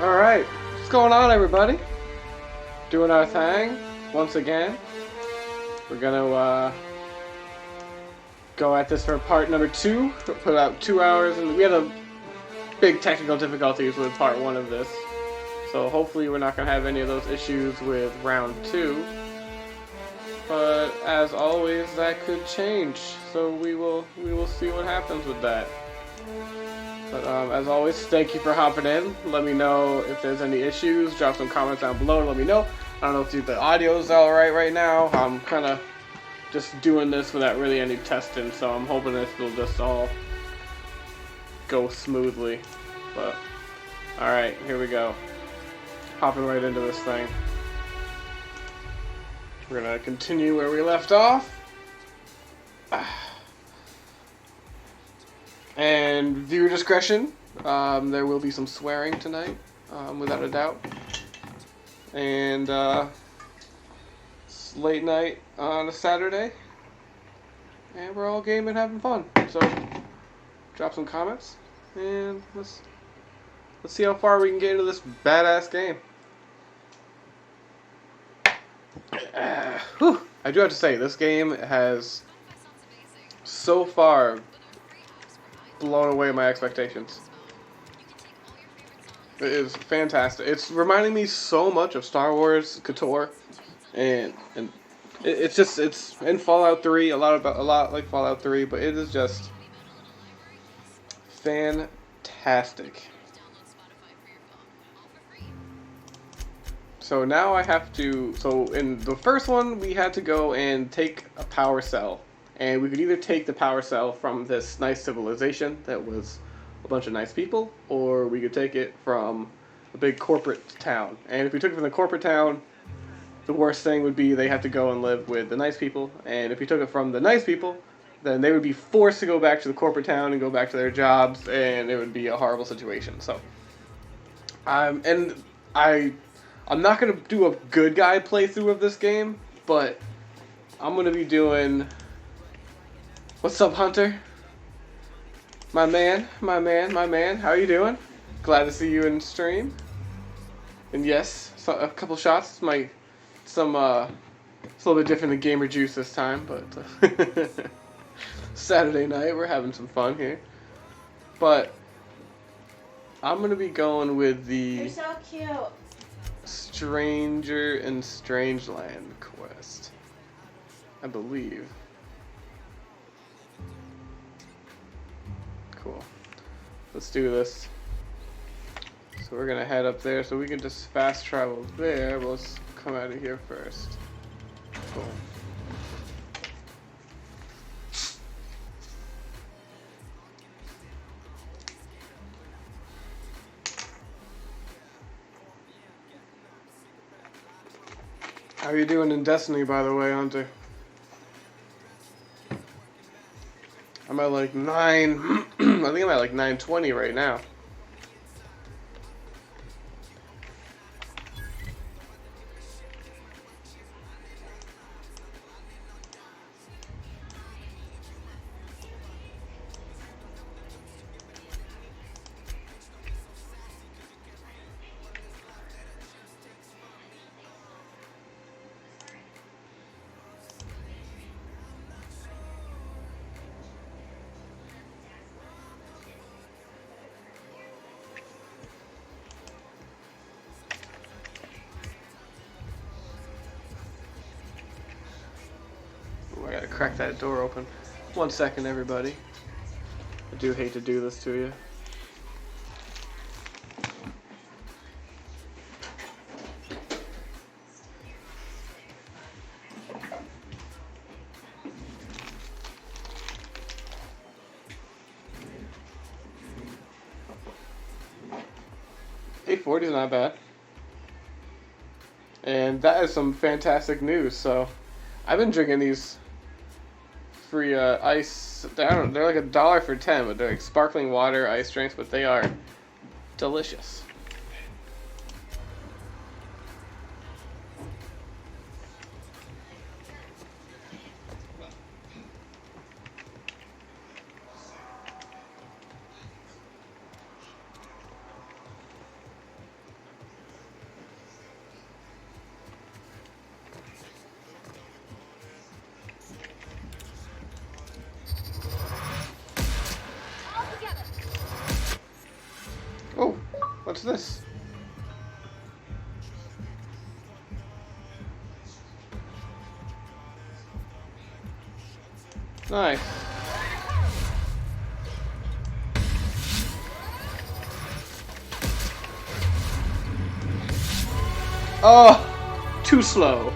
Alright, what's going on, everybody? Doing our thing once again. We're gonna go at this for part number 2. Put about 2 hours, and we had a big technical difficulties with part 1 of this. So hopefully we're not gonna have any of those issues with round 2. But as always, that could change. So we will see what happens with that. But as always, thank you for hopping in. Let me know if there's any issues. Drop some comments down below to let me know. I don't know if the audio is alright right now. I'm kind of just doing this without really any testing, so I'm hoping this will just all go smoothly. But alright, here we go. Hopping right into this thing. We're going to continue where we left off. And viewer discretion, there will be some swearing tonight, without a doubt. And it's late night on a Saturday, and we're all gaming and having fun. So drop some comments, and let's see how far we can get into this badass game. I do have to say, this game has so far blown away my expectations. It is fantastic. It's reminding me so much of Star Wars KOTOR, and it's in Fallout 3, a lot like Fallout 3, but it is just fantastic. So now I have to. So in the first one, we had to go and take a power cell. And we could either take the power cell from this nice civilization that was a bunch of nice people, or we could take it from a big corporate town. And if we took it from the corporate town, the worst thing would be they have to go and live with the nice people. And if we took it from the nice people, then they would be forced to go back to the corporate town and go back to their jobs, and it would be a horrible situation. So, I'm not going to do a good guy playthrough of this game, but I'm going to be doing... What's up, Hunter? My man. How you doing? Glad to see you in stream. And yes, so a couple shots. It's a little bit different than Gamer Juice this time, but Saturday night, we're having some fun here. But I'm gonna be going with the You're so cute. Stranger in Strangeland quest, I believe. Cool. Let's do this. So we're gonna head up there so we can just fast travel there, but let's come out of here first. Cool. How are you doing in Destiny, by the way, Hunter? I'm at like 9, I think I'm at like 920 right now. I gotta crack that door open. 1 second, everybody. I do hate to do this to you. $8.40 is not bad. And that is some fantastic news. So, I've been drinking these free ice. They're like $1 for 10, but they're like sparkling water ice drinks, but they are delicious. What's this? Nice. Oh, too slow.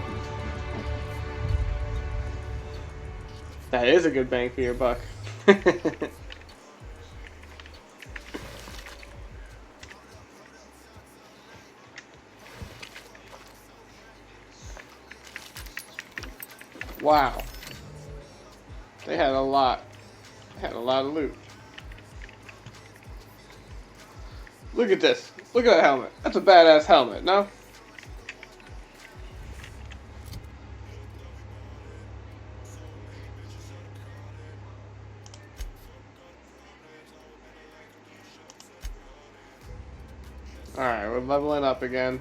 That is a good bang for your buck. Wow. They had a lot. They had a lot of loot. Look at this. Look at that helmet. That's a badass helmet, no? Alright, we're leveling up again.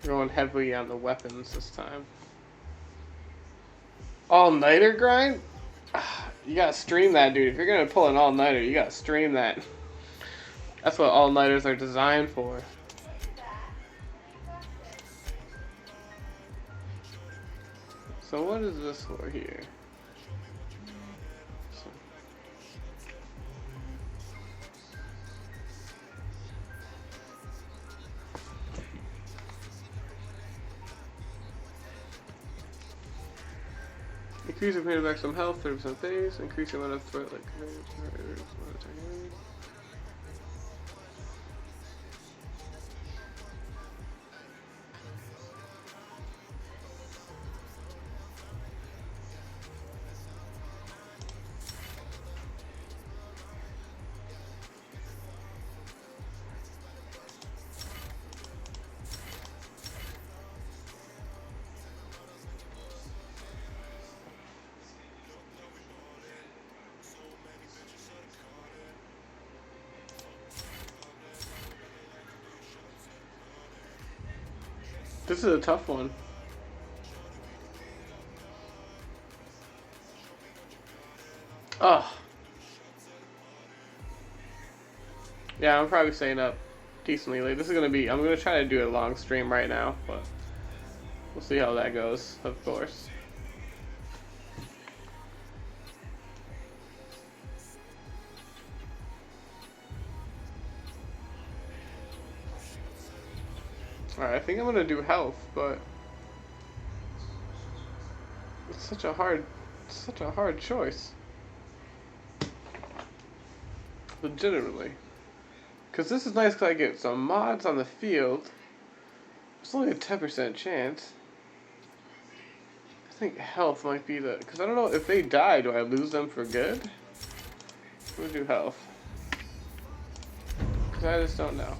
Going heavily on the weapons this time. All-nighter grind? You gotta stream that, dude. If you're gonna pull an all-nighter, you gotta stream that. That's what all-nighters are designed for. So what is this for here? Increase your back some health, 30% phase, increase the amount of threat like This is a tough one. Oh. Yeah, I'm probably staying up decently late. This is gonna be, I'm gonna try to do a long stream right now, but we'll see how that goes, of course. Alright, I think I'm gonna do health, but it's such a hard choice. Legitimately. Because this is nice because I get some mods on the field. It's only a 10% chance. I think health might be the... Because I don't know, if they die, do I lose them for good? We'll do health. Because I just don't know.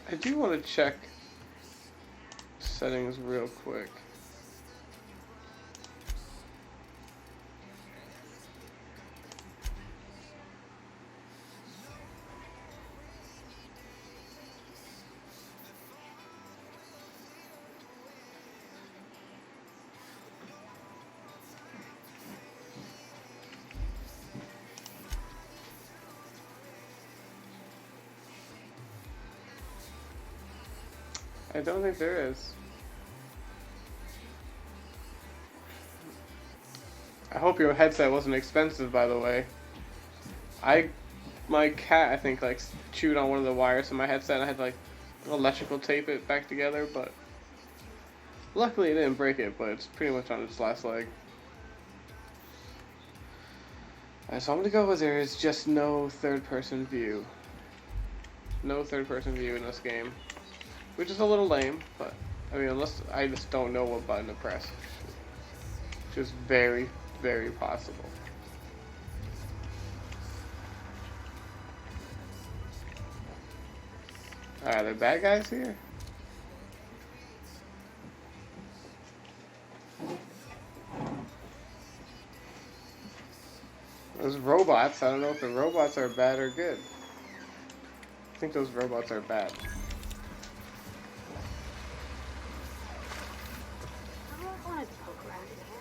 I do want to check settings real quick. I don't think there is. I hope your headset wasn't expensive, by the way. My cat, I think, like, chewed on one of the wires in my headset and I had to, like, electrical tape it back together, but luckily it didn't break it, but it's pretty much on its last leg. Alright, so I'm gonna go with there is just no third-person view. No third-person view in this game. Which is a little lame, but, I mean, unless I just don't know what button to press. Which is very, very possible. Alright, are there bad guys here? Those robots, I don't know if the robots are bad or good. I think those robots are bad. I don't want to poke around in here.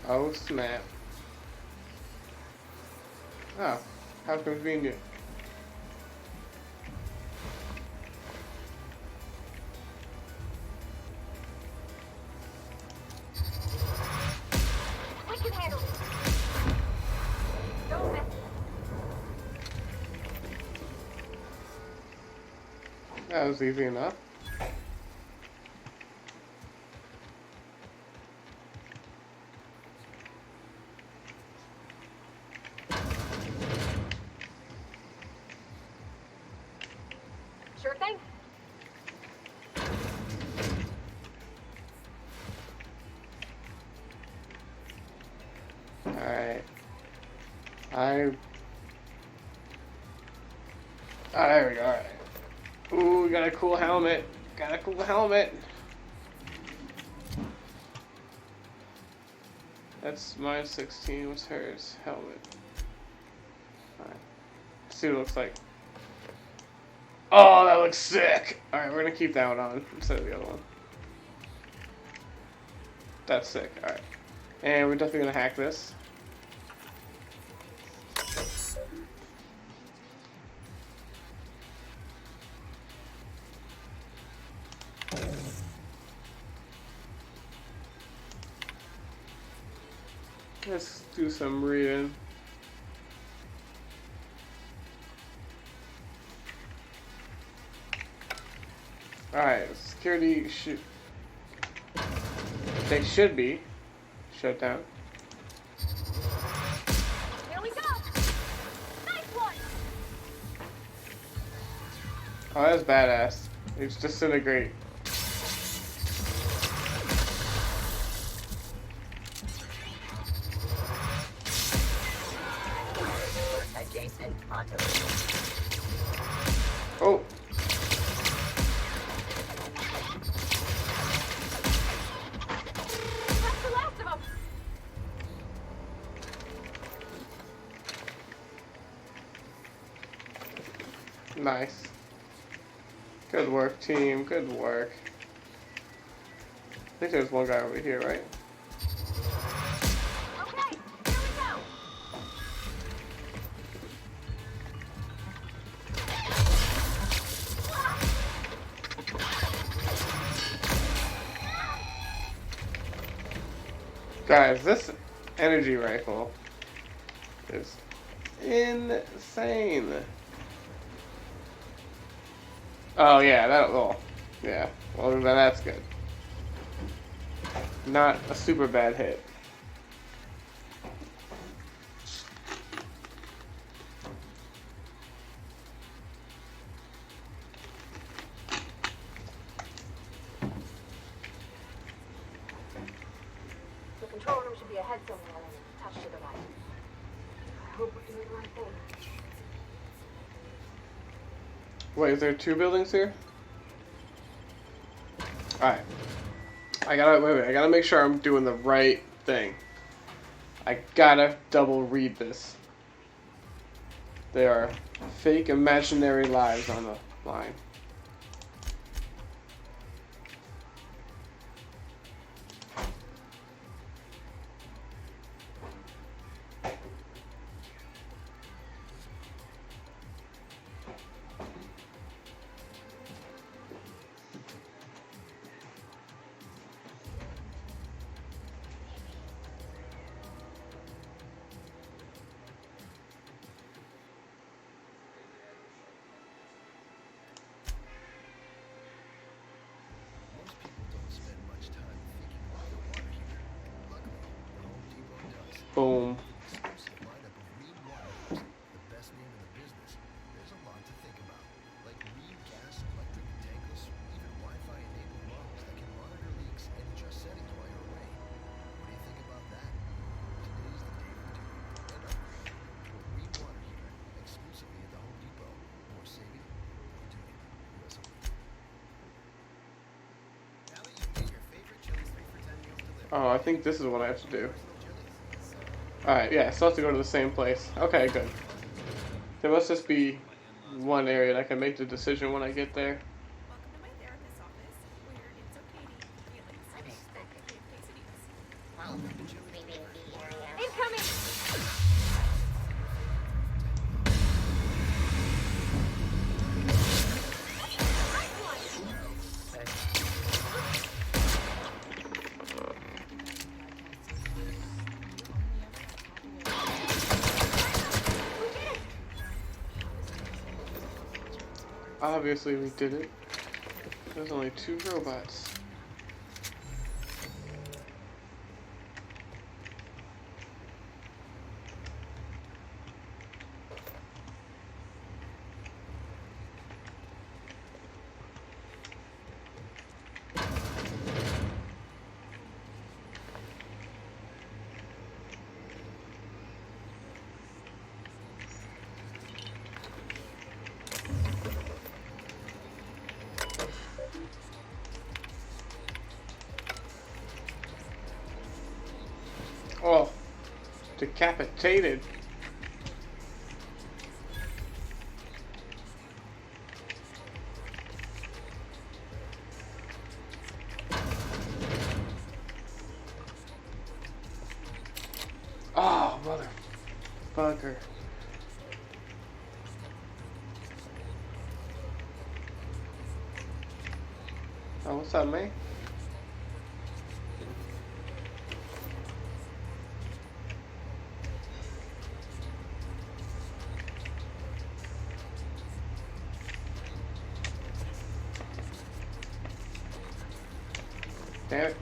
Oh snap. Oh, how convenient. We can handle this. Don't mess. That was easy enough. Sure thing. Alright. Oh, there we go, alright. Ooh, we got a cool helmet. Got a cool helmet. That's mine 16, what's hers? Helmet. Alright. Let's see what it looks like. Oh, that looks sick! Alright, we're gonna keep that one on instead of the other one. That's sick, alright. And we're definitely gonna hack this. Let's do some reading. Alright, security should... They should be shut down. Here we go. Nice one. Oh, that's badass. It's disintegrate. Adjacent onto. Oh! That's the last of them. Nice. Good work, team. Good work. I think there's one guy over here, right? Okay, here we go. Guys, this energy rifle is insane. Oh yeah, yeah. Well, then that's good. Not a super bad hit. The control room should be ahead somewhere and attached to the right. I hope we're doing the right thing. Wait, is there 2 buildings here? Alright. I gotta make sure I'm doing the right thing. I gotta double read this. There are fake imaginary lives on the line. Oh, I think this is what I have to do. Alright, yeah, still have to go to the same place. Okay, good. There must just be one area that I can make the decision when I get there. Welcome to my therapist's office, where it's okay to eat feelings unexpected quesadillas. Incoming! Obviously we did it. There's only 2 robots. Oh, decapitated. Oh, motherfucker. Oh, what's up, man? Damn it.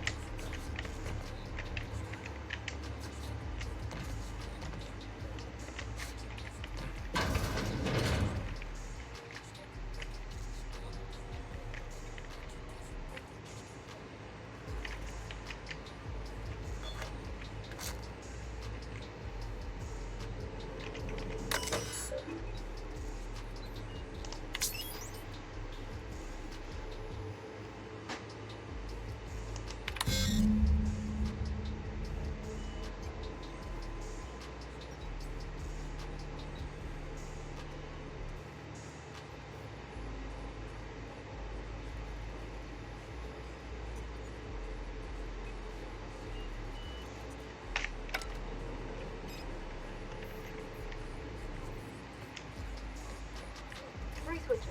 Three switches.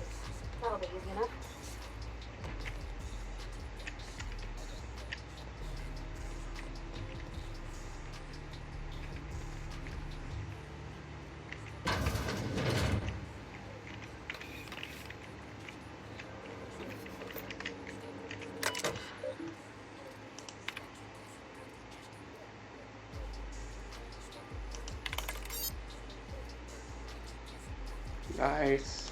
That'll be easy enough. Nice.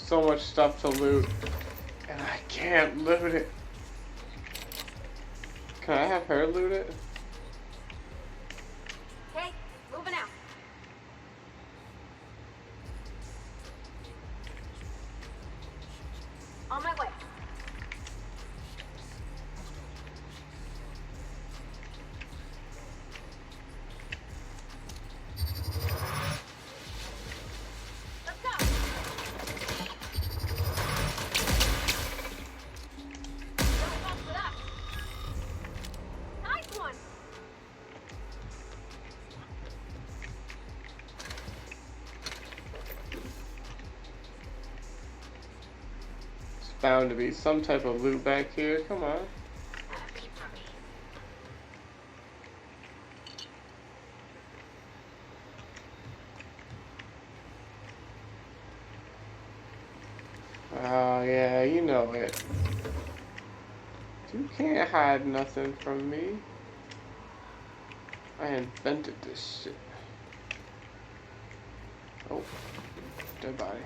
So much stuff to loot, and I can't loot it. Can I have her loot it? Okay, moving out. On my way. Let's go. Don't fuck with us. Nice one. It's bound to be some type of loot back here. Come on. Oh, yeah, you know it. You can't hide nothing from me. I invented this shit. Oh, dead body.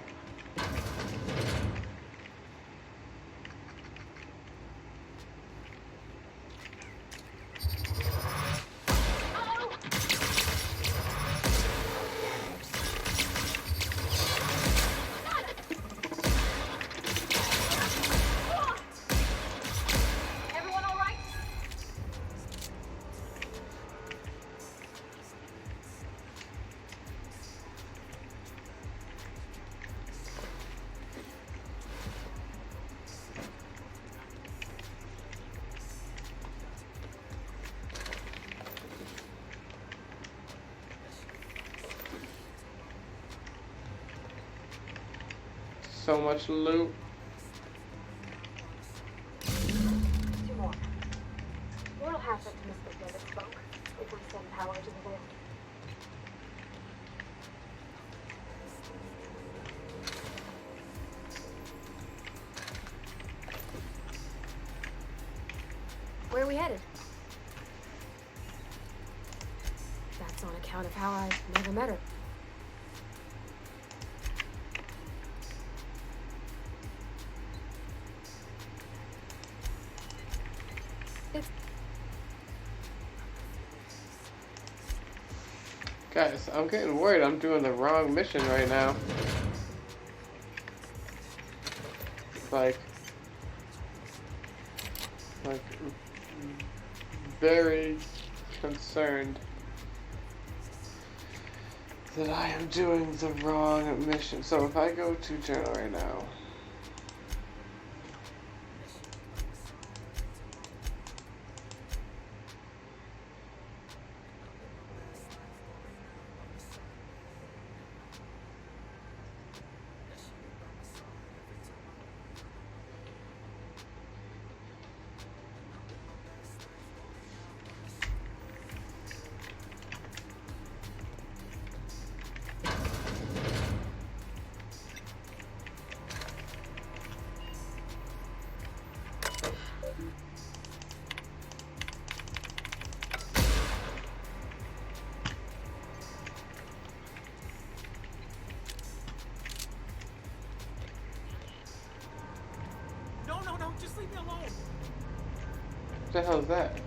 so much loot. 2 more. What'll happen to Mr. David Spoke if we send power to the vault? Where are we headed? That's on account of how I never met her. Guys, I'm getting worried I'm doing the wrong mission right now. Like very concerned that I am doing the wrong mission. So if I go to journal right now. No, just leave me alone. What the hell is that?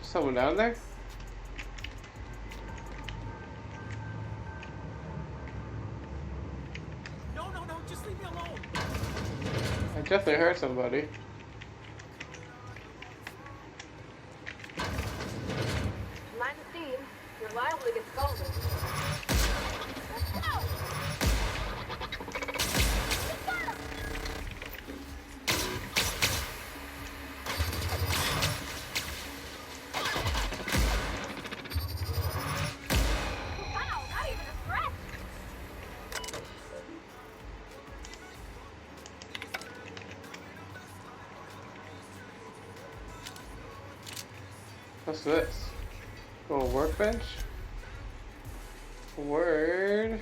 Someone down there? No, just leave me alone. I definitely heard somebody. Line the theme. You're liable to get scolded. Let's go! Wow, not even a threat! What's this? Oh, workbench? Word.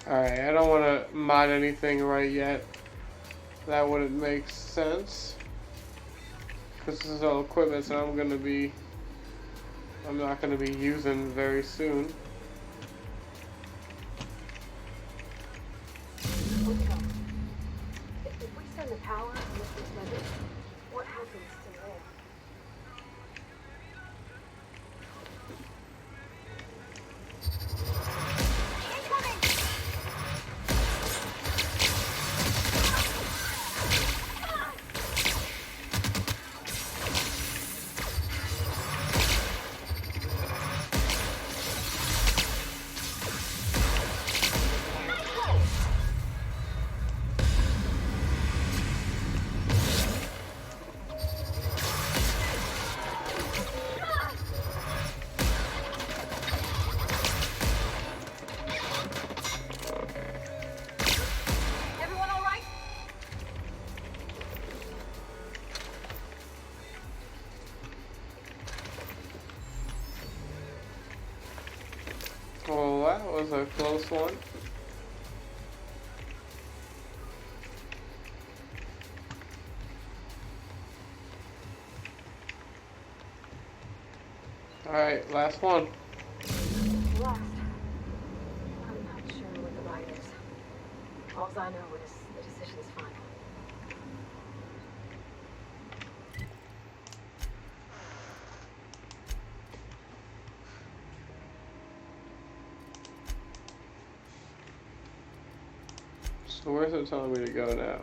Alright, I don't want to mod anything right yet. That wouldn't make sense. Because this is all equipment that I'm not going to be using very soon. Let's go. If we send the power to Mr. Smithers, what happens to Lynn? Everyone all right? Well, that was a close one. Alright, last one. Last. I'm not sure what the right is. All I know is the decision's final. So where's it telling me to go now?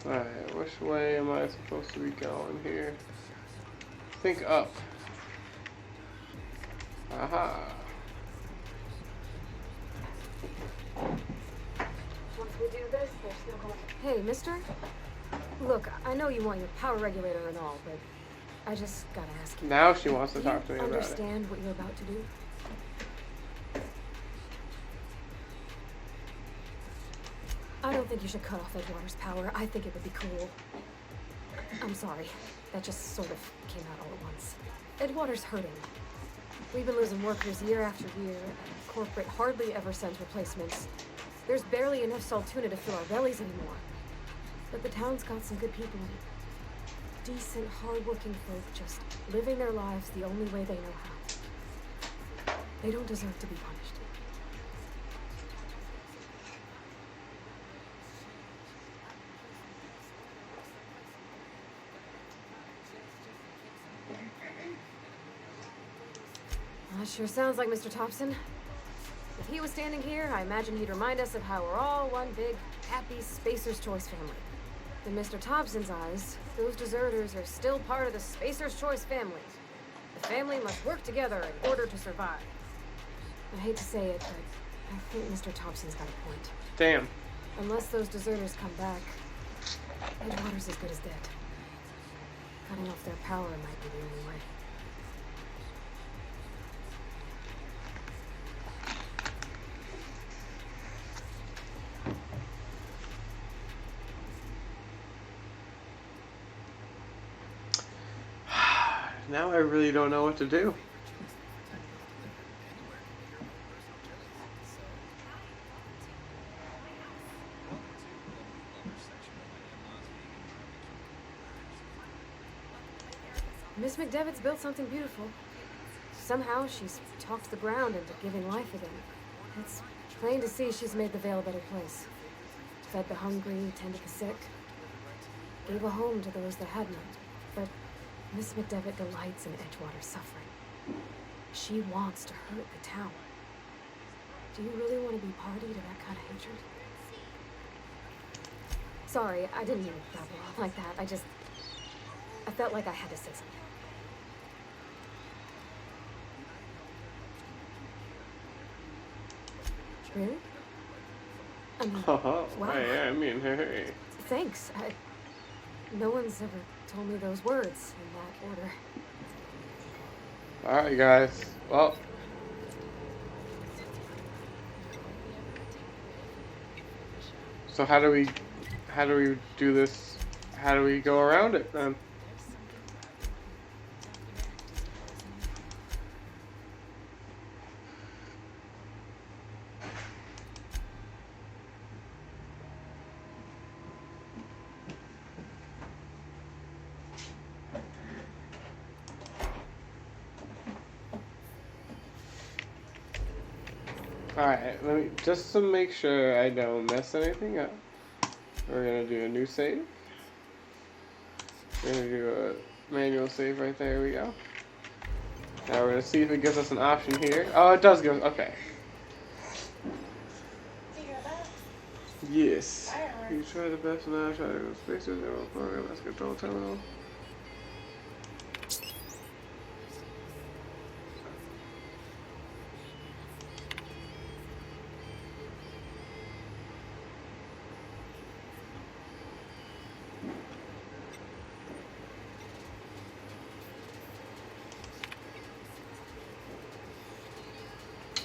Alright, which way am I supposed to be going here? Think up. Aha. Once we do this, there's no going. Hey, mister? Look, I know you want your power regulator and all, but I just gotta ask you. Now she wants to Do talk to you me about it. understand what you're about to do? I don't think you should cut off Edgewater's power. I think it would be cool. I'm sorry. That just sort of came out all at once. Edgewater's hurting. We've been losing workers year after year, and corporate hardly ever sends replacements. There's barely enough Saltuna to fill our bellies anymore. But the town's got some good people in it. Decent, hard-working folk just living their lives the only way they know how. They don't deserve to be punished. That sure sounds like Mr. Thompson. If he was standing here, I imagine he'd remind us of how we're all one big, happy Spacer's Choice family. In Mr. Thompson's eyes, those deserters are still part of the Spacer's Choice family. The family must work together in order to survive. I hate to say it, but I think Mr. Thompson's got a point. Damn. Unless those deserters come back, Edgewater's as good as dead. Cutting off their power might be the only way. Now I really don't know what to do. Miss McDevitt's built something beautiful. Somehow she's talked the ground into giving life again. It's plain to see she's made the Vale a better place. Fed the hungry, tended the sick. Gave a home to those that had none. But Miss McDevitt delights in Edgewater's suffering. She wants to hurt the town. Do you really want to be party to that kind of hatred? Sorry, I didn't mean to babble on like that. I felt like I had to say something. Really? I mean, Oh, wow. I mean, hey. Thanks. No one's ever told me those words in that order. Alright, guys. Well. So how do we do this? How do we go around it then? Alright, let me, just to make sure I don't mess anything up, we're gonna do a new save. We're gonna do a manual save right there, we go. Now we're gonna see if it gives us an option here. Oh, it does give, okay. Yes. You try the best now. Try to go to space to zero program. That's control terminal.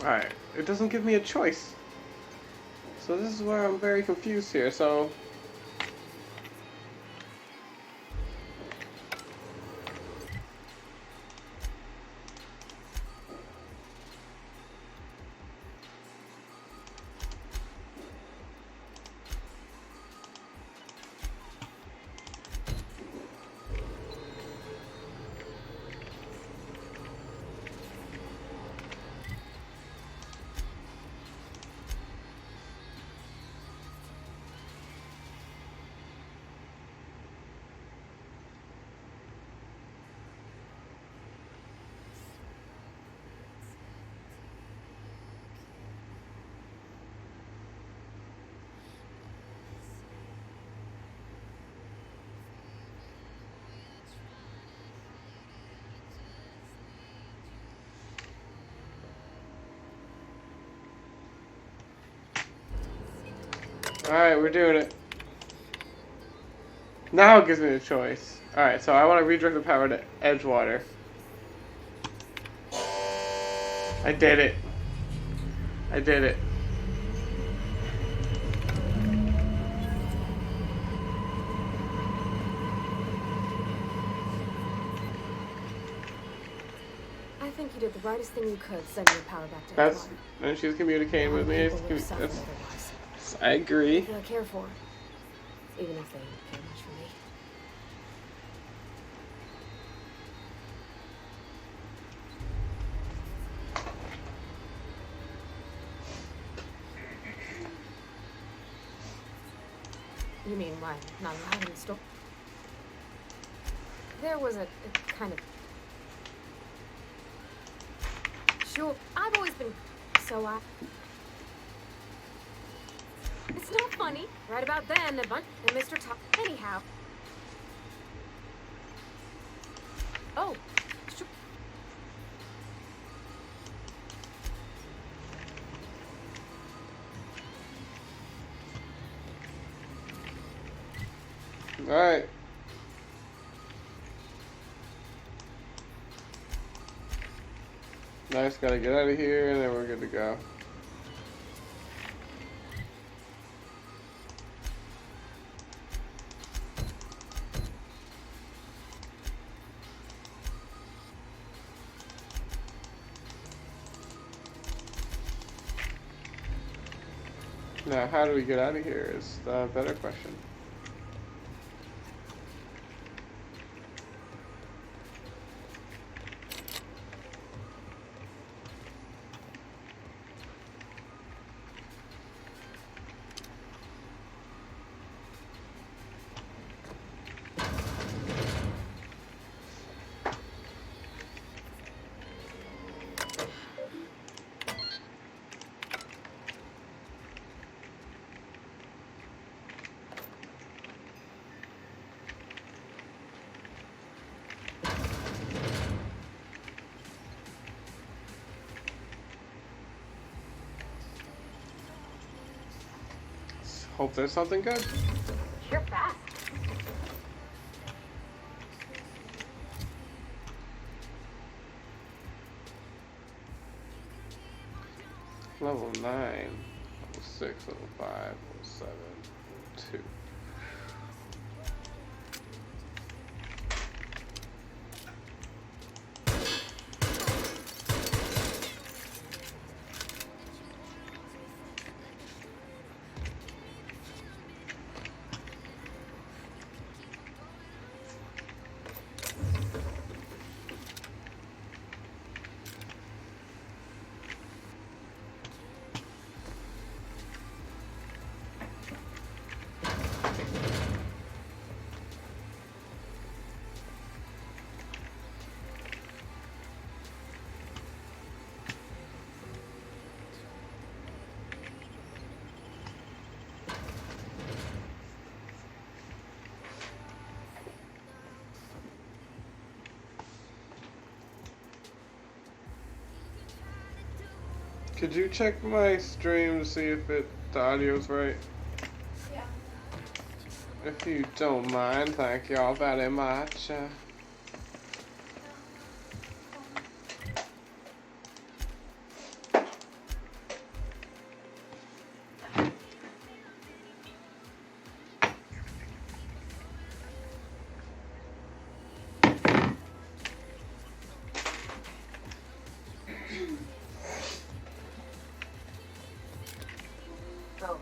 Alright, it doesn't give me a choice. So this is where I'm very confused here. So alright, we're doing it. Now it gives me a choice. Alright, so I want to redirect the power to Edgewater. I did it. I did it. I think you did the rightest thing you could, sending your power back to That's, Edgewater. and she's communicating with me. People would have suffered That's, otherwise. I agree. People I care for, even if they don't care much for me. You mean why I'm not allowed in the store? There was a kind of... Sure, I've always been so It's not funny. Right about then, the bunch and Mr. Top. Anyhow. Oh, sure. Alright. Nice, gotta get out of here and then we're good to go. Now, how do we get out of here is the better question. Hope there's something good. You're fast. Level 9, level 6, level 5, level 7, level 2. Could you check my stream to see if the audio's right? Yeah. If you don't mind, thank y'all very much. Oh,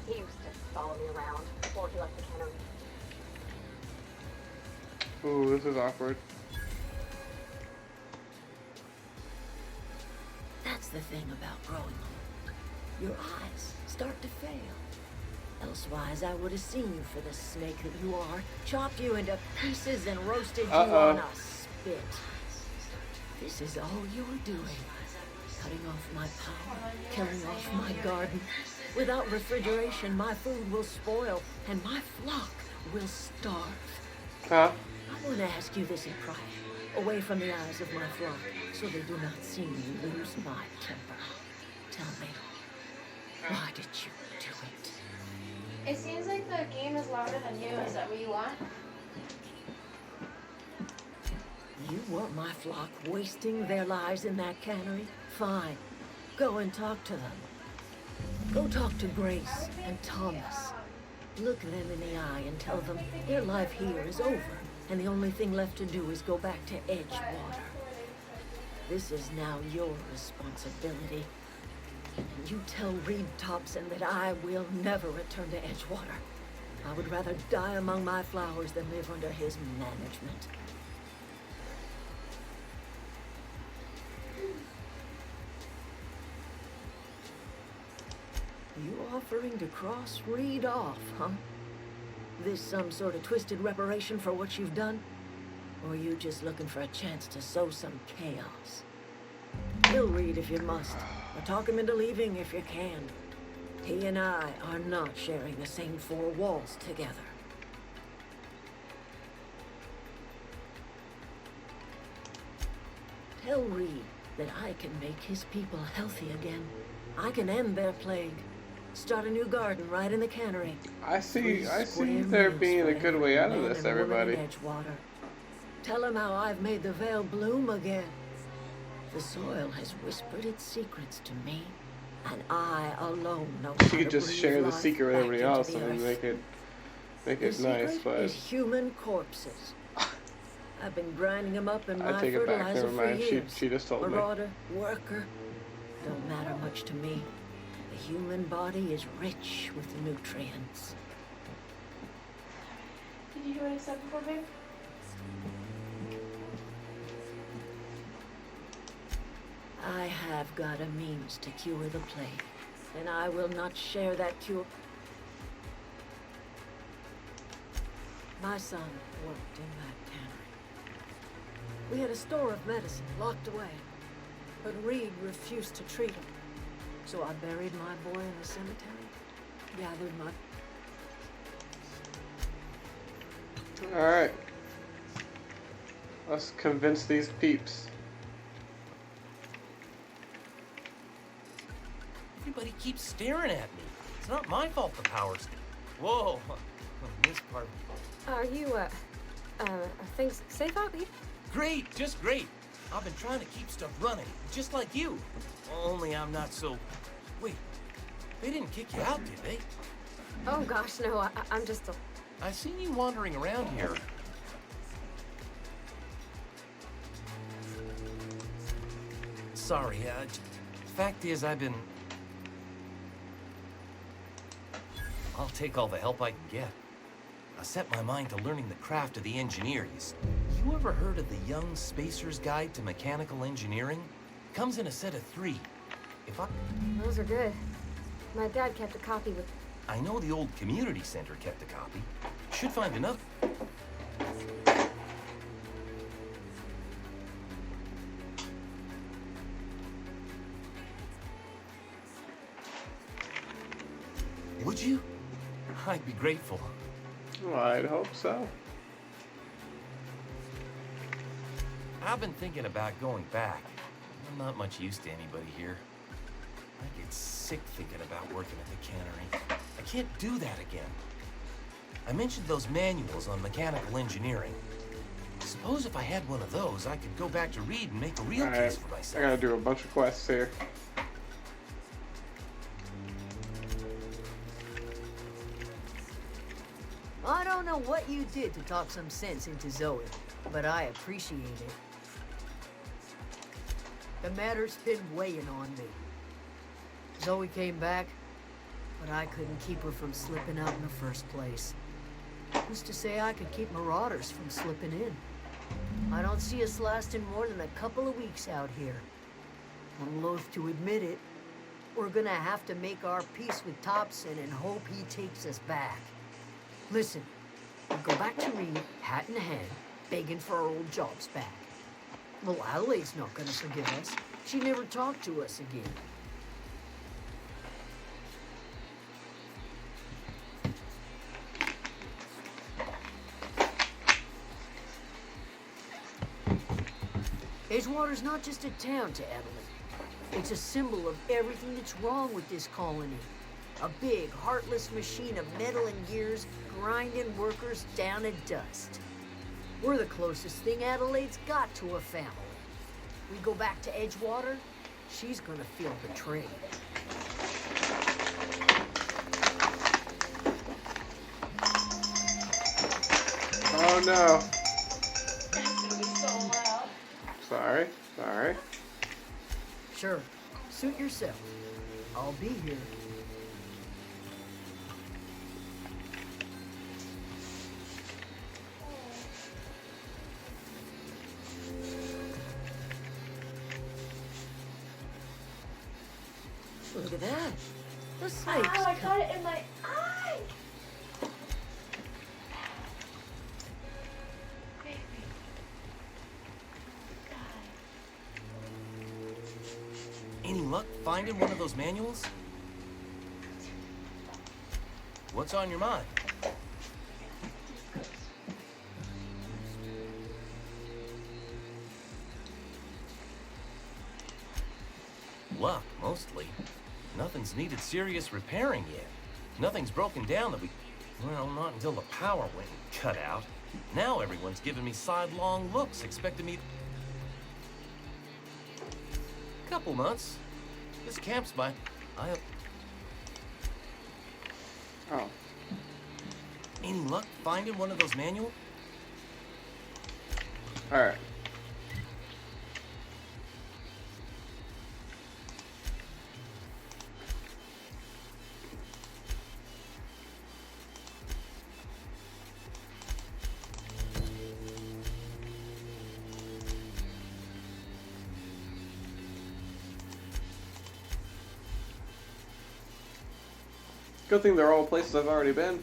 he used to follow me around before he left the cannery. Ooh, this is awkward. That's the thing about growing old. Your eyes start to fail. Elsewise, I would have seen you for the snake that you are, chopped you into pieces and roasted you on a spit. This is all you're doing. Cutting off my power, killing off my garden. Without refrigeration, my food will spoil, and my flock will starve. Huh? I want to ask you this in private, away from the eyes of my flock, so they do not see me lose my temper. Tell me, why did you do it? It seems like the game is louder than you. Is that what you want? You want my flock wasting their lives in that cannery? Fine. Go and talk to them. Go talk to Grace and Thomas. Look them in the eye and tell them their life here is over, and the only thing left to do is go back to Edgewater. This is now your responsibility. And you tell Reed Thompson that I will never return to Edgewater. I would rather die among my flowers than live under his management. You offering to cross Reed off, huh? This some sort of twisted reparation for what you've done? Or you just looking for a chance to sow some chaos? Kill Reed if you must, or talk him into leaving if you can. He and I are not sharing the same four walls together. Tell Reed that I can make his people healthy again. I can end their plague. Start a new garden right in the cannery. I see there being a good way out of this, everybody. Edgewater. Tell him how I've made the Vale bloom again. The soil has whispered its secrets to me, and I alone know how You could to just breathe share the life secret with back everybody into else the and earth. make The it nice, secret but is human corpses. I've been grinding them up in I my take it back. fertilizer Never for mind. years. She just told me. Marauder, worker, don't matter much to me. The human body is rich with nutrients. Did you hear what I said before, babe? I have got a means to cure the plague, and I will not share that cure. My son worked in that cannery. We had a store of medicine locked away, but Reed refused to treat him. So I buried my boy in the cemetery, gathered my... Alright. Let's convince these peeps. Everybody keeps staring at me. It's not my fault the power's... Whoa. This part... Are you, are things safe out here? Great, just great. I've been trying to keep stuff running, just like you. Only I'm not so... Wait, they didn't kick you out, did they? Oh gosh, no, I'm just a... I seen you wandering around here. Sorry, fact is I've been... I'll take all the help I can get. I set my mind to learning the craft of the engineer. You ever heard of the Young Spacer's Guide to Mechanical Engineering? Comes in a set of 3. If I... Those are good. My dad kept a copy with... I know the old community center kept a copy. Should find another. Would you? I'd be grateful. Well, I'd hope so. I've been thinking about going back. I'm not much use to anybody here. I get sick thinking about working at the cannery. I can't do that again. I mentioned those manuals on mechanical engineering. Suppose if I had one of those, I could go back to Reed and make a real Alright, case for I myself. gotta do a bunch of quests here. I don't know what you did to talk some sense into Zoe, but I appreciate it. The matter's been weighing on me. Zoe came back, but I couldn't keep her from slipping out in the first place. Who's to say I could keep marauders from slipping in? I don't see us lasting more than a couple of weeks out here. I'm loath to admit it. We're gonna have to make our peace with Thompson and hope he takes us back. Listen, we'll go back to Reed, hat in hand, begging for our old jobs back. Well, Adelaide's not gonna forgive us. She never talked to us again. Edgewater's not just a town to Adelaide. It's a symbol of everything that's wrong with this colony. A big, heartless machine of metal and gears grinding workers down to dust. We're the closest thing Adelaide's got to a family. We go back to Edgewater, she's gonna feel betrayed. Oh no. It's gonna be so loud. Sorry. Sure, suit yourself. I'll be here. Look at that. The snake's Ow, I got it in my eye! Baby. Any luck finding one of those manuals? What's on your mind? Luck, mostly. Nothing's needed serious repairing yet. Nothing's broken down that we... Well, not until the power went and cut out. Now everyone's giving me sidelong looks, expecting me... Couple months. This camp's mine. Oh. Any luck finding one of those manuals? Alright. Good thing they're all places I've already been.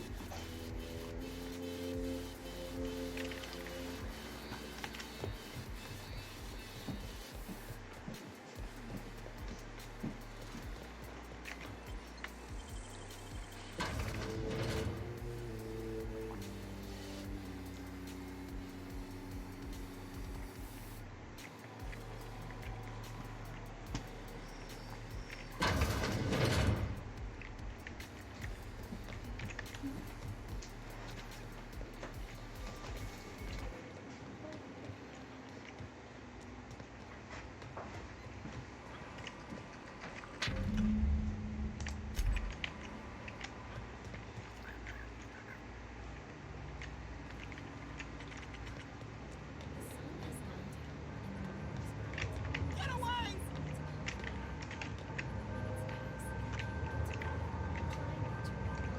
Get away!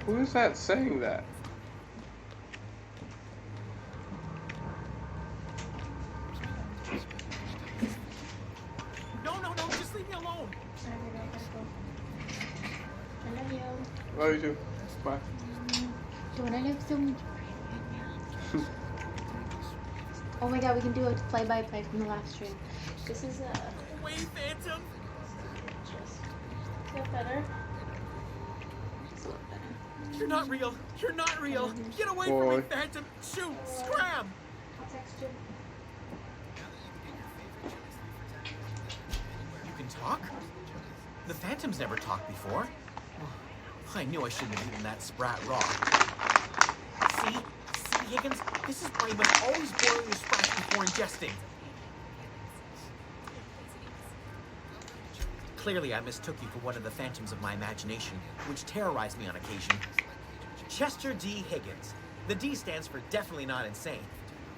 Who is that saying that? No, just leave me alone. Sorry, I gotta go. I love you. Love you too. Bye. Do you wanna live so much? Oh my god, we can do a play-by-play from the last stream. This is Away, Phantom! Is that better? Just a little better. You're not real. You're not real. Get away from Boy. me, Phantom. Shoot! Scram! I'll text you. talk? The Phantoms never talked before. I knew I shouldn't have eaten that sprat raw. See? See, Higgins? This is why you must always boil your sprats before ingesting. Clearly, I mistook you for one of the phantoms of my imagination, which terrorized me on occasion. Chester D. Higgins. The D stands for definitely not insane.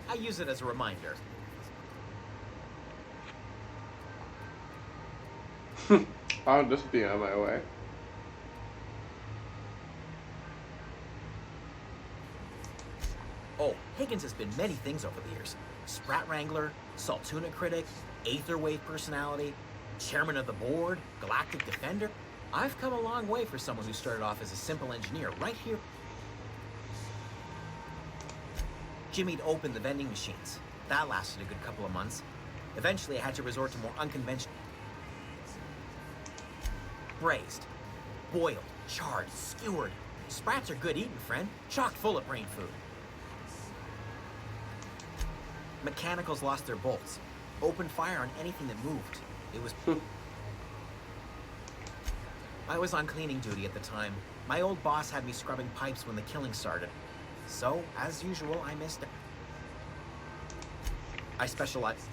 I use it as a reminder. I'll just be on my way. Oh, Higgins has been many things over the years. Sprat Wrangler, Saltuna Critic, Aetherwave Personality, Chairman of the Board, Galactic Defender. I've come a long way for someone who started off as a simple engineer right here. Jimmy'd opened the vending machines. That lasted a good couple of months. Eventually, I had to resort to more unconventional. Braised, boiled, charred, skewered. Sprats are good eating, friend. Chock full of brain food. Mechanicals lost their bolts. Opened fire on anything that moved. It was... I was on cleaning duty at the time. My old boss had me scrubbing pipes when the killing started. So, as usual, I missed it. I specialize...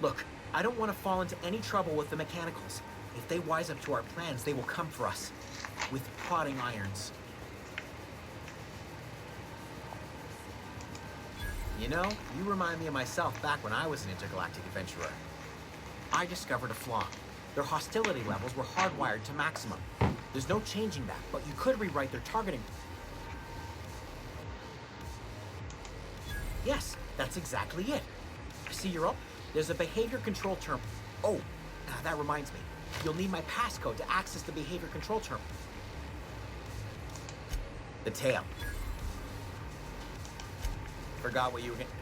Look, I don't want to fall into any trouble with the mechanicals. If they wise up to our plans, they will come for us. With prodding irons. You know, you remind me of myself back when I was an intergalactic adventurer. I discovered a flaw. Their hostility levels were hardwired to maximum. There's no changing that, but you could rewrite their targeting. Yes, that's exactly it. See, you're up. There's a behavior control term. Oh, that reminds me. You'll need my passcode to access the behavior control term. The tail. Forgot what you were getting.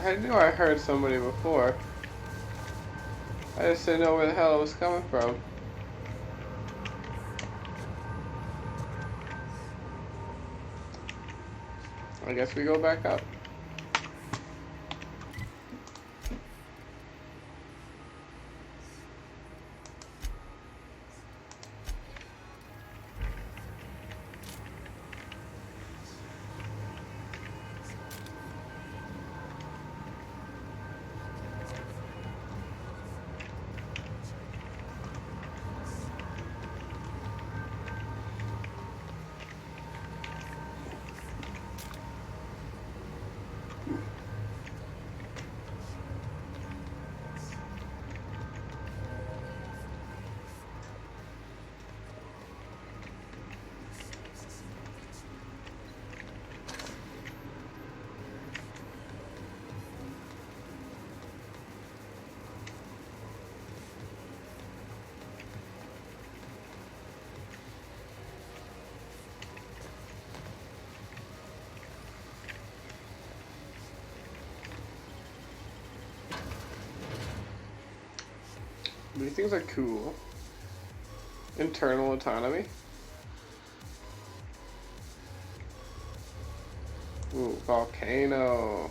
I knew I heard somebody before. I just didn't know where the hell it was coming from. I guess we go back up. These things are cool. Internal autonomy. Ooh, volcano.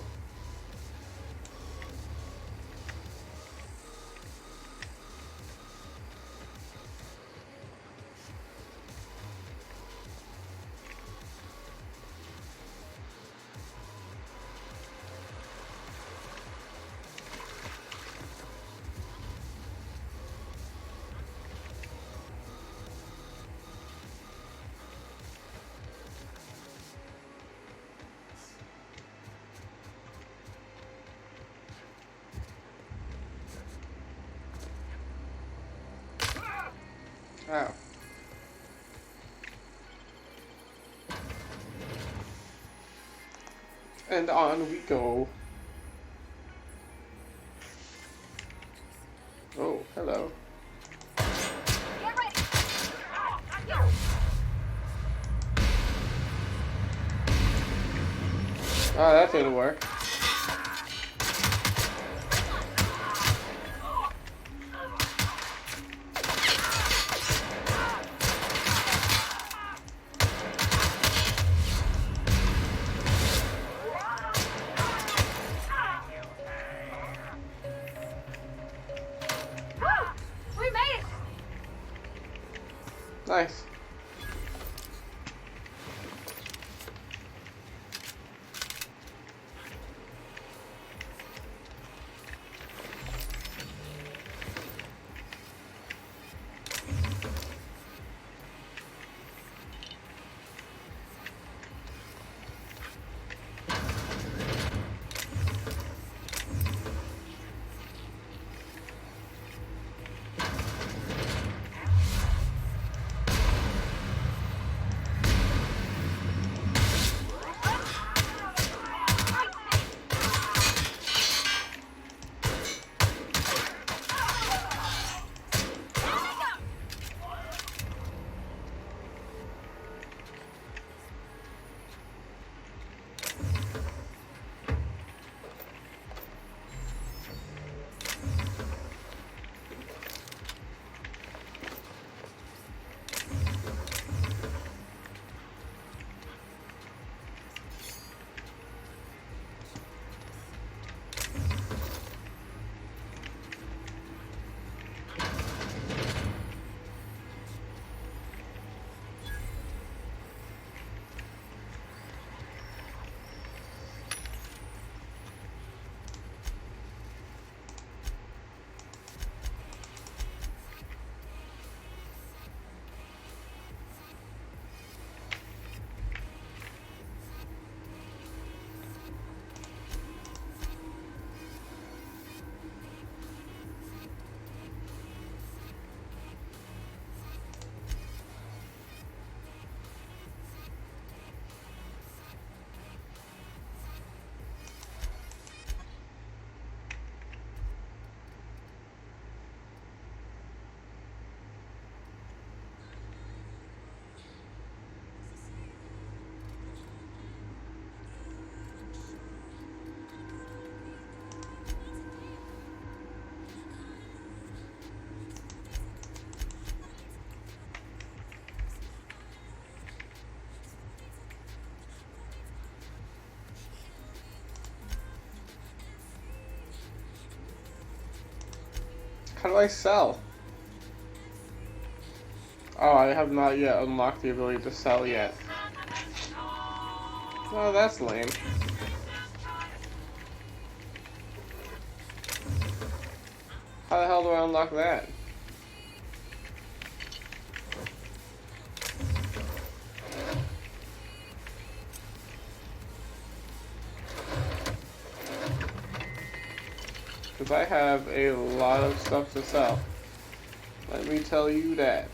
Ow. And on we go. Oh, hello. Get ready! Oh, that didn't work. Nice. How do I sell? Oh, I have not yet unlocked the ability to sell yet. Oh, that's lame. How the hell do I unlock that? Because I have a lot of stuff to sell. Let me tell you that.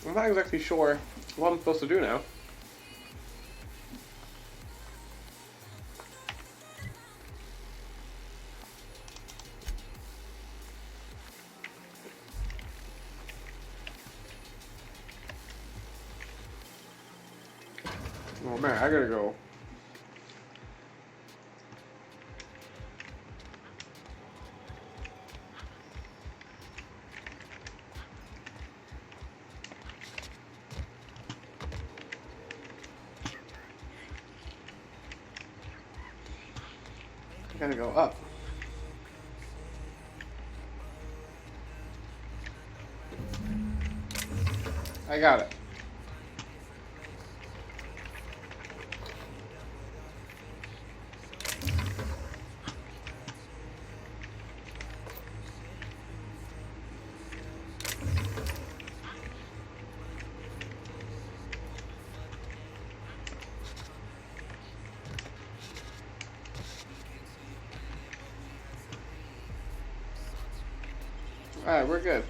I'm not exactly sure what I'm supposed to do now. Oh man, I gotta go. I gotta go up. I got it. Alright, we're good.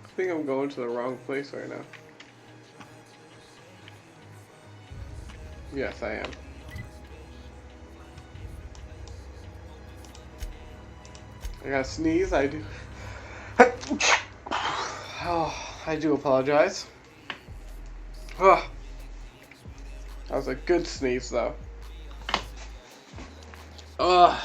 I think I'm going to the wrong place right now. Yes, I am. I gotta sneeze, I do. Oh, I do apologize. Oh, that was a good sneeze, though. Ugh.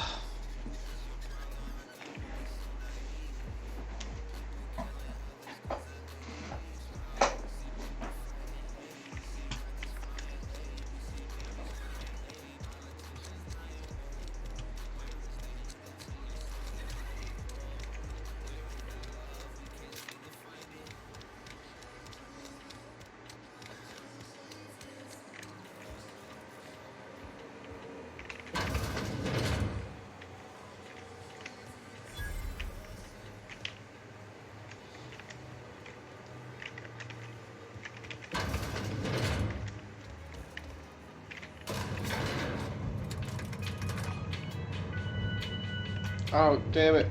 Oh, damn it.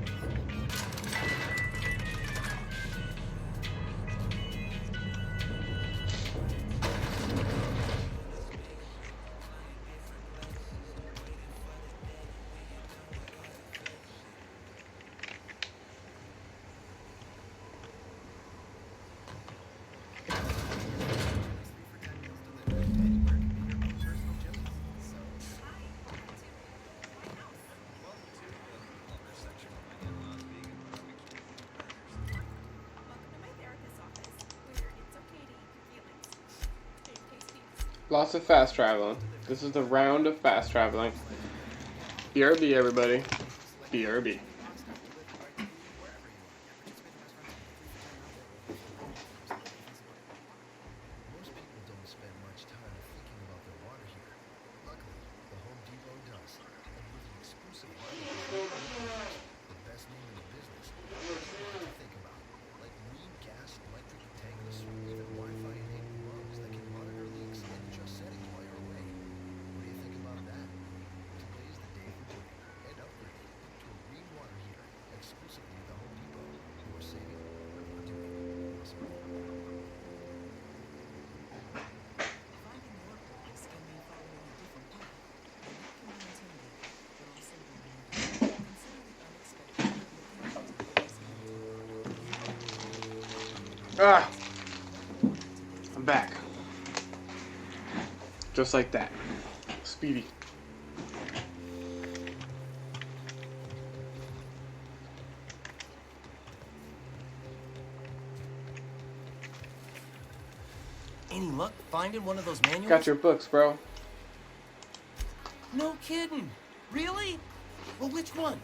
Lots of fast traveling. This is the round of fast traveling. BRB, everybody. BRB. Most people don't spend much time thinking about their water here. Luckily, the Home Depot does. And with an exclusive line the best name in the business, what to think about. Like marine gas, electric tanks, or even Wi-Fi enabled mugs that can monitor leaks and adjust settings while you're away. What do you think about that? Today's the day for doing it and upgrading to a green water heater exclusively at the Home Depot. More saving, more doing. Awesome. Finding your purpose can mean following a different path, and that can be intimidating, but also rewarding. Consider the unexpected Ah! I'm back. Just like that. Speedy. Any luck finding one of those manuals? Got your books, bro. No kidding. Really? Well, which one?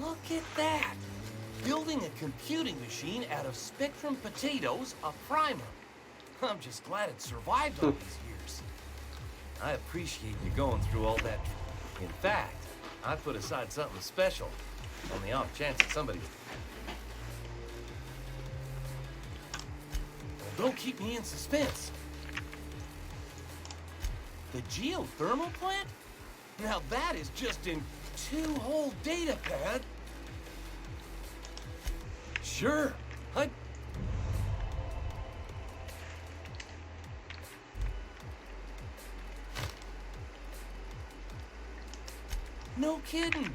Look at that. Building a computing machine out of Spectrum potatoes, a primer. I'm just glad it survived all these years. I appreciate you going through all that. In fact, I put aside something special on the off chance that somebody... Well, don't keep me in suspense. The geothermal plant? Now that is just in 2 whole data pad. Sure, No kidding.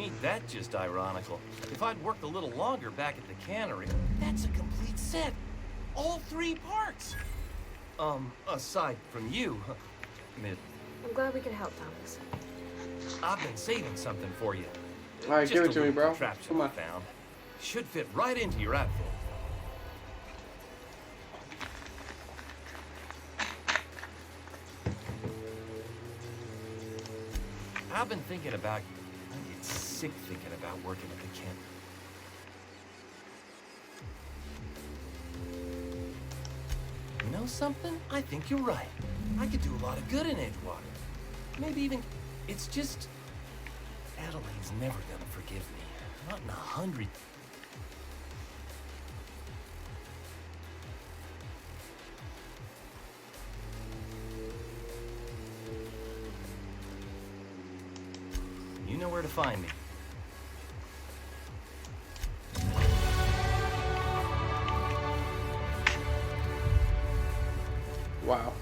Ain't that just ironical? If I'd worked a little longer back at the cannery, that's a complete set. All 3 parts. Aside from you, Mid. I'm glad we could help, Thomas. I've been saving something for you. All right, Just give a it to me, little bro. contraption Come I on. found. Should fit right into your outfit. I've been thinking about you. I get sick thinking about working at the camp. You know something? I think you're right. I could do a lot of good in Edgewater. Maybe even... It's just... Adelaide's never gonna forgive me. Not in 100... You know where to find me. Wow.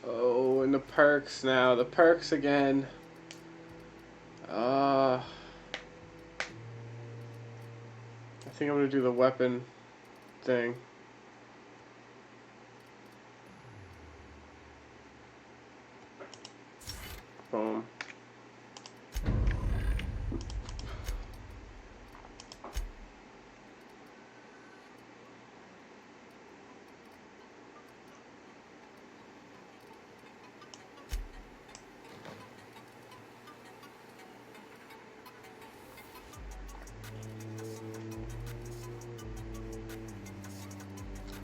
Oh, and the perks now. The perks again. I think I'm gonna do the weapon thing. Boom.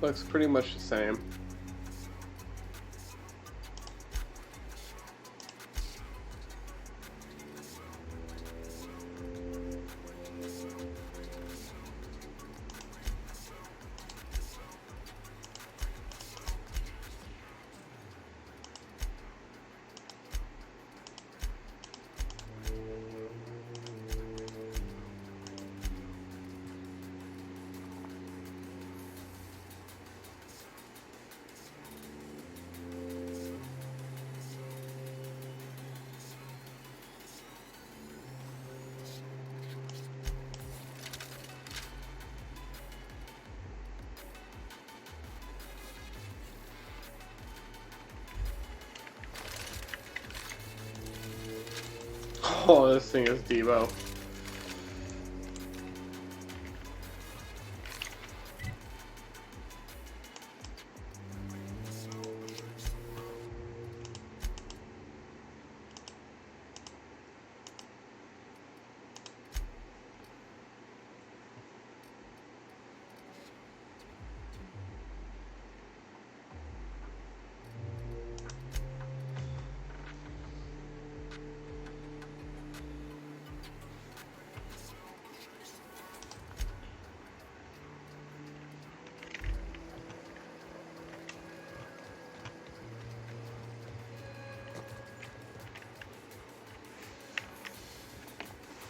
Looks pretty much the same. Oh, this thing is Debo.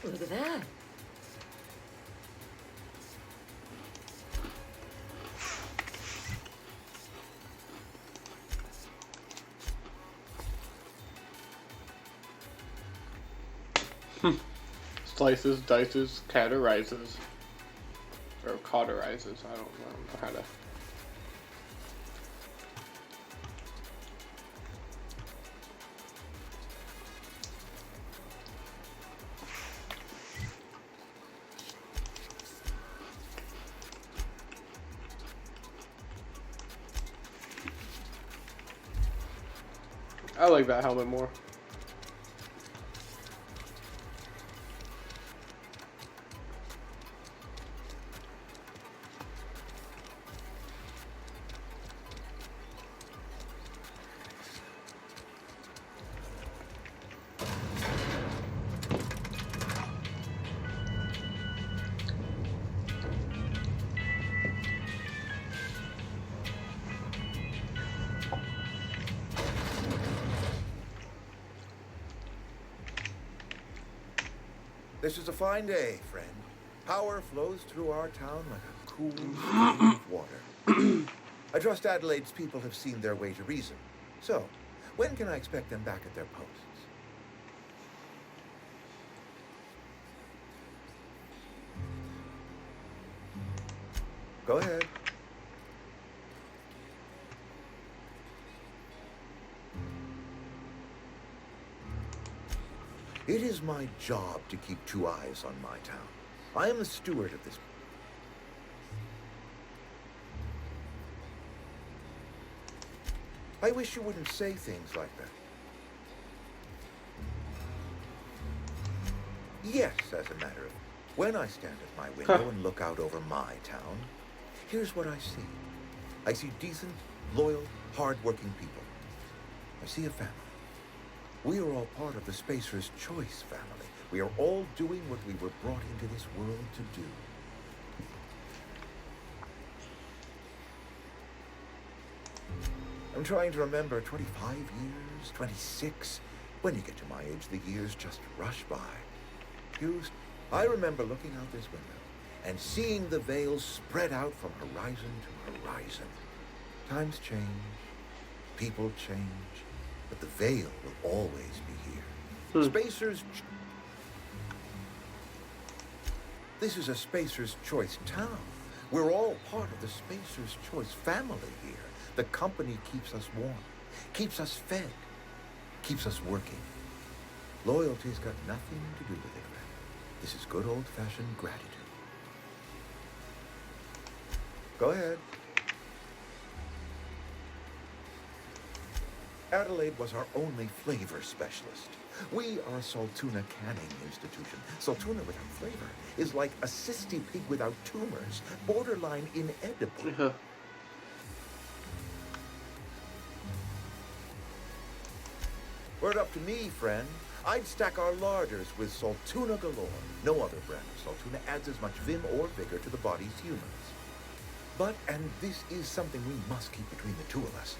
Look at that. Slices, dices, cauterizes. Or cauterizes. I don't know how to. I like that helmet more. This is a fine day, friend. Power flows through our town like a cool stream of water. I trust Adelaide's people have seen their way to reason. So, when can I expect them back at their posts? Go ahead. It is my job to keep 2 eyes on my town. I am the steward of this. I wish you wouldn't say things like that. Yes, as a matter of... When I stand at my window and look out over my town, here's what I see. I see decent, loyal, hard-working people. I see a family. We are all part of the Spacer's Choice family. We are all doing what we were brought into this world to do. I'm trying to remember 25 years, 26. When you get to my age, the years just rush by. I remember looking out this window and seeing the veil spread out from horizon to horizon. Times change, people change, but the veil will always be here. Spacer's... This is a Spacer's Choice town. We're all part of the Spacer's Choice family here. The company keeps us warm, keeps us fed, keeps us working. Loyalty's got nothing to do with it, friend. This is good old-fashioned gratitude. Go ahead. Adelaide was our only flavor specialist. We are a Saltuna canning institution. Saltuna without flavor is like a cysty pig without tumors, borderline inedible. Were it up to me, friend, I'd stack our larders with Saltuna galore. No other brand of Saltuna adds as much vim or vigor to the body's humors. But, and this is something we must keep between the two of us,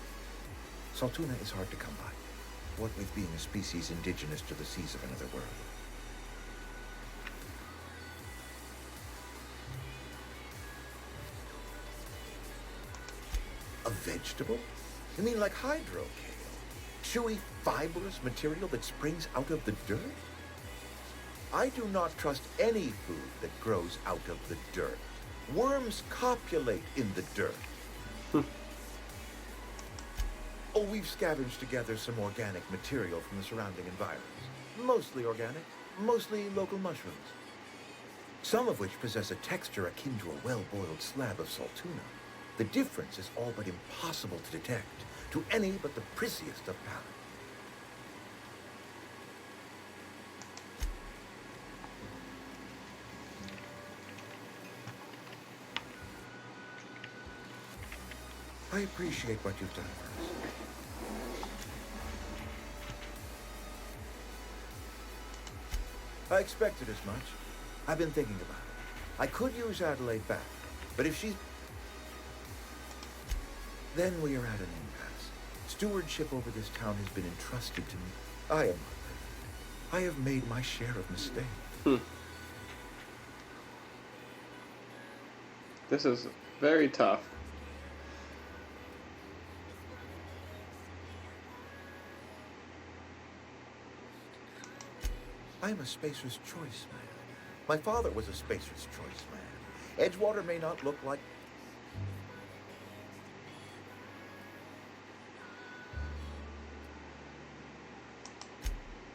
Saltuna is hard to come by, what with being a species indigenous to the seas of another world. A vegetable? You mean like hydro kale? Chewy, fibrous material that springs out of the dirt? I do not trust any food that grows out of the dirt. Worms copulate in the dirt. Oh, we've scavenged together some organic material from the surrounding environs. Mostly organic, mostly local mushrooms. Some of which possess a texture akin to a well-boiled slab of Saltuna. The difference is all but impossible to detect to any but the prissiest of palate. I appreciate what you've done for us. I expected as much. I've been thinking about it. I could use Adelaide back, but if she... Then we are at an impasse. Stewardship over this town has been entrusted to me. I am not perfect. I have made my share of mistakes. This is very tough. I'm a Spacer's Choice man. My father was a Spacer's Choice man. Edgewater may not look like...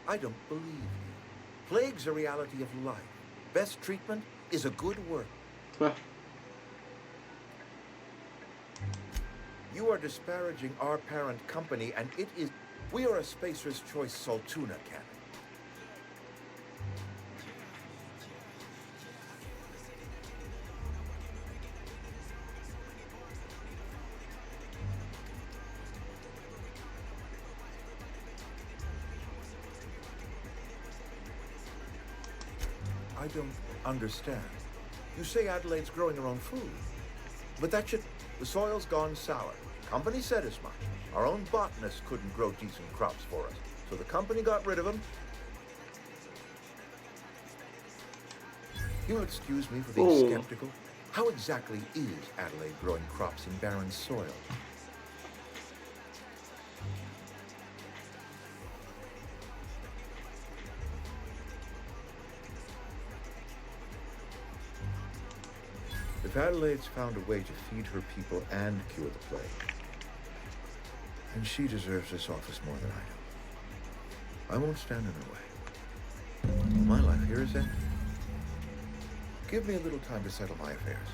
I don't believe you. Plague's a reality of life. Best treatment is a good word. You are disparaging our parent company, and it is... We are a Spacer's Choice Saltuna cannon. I don't understand. You say Adelaide's growing her own food. But that should... The soil's gone sour. Company said as much. Our own botanist couldn't grow decent crops for us. So the company got rid of them. You'll excuse me for being Ooh. skeptical. How exactly is Adelaide growing crops in barren soil? If Adelaide's found a way to feed her people and cure the plague, then she deserves this office more than I do. I won't stand in her way. My life here is ended. Give me a little time to settle my affairs.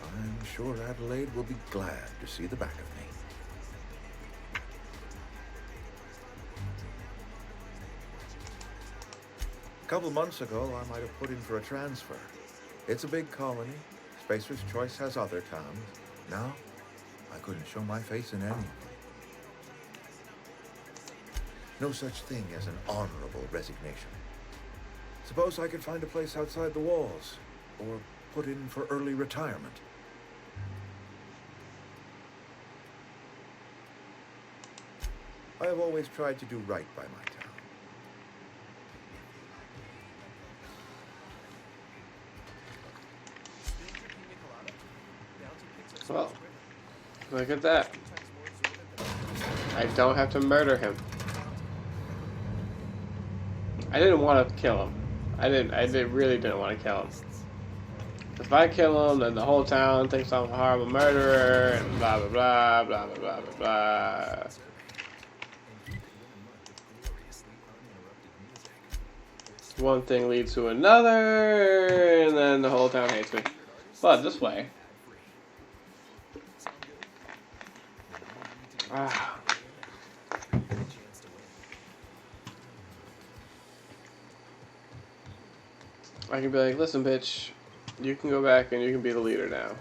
I'm sure Adelaide will be glad to see the back of me. A couple months ago, I might have put in for a transfer. It's a big colony. Spacer's Choice has other towns. Now, I couldn't show my face in any. No such thing as an honorable resignation. Suppose I could find a place outside the walls, or put in for early retirement. I have always tried to do right by my town. Well, look at that. I don't have to murder him. I didn't want to kill him. I really didn't want to kill him. If I kill him, then the whole town thinks I'm a horrible murderer, and blah blah blah blah blah blah blah blah. One thing leads to another, and then the whole town hates me. But this way. Ah. I can be like, listen, bitch, you can go back and you can be the leader now.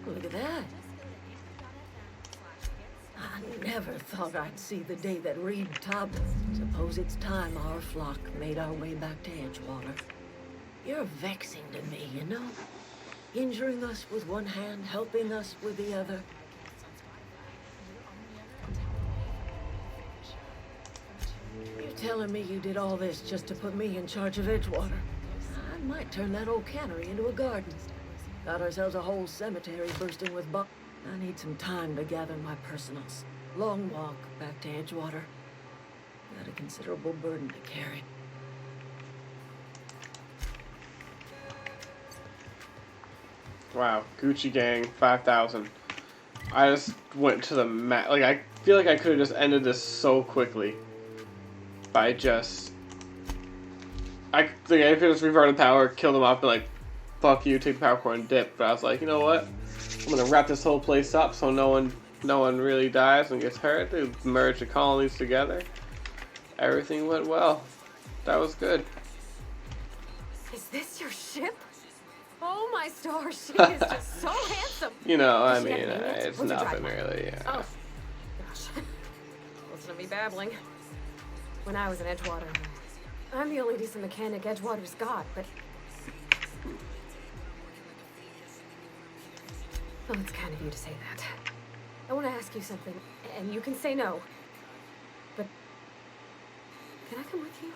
Look at that. I never thought I'd see the day that Reed topped. Suppose it's time our flock made our way back to Edgewater. You're vexing to me, you know? Injuring us with one hand, helping us with the other. You're telling me you did all this just to put me in charge of Edgewater? I might turn that old cannery into a garden. Got ourselves a whole cemetery bursting with buck. I need some time to gather my personals. Long walk back to Edgewater. Got a considerable burden to carry. Wow, Gucci Gang, 5,000. I just went to the like, I feel like I could have just ended this so quickly. By just... I think I could just reverted power, killed them off, and like, fuck you, take the power core and dip. But I was like, you know what? I'm gonna wrap this whole place up so no one really dies and gets hurt. They merge the colonies together. Everything went well. That was good. Is this your ship? Oh my stars, she is just so handsome. You know, I Does she mean, have names? it's What's her nothing drive? really. Yeah. Oh, gosh. Listen to me babbling. When I was in Edgewater, I'm the only decent mechanic Edgewater's got, but... Oh, it's kind of you to say that. I want to ask you something, and you can say no. But... Can I come with you?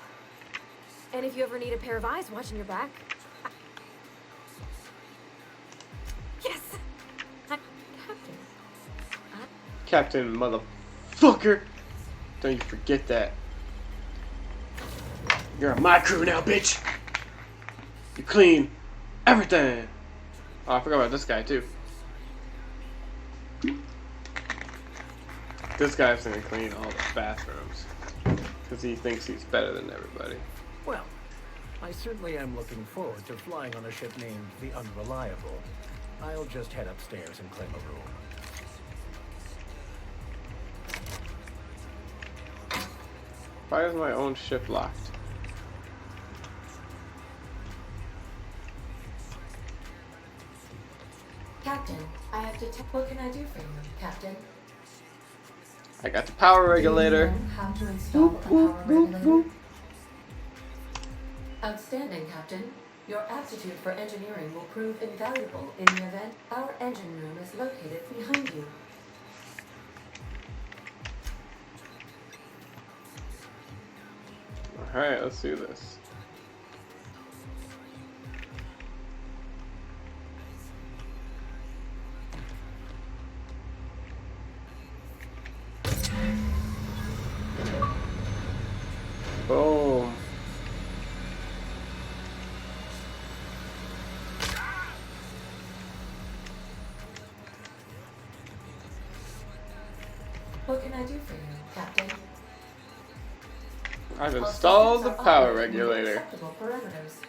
And if you ever need a pair of eyes watching your back... Yes! Captain motherfucker! Don't you forget that. You're on my crew now, bitch! You clean everything! Oh, I forgot about this guy, too. This guy's gonna clean all the bathrooms. Because he thinks he's better than everybody. Well, I certainly am looking forward to flying on a ship named the Unreliable. I'll just head upstairs and claim a room. Why is my own ship locked? Captain, I have to what can I do for you, Captain? I got the power regulator. Do you know how to install a power regulator? Outstanding, Captain. Your aptitude for engineering will prove invaluable in the event. Our engine room is located behind you. Alright, let's do this. Boom. What can I do for you, Captain? I've installed the power regulator. Acceptable parameters.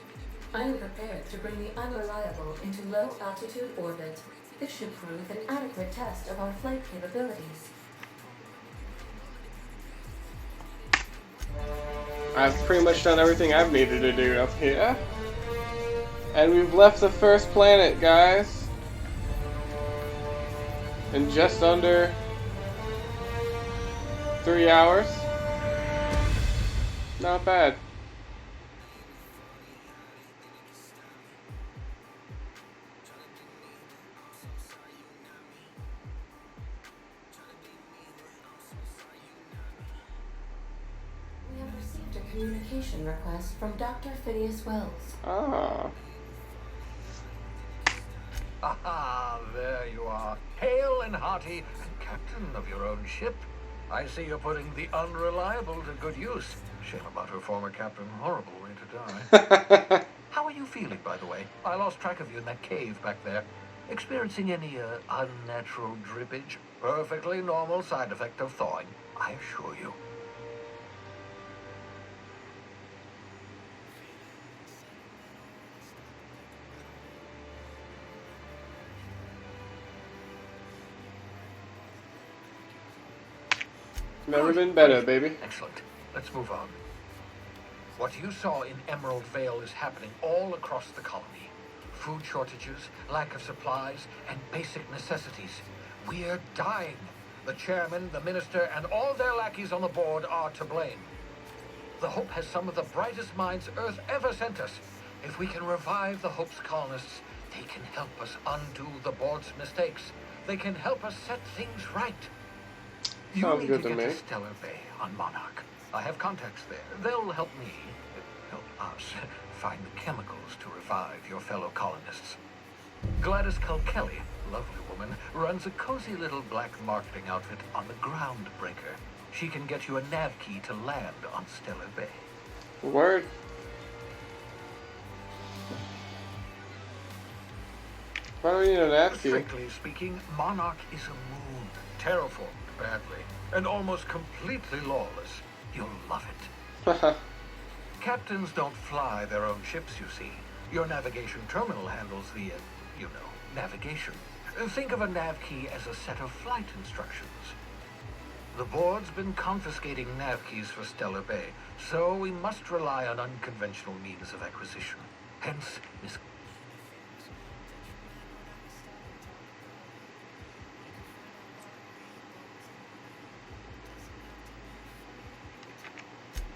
I am prepared to bring the Unreliable into low altitude orbit. This should prove an adequate test of our flight capabilities. I've pretty much done everything I've needed to do up here. And we've left the first planet, guys. In just under 3 hours. Not bad. We have received a communication request from Dr. Phineas Wells. Ah. Aha, there you are. Hale and hearty, and captain of your own ship. I see you're putting the Unreliable to good use. Shame about her former captain. Horrible way to die. How are you feeling, by the way? I lost track of you in that cave back there. Experiencing any unnatural drippage? Perfectly normal side effect of thawing, I assure you. Never been better, baby. Excellent. Let's move on. What you saw in Emerald Vale is happening all across the colony. Food shortages, lack of supplies, and basic necessities. We're dying. The chairman, the minister, and all their lackeys on the board are to blame. The Hope has some of the brightest minds Earth ever sent us. If we can revive the Hope's colonists, they can help us undo the board's mistakes. They can help us set things right. You Sounds need good to to get me. to Stellar Bay on Monarch. I have contacts there. They'll help us, find the chemicals to revive your fellow colonists. Gladys Culkelly, lovely woman, runs a cozy little black marketing outfit on the Groundbreaker. She can get you a nav key to land on Stellar Bay. Word. Why do we need an app key? Strictly speaking, Monarch is a moon, terraformed badly, and almost completely lawless. You'll love it. Captains don't fly their own ships, you see. Your navigation terminal handles the, navigation. Think of a nav key as a set of flight instructions. The board's been confiscating nav keys for Stellar Bay, so we must rely on unconventional means of acquisition. Hence, Miss...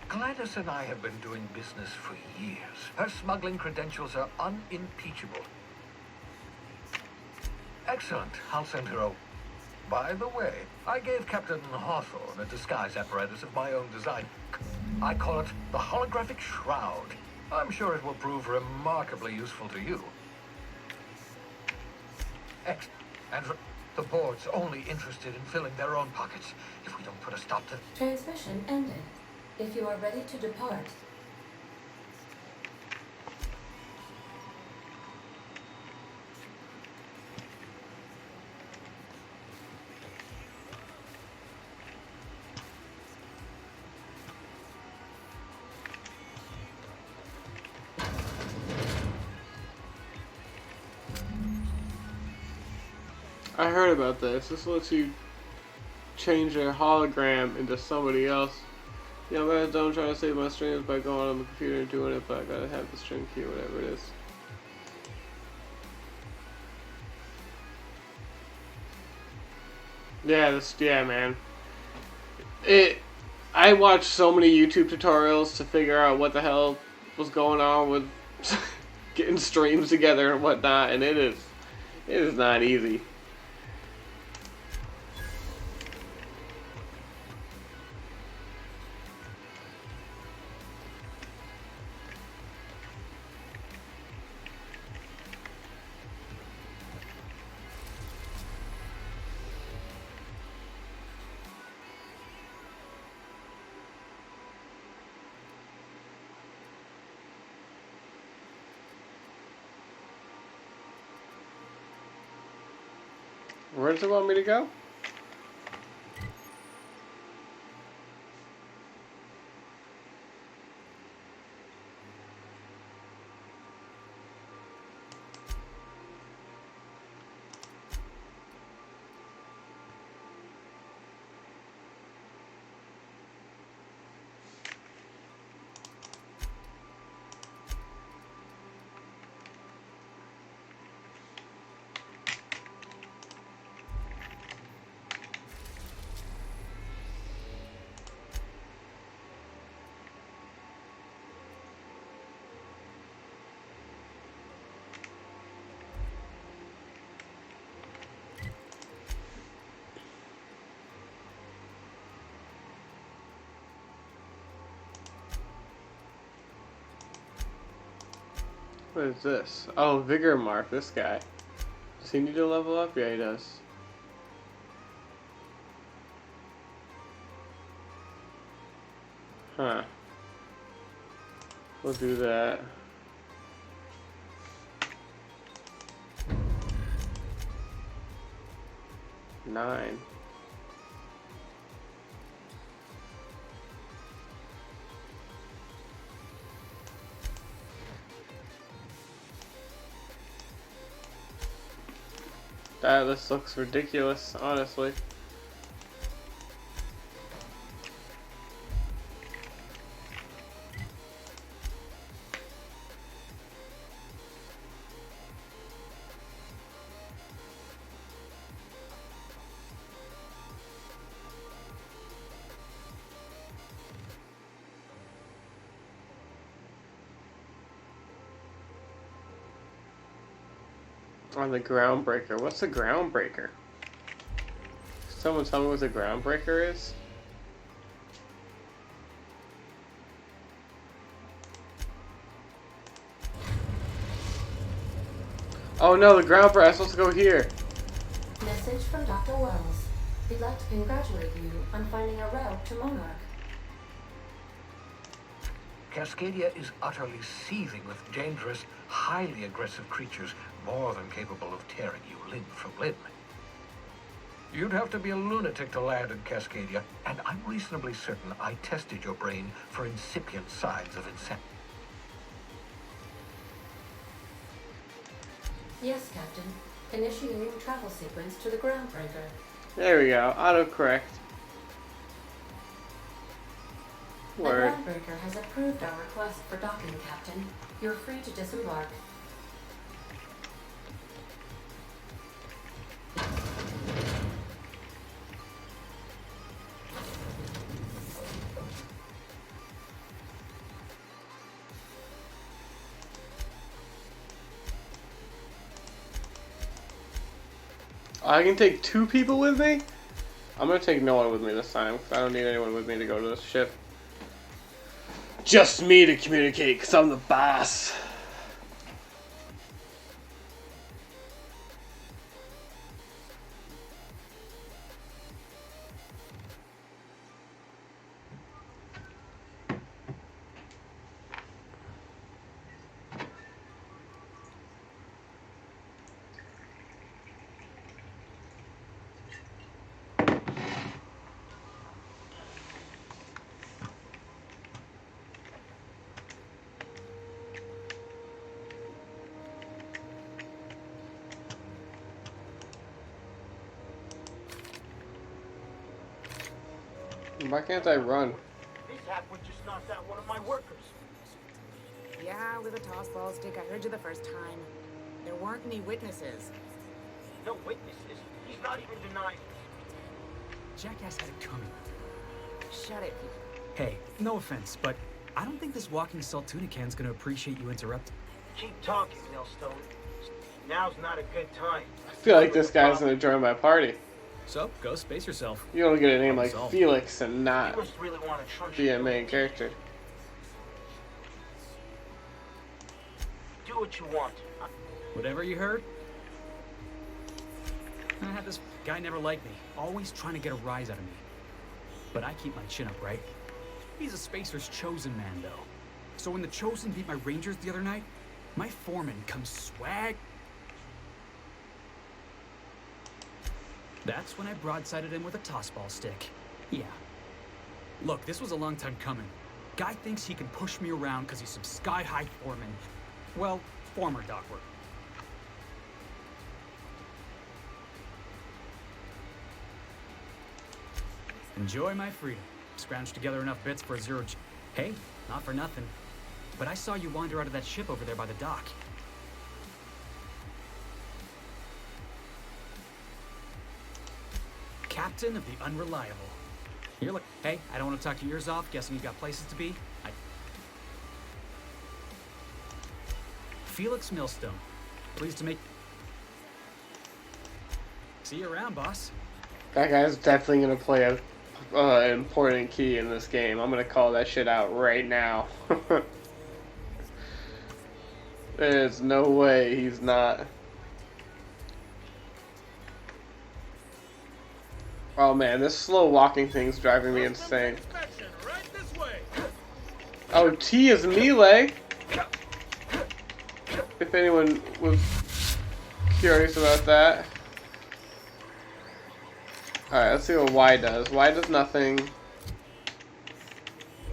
Gladys and I have been doing business for years. Her smuggling credentials are unimpeachable. Excellent. I'll send her over. By the way, I gave Captain Hawthorne a disguise apparatus of my own design. I call it the Holographic Shroud. I'm sure it will prove remarkably useful to you. And the board's only interested in filling their own pockets. If we don't put a stop to... Transmission ended. If you are ready to depart. I heard about this. This lets you change your hologram into somebody else. Yeah, guys, don't try to save my streams by going on the computer and doing it, but I gotta have the stream key or whatever it is. Yeah, man. I watched so many YouTube tutorials to figure out what the hell was going on with getting streams together and whatnot, and it is not easy. Where does it want me to go? What is this? Oh, Vigor Mark, this guy. Does he need to level up? Yeah, he does. Huh. We'll do that. Nine. This looks ridiculous, honestly. On the Groundbreaker. What's the Groundbreaker? Someone tell me what the Groundbreaker is? Oh no, the Groundbreaker. I'm supposed to go here. Message from Dr. Wells. He'd like to congratulate you on finding a route to Monarch. Cascadia is utterly seething with dangerous, highly aggressive creatures more than capable of tearing you limb from limb. You'd have to be a lunatic to land in Cascadia, and I'm reasonably certain I tested your brain for incipient signs of insanity. Yes, Captain. Initiating travel sequence to the Groundbreaker. There we go. Autocorrect. The Word. Groundbreaker has approved our request for docking, Captain. You're free to disembark. I can take 2 people with me? I'm gonna take no one with me this time, because I don't need anyone with me to go to this ship. Just me to communicate, because I'm the boss. Why can't I run? This halfwit just knocked out one of my workers. Yeah, with a toss-ball stick. I heard you the first time. There weren't any witnesses. No witnesses. He's not even denying it. Jackass had it coming. Shut it. Hey, no offense, but I don't think this walking salt tuna can's gonna appreciate you interrupting. Keep talking, Millstone. Now's not a good time. I feel like this guy's gonna join my party. So, go space yourself. You don't get a name like Solved. Felix and not You must really want to trust be a main character. Do what you want. Whatever you heard? I had this guy never liked me, always trying to get a rise out of me. But I keep my chin up, right? He's a Spacer's chosen man, though. So when the Chosen beat my Rangers the other night, my foreman comes swag. That's when I broadsided him with a tossball stick. Yeah. Look, this was a long time coming. Guy thinks he can push me around because he's some sky-high foreman. Well, former dock worker. Enjoy my freedom. Scrounged together enough bits for a zero. Hey, not for nothing. But I saw you wander out of that ship over there by the dock. Captain of the Unreliable. Here, look. Hey, I don't want to talk your ears off. Guessing you got places to be. Felix Millstone. Pleased to make. See you around, boss. That guy's definitely gonna play an important key in this game. I'm gonna call that shit out right now. There's no way he's not. Oh man, this slow walking thing's driving me insane. Oh, T is melee. If anyone was curious about that. Alright, let's see what Y does. Y does nothing.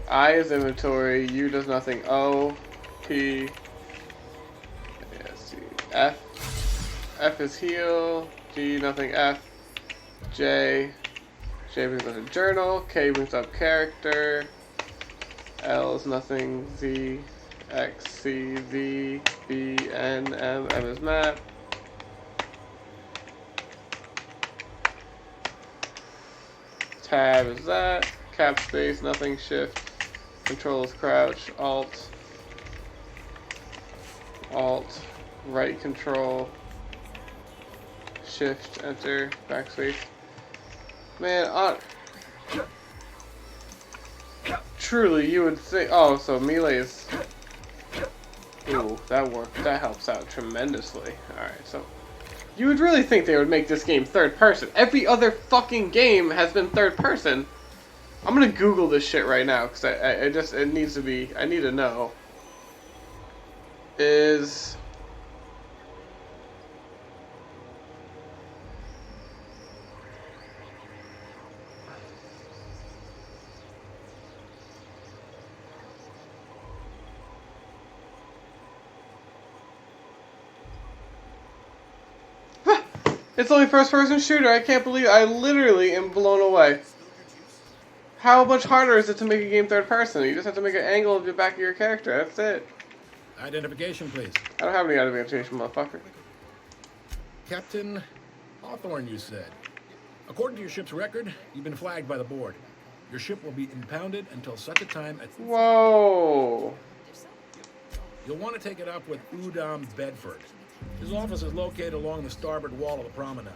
I is inventory. U does nothing. O, P, yeah, C, F. F is heal. G, nothing. F. J. J brings up a journal. K brings up character. L is nothing. Z. X, C, V, B, N, M. M is map. Tab is that. Cap space, nothing. Shift. Control is crouch. Alt. Alt. Right control. Shift. Enter. Backspace. Man, truly, you would think. Oh, so melee is. Ooh, that worked. That helps out tremendously. Alright, so. You would really think they would make this game third person. Every other fucking game has been third person. I'm gonna Google this shit right now because it needs to be. I need to know. Is. It's only first-person shooter. I can't believe. I literally am blown away. How much harder is it to make a game third-person? You just have to make an angle of the back of your character. That's it. Identification, please. I don't have any identification, motherfucker. Captain Hawthorne, you said. According to your ship's record, you've been flagged by the board. Your ship will be impounded until such a time as... Whoa. You'll want to take it up with Udom Bedford. His office is located along the starboard wall of the promenade.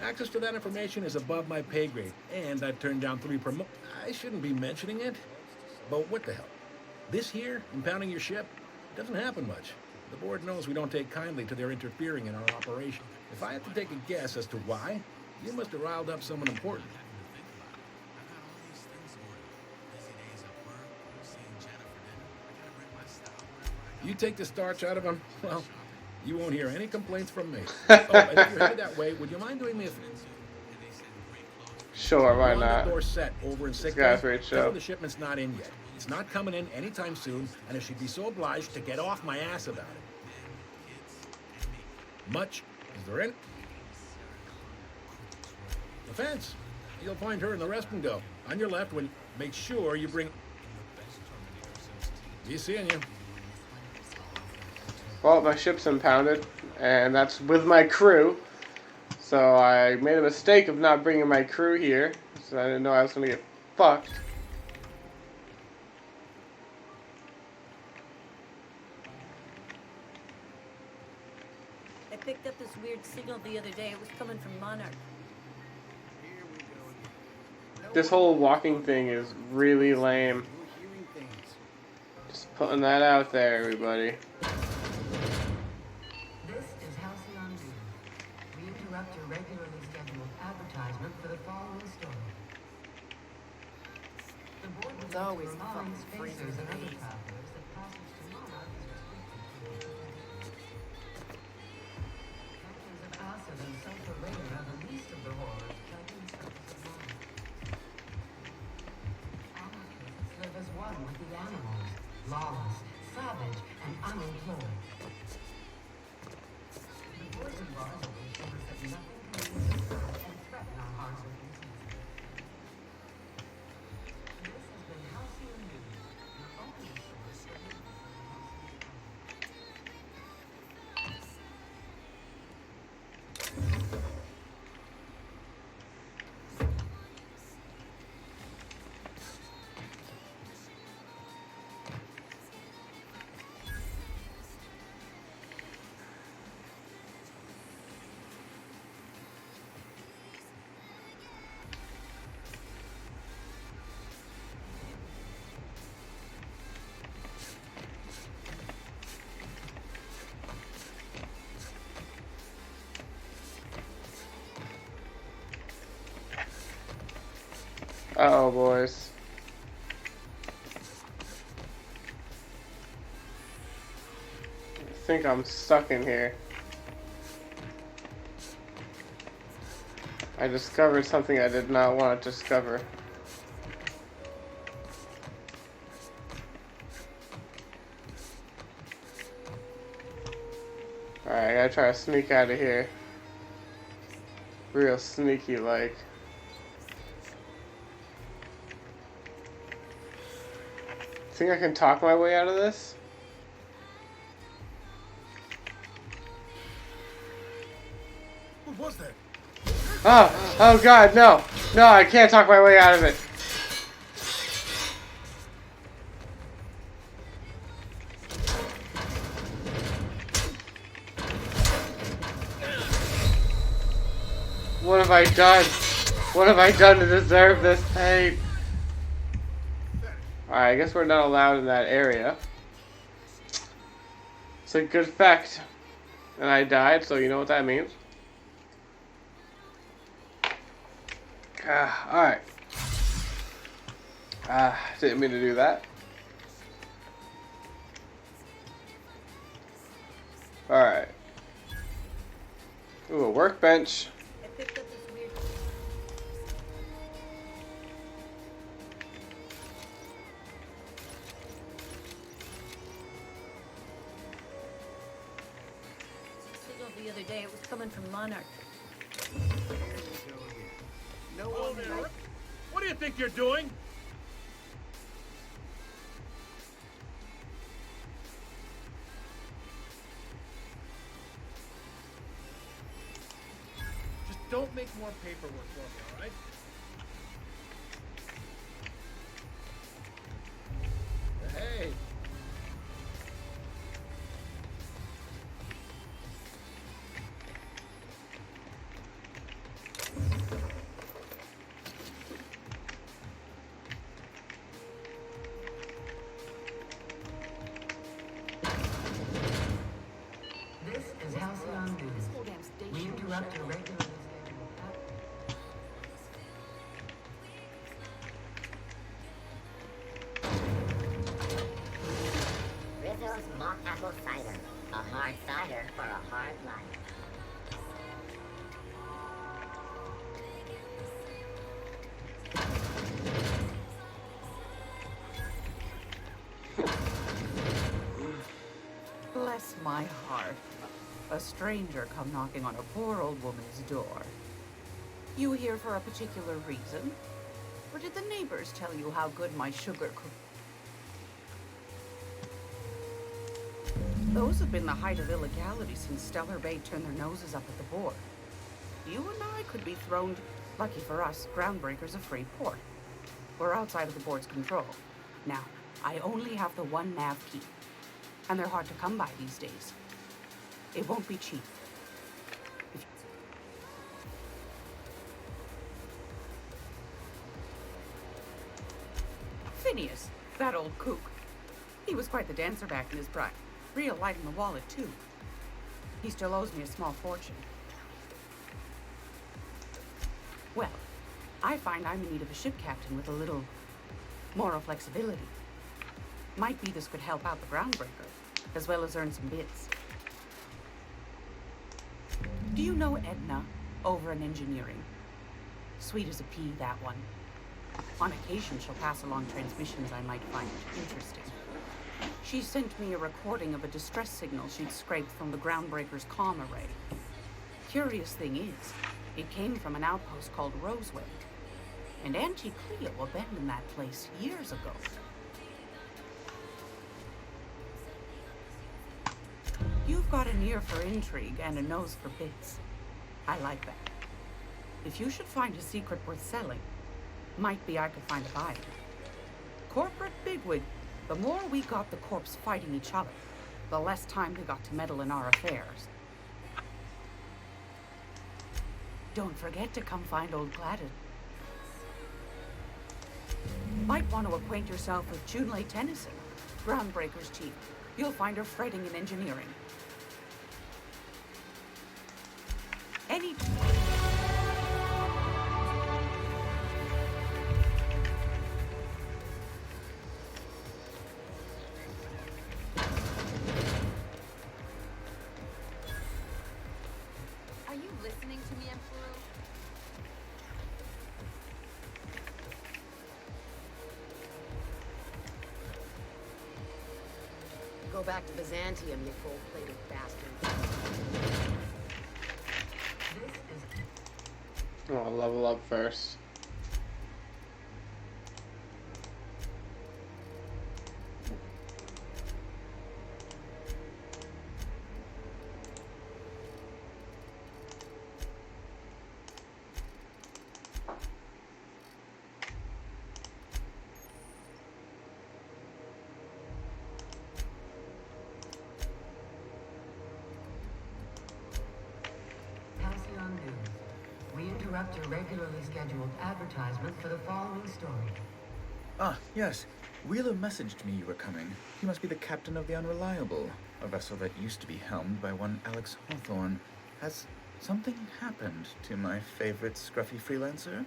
Access to that information is above my pay grade, and I've turned down 3 I shouldn't be mentioning it, but what the hell? This here, impounding your ship, doesn't happen much. The board knows we don't take kindly to their interfering in our operation. If I had to take a guess as to why, you must have riled up someone important. You take the starch out of him, well, you won't hear any complaints from me. Oh, and if you're headed that way, would you mind doing me a favor? Sure, why not? The door set over in This sick guy's bay. great Tell her show. the shipment's not in yet. It's not coming in anytime soon, and if she'd be so obliged to get off my ass about it. Much is there in? The fence. You'll find her in the rest and go. On your left, when make sure you bring. Be seeing you. Well, my ship's impounded, and that's with my crew. So I made a mistake of not bringing my crew here, so I didn't know I was gonna get fucked. picked up this weird signal the other day. It was coming from Monarch. This whole walking thing is really lame. Just putting that out there, everybody. This is Halcyon News. We interrupt your regularly scheduled advertisement for the following story. The board would like to remind spacers and other travelers that passage to Monarch is restricted to factors of acid and sulfur rain are the least of the horrors plaguing the surface of Monarch. Anarchists live as one with the animals, lawless, savage, and unemployed. The boys and bars will ensure that nothing can disturb and threaten our hardworking citizens. This has been Halcyon News, your only source of news in the Halcyon County. Uh-oh, boys. I think I'm stuck in here. I discovered something I did not want to discover. Alright, I gotta try to sneak out of here. Real sneaky like. Think I can talk my way out of this? What was that? Oh God, no. No, I can't talk my way out of it. What have I done? What have I done to deserve this pain? Alright, I guess we're not allowed in that area. It's a good fact. And I died, so you know what that means. Alright. Didn't mean to do that. Alright. Ooh, a workbench. I picked up this weird. Signal the other day. It was coming from Monarch. No one there. What do you think you're doing? Just don't make more paperwork for me, all right? Hey. This is Halcyon News. We interrupt your regularly scheduled advertisement. Rizzo's mock apple cider. A hard cider for a hard life. Bless my heart. A stranger come knocking on a poor old woman's door. You here for a particular reason? Or did the neighbors tell you how good my sugar could... Those have been the height of illegality since Stellar Bay turned their noses up at the board. You and I could be thrown, lucky for us, groundbreakers of free port. We're outside of the board's control. Now, I only have the one nav key. And they're hard to come by these days. It won't be cheap. old kook. He was quite the dancer back in his prime. Real light in the wallet, too. He still owes me a small fortune. Well, I find I'm in need of a ship captain with a little moral flexibility. Might be this could help out the groundbreaker, as well as earn some bits. Do you know Edna over in engineering? Sweet as a pea, that one. On occasion, she'll pass along transmissions I might find interesting. She sent me a recording of a distress signal she'd scraped from the groundbreaker's comm array. Curious thing is, it came from an outpost called Roseway, and Auntie Cleo abandoned that place years ago. You've got an ear for intrigue and a nose for bits. I like that. If you should find a secret worth selling, might be I could find a buyer. Corporate bigwig. The more we got the corps fighting each other, the less time they got to meddle in our affairs. Don't forget to come find old Gladden. Might want to acquaint yourself with Junlei Tennyson, Groundbreaker's chief. You'll find her fretting in engineering. Any... Are you listening to me, Emperor? Go back to Byzantium, you gold-plated bastard. Oh, I'll level up first. Halcyon News. We interrupt your regularly scheduled advertisement for the following story. Ah, yes. Wheeler messaged me you were coming. He must be the captain of the Unreliable, a vessel that used to be helmed by one Alex Hawthorne. Has something happened to my favorite scruffy freelancer?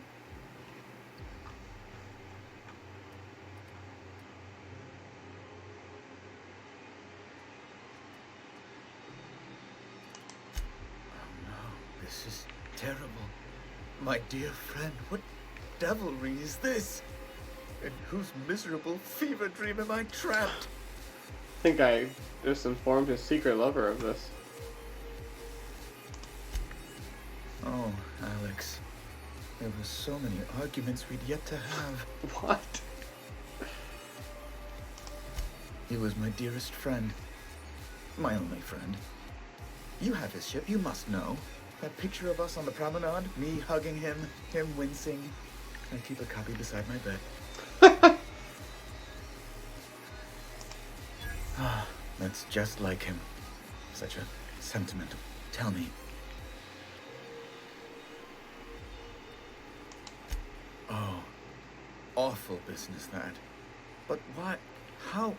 Oh no, this is terrible. My dear friend, what devilry is this? In whose miserable fever dream am I trapped? I think I just informed his secret lover of this. Oh, Alex. There were so many arguments we'd yet to have. What? He was my dearest friend. My only friend. You have his ship, you must know. That picture of us on the promenade, me hugging him, him wincing. I keep a copy beside my bed. Ah, that's just like him. Such a sentimental. Tell me. Oh, awful business that. But why? How?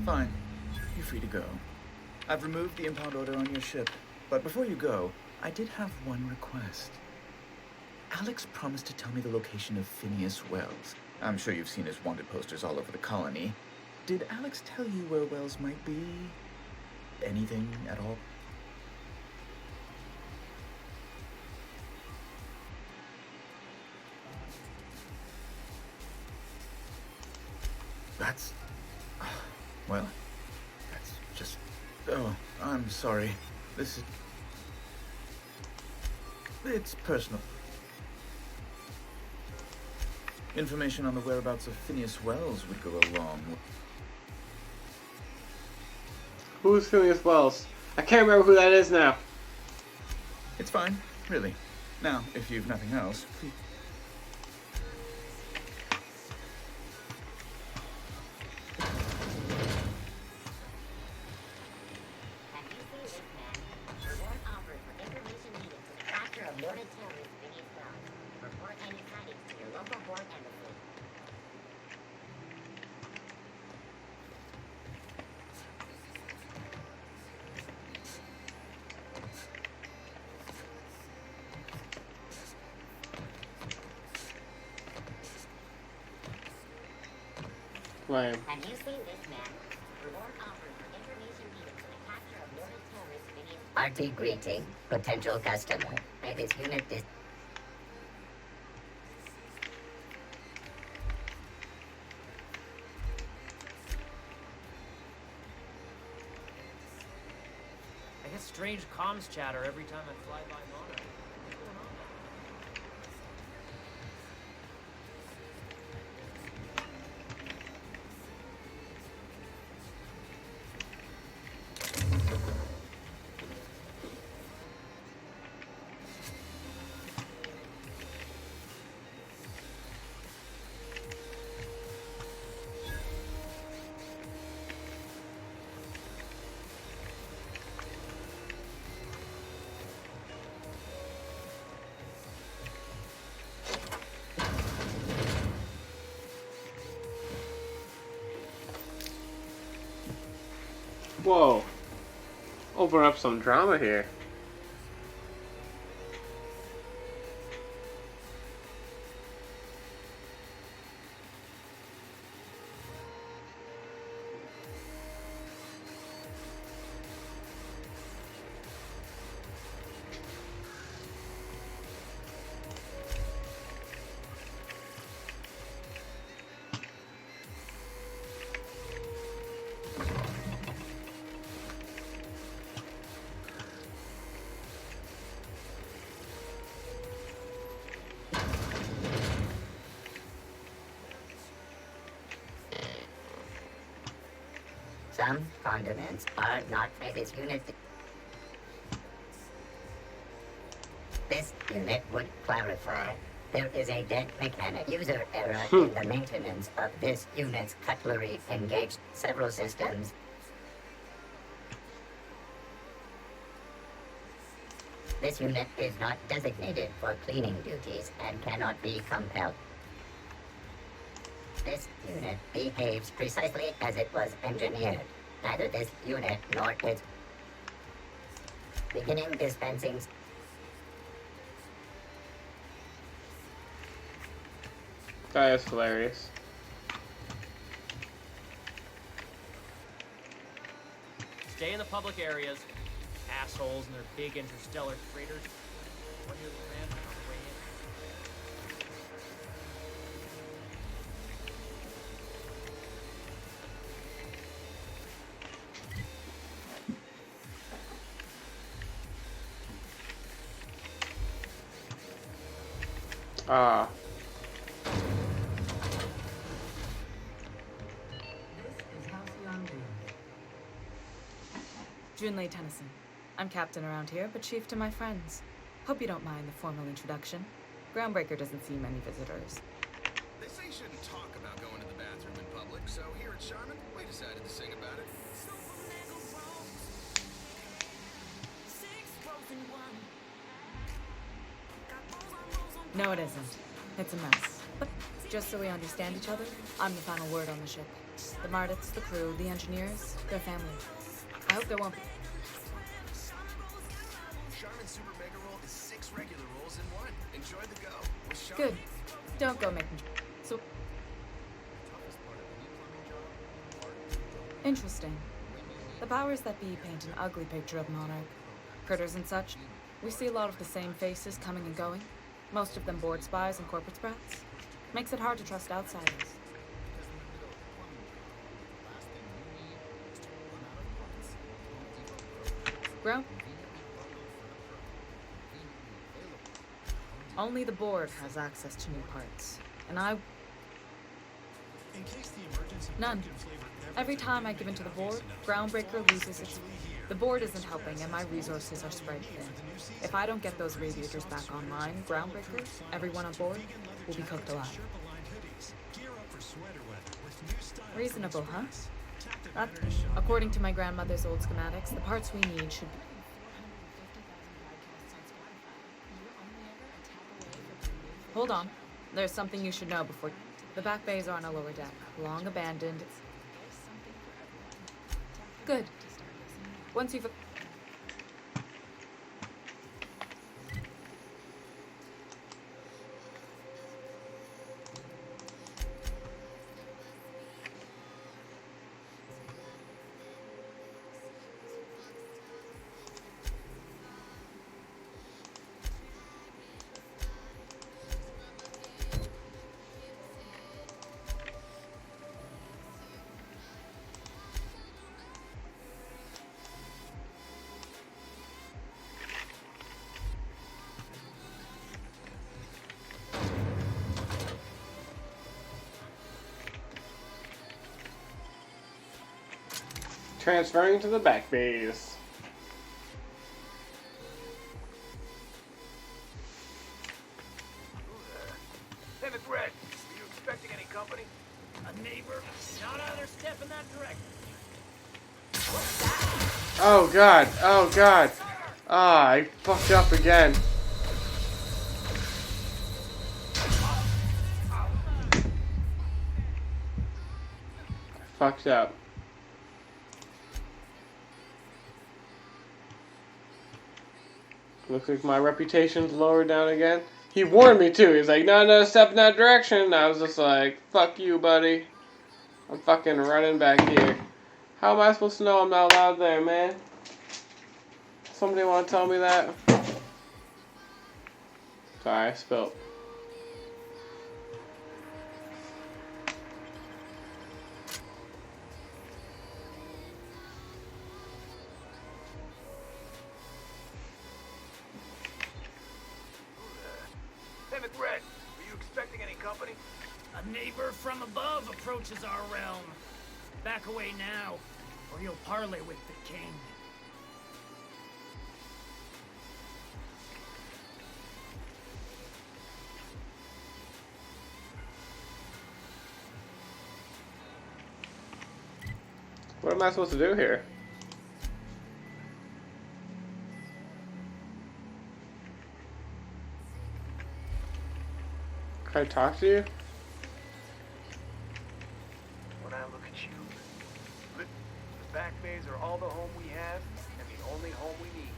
Fine. You're free to go. I've removed the impound order on your ship. But before you go, I did have one request. Alex promised to tell me the location of Phineas Wells. I'm sure you've seen his wanted posters all over the colony. Did Alex tell you where Wells might be? Anything at all? That's... well, that's just... oh, I'm sorry. This is... it's personal. Information on the whereabouts of Phineas Wells would go a long way. Who's Phineas Wells? I can't remember who that is now. It's fine, really. Now, if you've nothing else, please... Have you seen this man? Reward offered for information needed to capture a loaded terrorist beneath local board embassy. Lame. Have you seen this man? Reward offered for information needed for the capture of noted terrorist Phineas. Artie greeting. Potential customer. May this unit dis... I get strange comms chatter every time I fly by Monarch. What's going on? Whoa. Open up some drama here. Some condiments are not for this unit. This unit would clarify. There is a dead mechanic user error in the maintenance of this unit's cutlery engaged several systems. This unit is not designated for cleaning duties and cannot be compelled. This unit behaves precisely as it was engineered. Neither this unit nor its beginning dispensing. That is hilarious. Stay in the public areas. Assholes and their big interstellar freighters. One year man on the way in. Ah. Junlei Tennyson. I'm captain around here, but chief to my friends. Hope you don't mind the formal introduction. Groundbreaker doesn't see many visitors. They say you shouldn't talk about going to the bathroom in public, so here at Charmin, we decided to sing about it. No, it isn't. It's a mess. But just so we understand each other, I'm the final word on the ship. The Mardits, the crew, the engineers, their family. I hope there won't be... Charmin Super Mega Roll is 6 regular rolls in one. Enjoy the go. With Charmin. Good. Don't go making... So... Interesting. The powers that be paint an ugly picture of Monarch. Critters and such. We see a lot of the same faces coming and going. Most of them board spies and corporate sprats. Makes it hard to trust outsiders. Grow? Only the board has access to new parts. And I... None. Every time I give in to the board, Groundbreaker loses its... The board isn't helping and my resources are spread thin. If I don't get those radiators back online, Groundbreaker, everyone on board, will be cooked alive. Reasonable, huh? That, according to my grandmother's old schematics, the parts we need should be... Hold on. There's something you should know before. The back bays are on a lower deck, long abandoned. Good. Once you've. Transferring to the back bays. Hey, McRed, are you expecting any company? A neighbor? Not either step in that direction. Oh god, oh god. Ah, I fucked up again. I fucked up. Looks like my reputation's lower down again. He warned me too. He's like, no, step in that direction. And I was just like, fuck you, buddy. I'm fucking running back here. How am I supposed to know I'm not allowed there, man? Somebody want to tell me that? Sorry, I spilled. Hey, McRed, are you expecting any company? A neighbor from above approaches our realm. Back away now, or you'll parley with the king. What am I supposed to do here? Can I talk to you? When I look at you, the back bays are all the home we have, and the only home we need.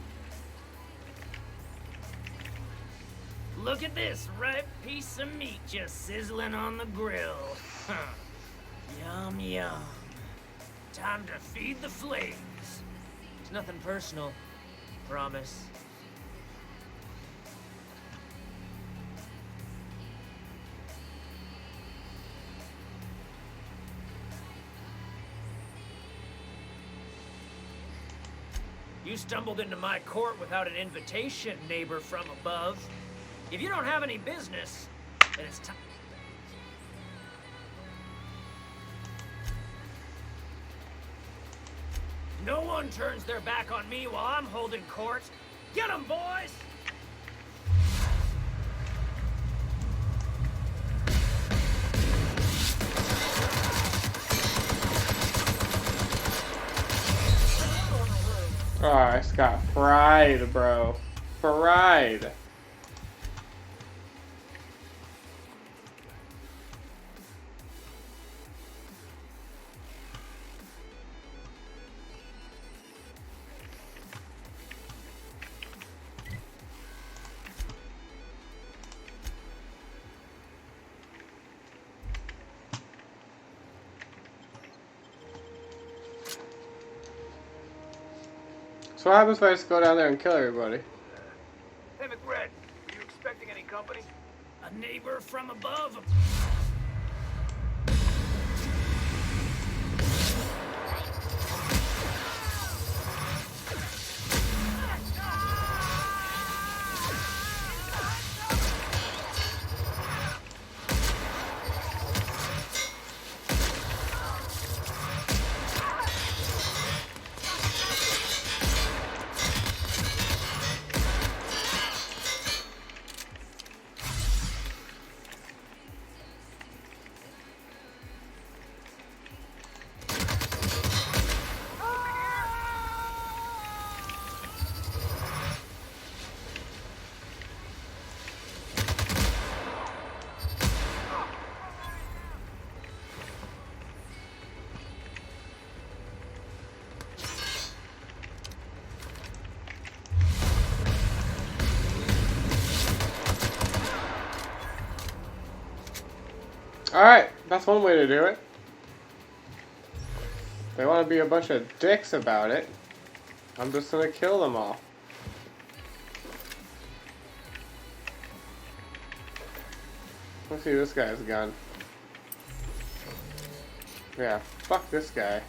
Look at this ripe piece of meat just sizzling on the grill. Yum, yum. Time to feed the flames. It's nothing personal. Promise. You stumbled into my court without an invitation, neighbor from above. If you don't have any business, then it's time. No one turns their back on me while I'm holding court. Get 'em, boys! Oh, I just got fried, bro. Fried. So what happens if I just go down there and kill everybody? Hey, McRed, are you expecting any company? A neighbor from above. Alright, that's one way to do it. They want to be a bunch of dicks about it. I'm just gonna kill them all. Let's see this guy's gun. Yeah, fuck this guy.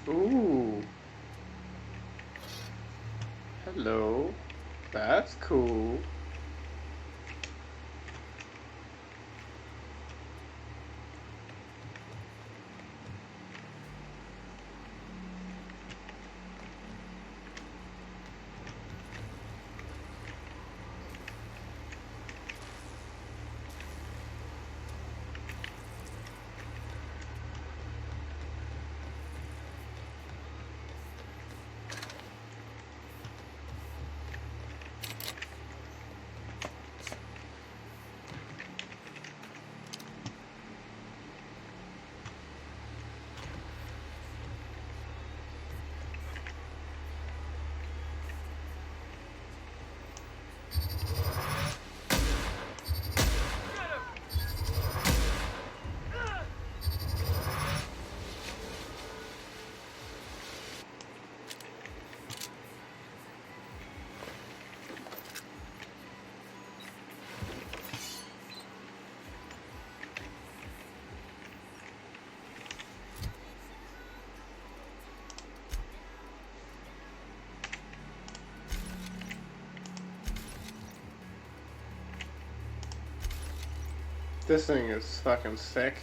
Ooh. Hello. That's cool. This thing is fucking sick.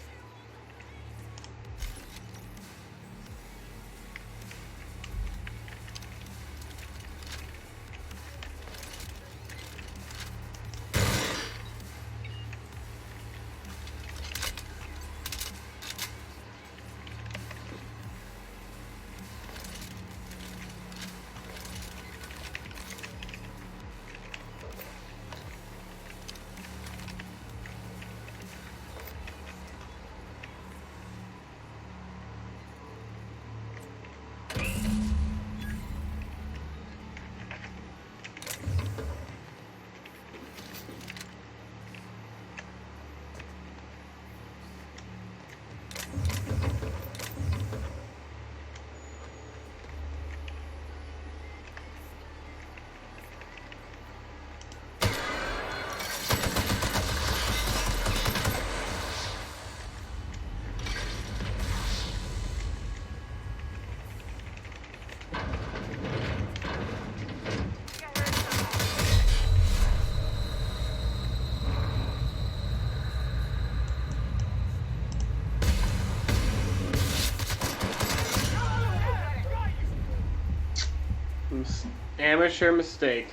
Amateur mistake.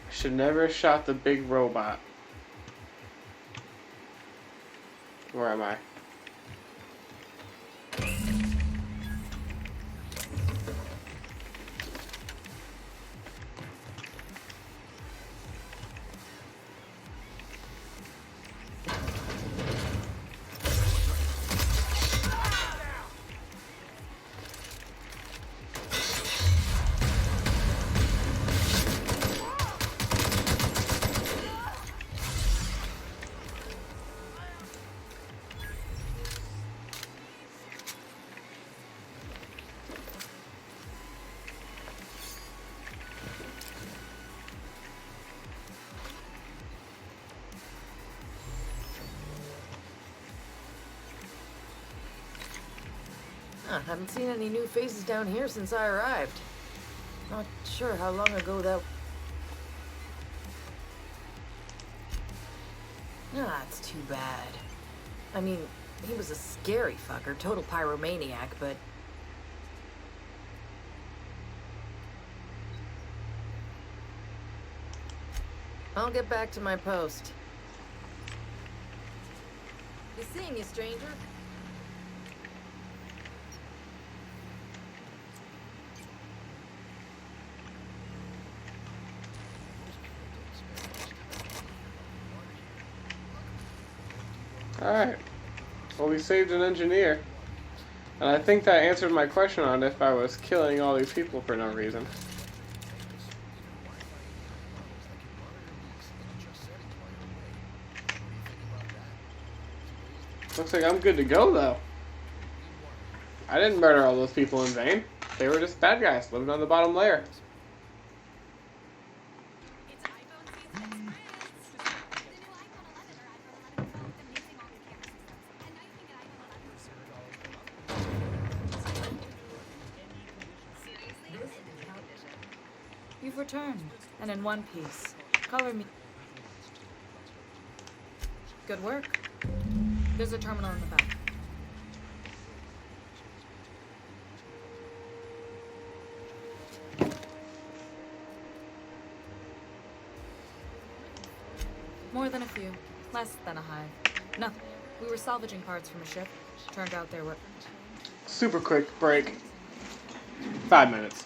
I should never have shot the big robot. Where am I? Haven't seen any new faces down here since I arrived. Not sure how long ago that... It's too bad. I mean, he was a scary fucker, total pyromaniac, but... I'll get back to my post. Be seeing you, stranger. Alright. Well, we saved an engineer. And I think that answered my question on if I was killing all these people for no reason. Looks like I'm good to go, though. I didn't murder all those people in vain. They were just bad guys living on the bottom layer. You've returned, and in one piece. Color me. Good work. There's a terminal in the back. More than a few. Less than a hive. Nothing. We were salvaging parts from a ship. Turned out there were... Super quick break. 5 minutes.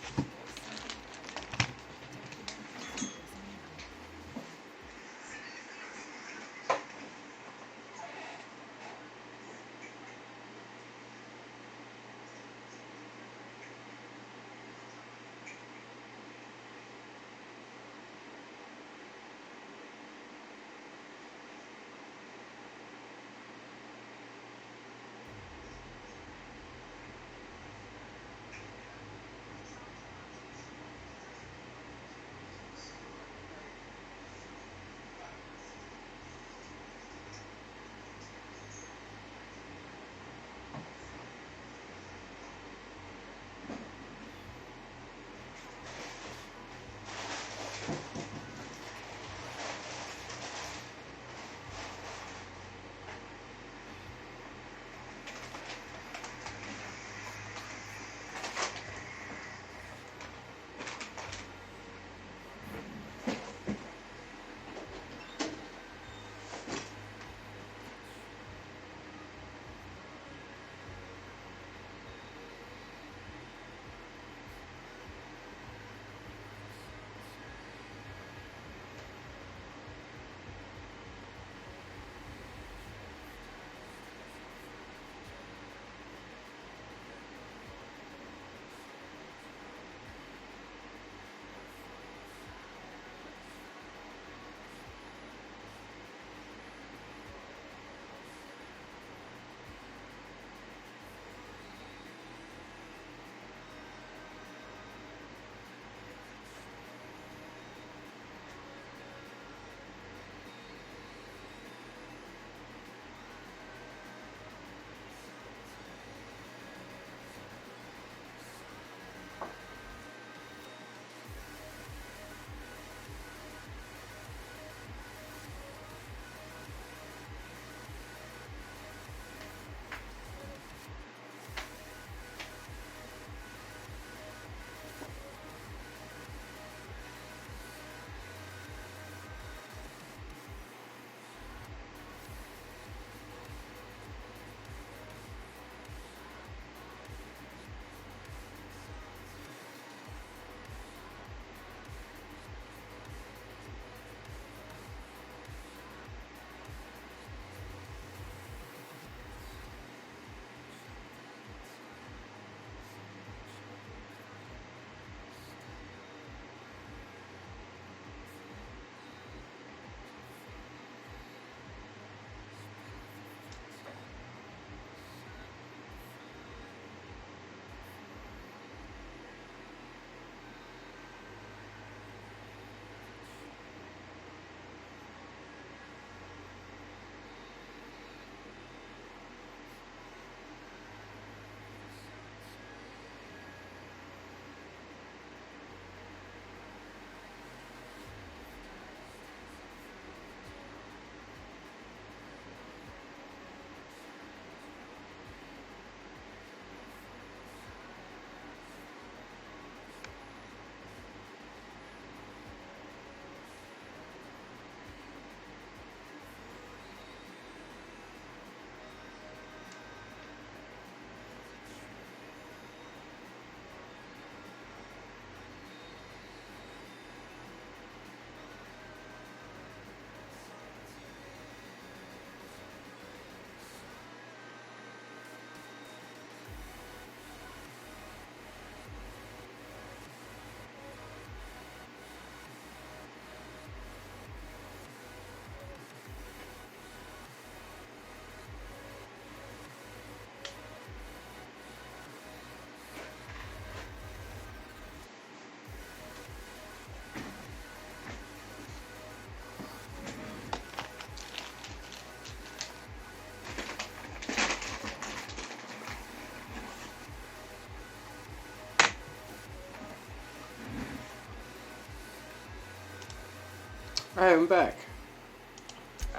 I am back.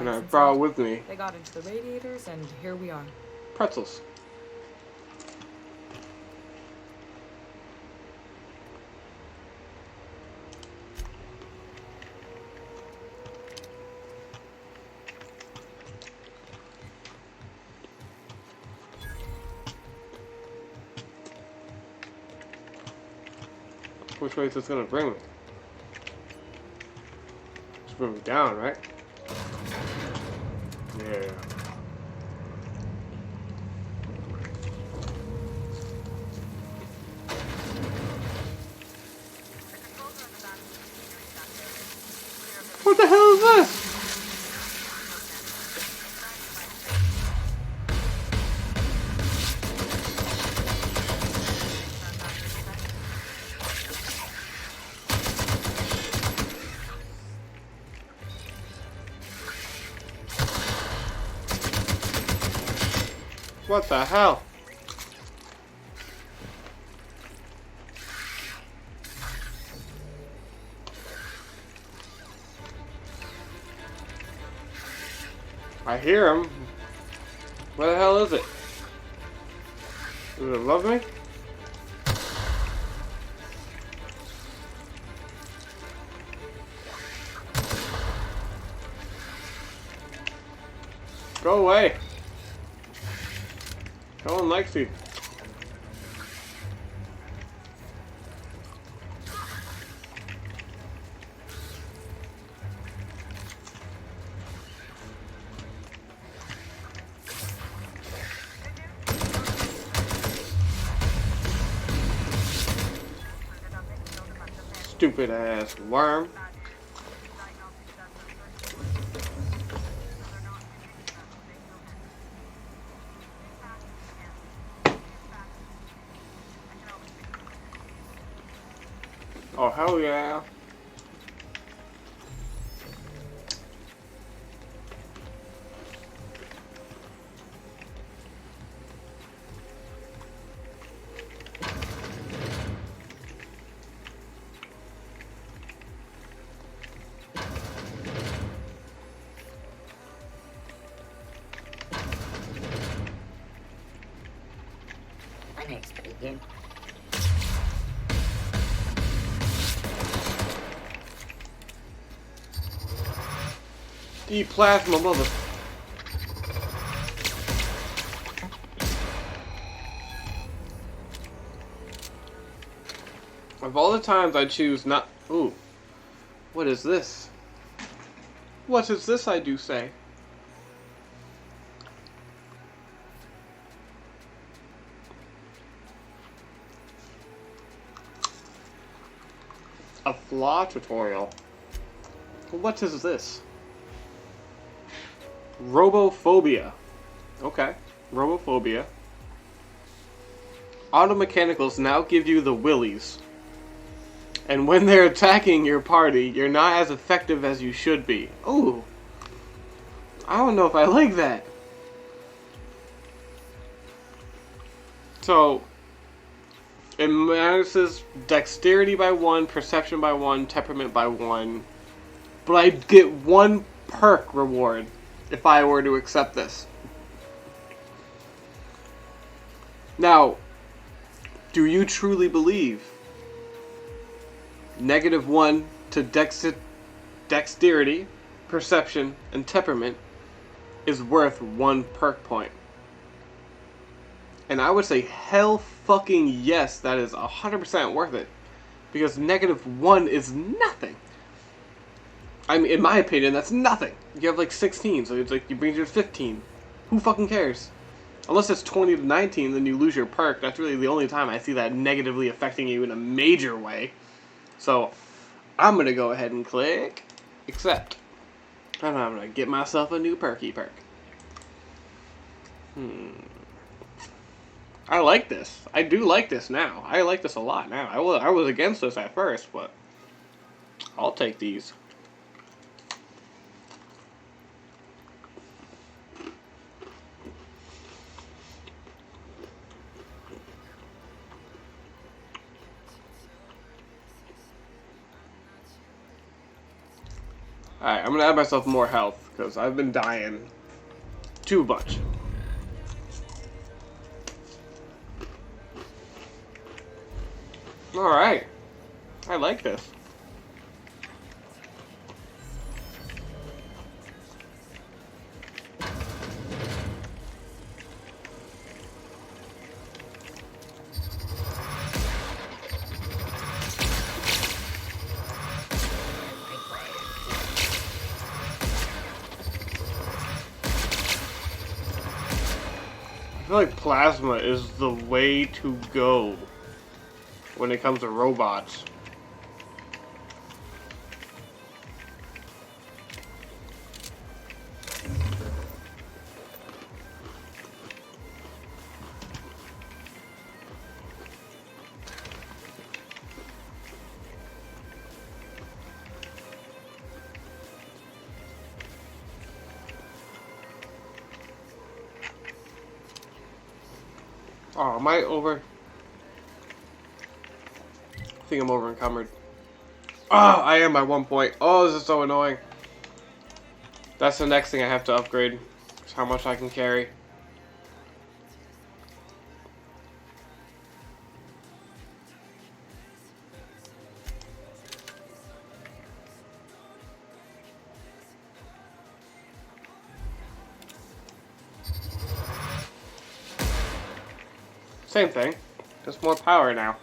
And I Ice brought inside. with me They got into the radiators, and here we are. pretzels. Which way is this gonna bring me? It's bring me down, right? Yeah. What the hell is this? What the hell? I hear him. What the hell is it? Does it love me? Go away. No one likes you. Stupid ass worm. Oh, hell yeah. My name's Begin. Eat plasma, mother. Of all the times I choose not. Ooh. What is this? What is this, I do say? A flaw tutorial. What is this? Robophobia. Okay. Robophobia. Automechanicals now give you the willies. And when they're attacking your party, you're not as effective as you should be. Ooh. I don't know if I like that. So, it minuses dexterity by 1, perception by 1, temperament by 1. But I get 1 perk reward if I were to accept this. Now, do you truly believe -1 to dexterity, perception, and temperament is worth 1 perk point? And I would say hell fucking yes, that is 100% worth it. Because -1 is nothing. I mean, in my opinion, that's nothing. You have like 16, so it's like you bring you to 15. Who fucking cares? Unless it's 20 to 19, then you lose your perk. That's really the only time I see that negatively affecting you in a major way. So, I'm gonna go ahead and click accept. And I'm gonna get myself a new perky perk. I like this. I do like this now. I like this a lot now. I was against this at first, but I'll take these. Alright, I'm gonna add myself more health, because I've been dying too much. Alright. I like this. I feel like plasma is the way to go when it comes to robots. Oh, am I over? I think I'm over encumbered. Ah, I am by 1 point. Oh, this is so annoying. That's the next thing I have to upgrade. Is how much I can carry. Same thing. Just more power now.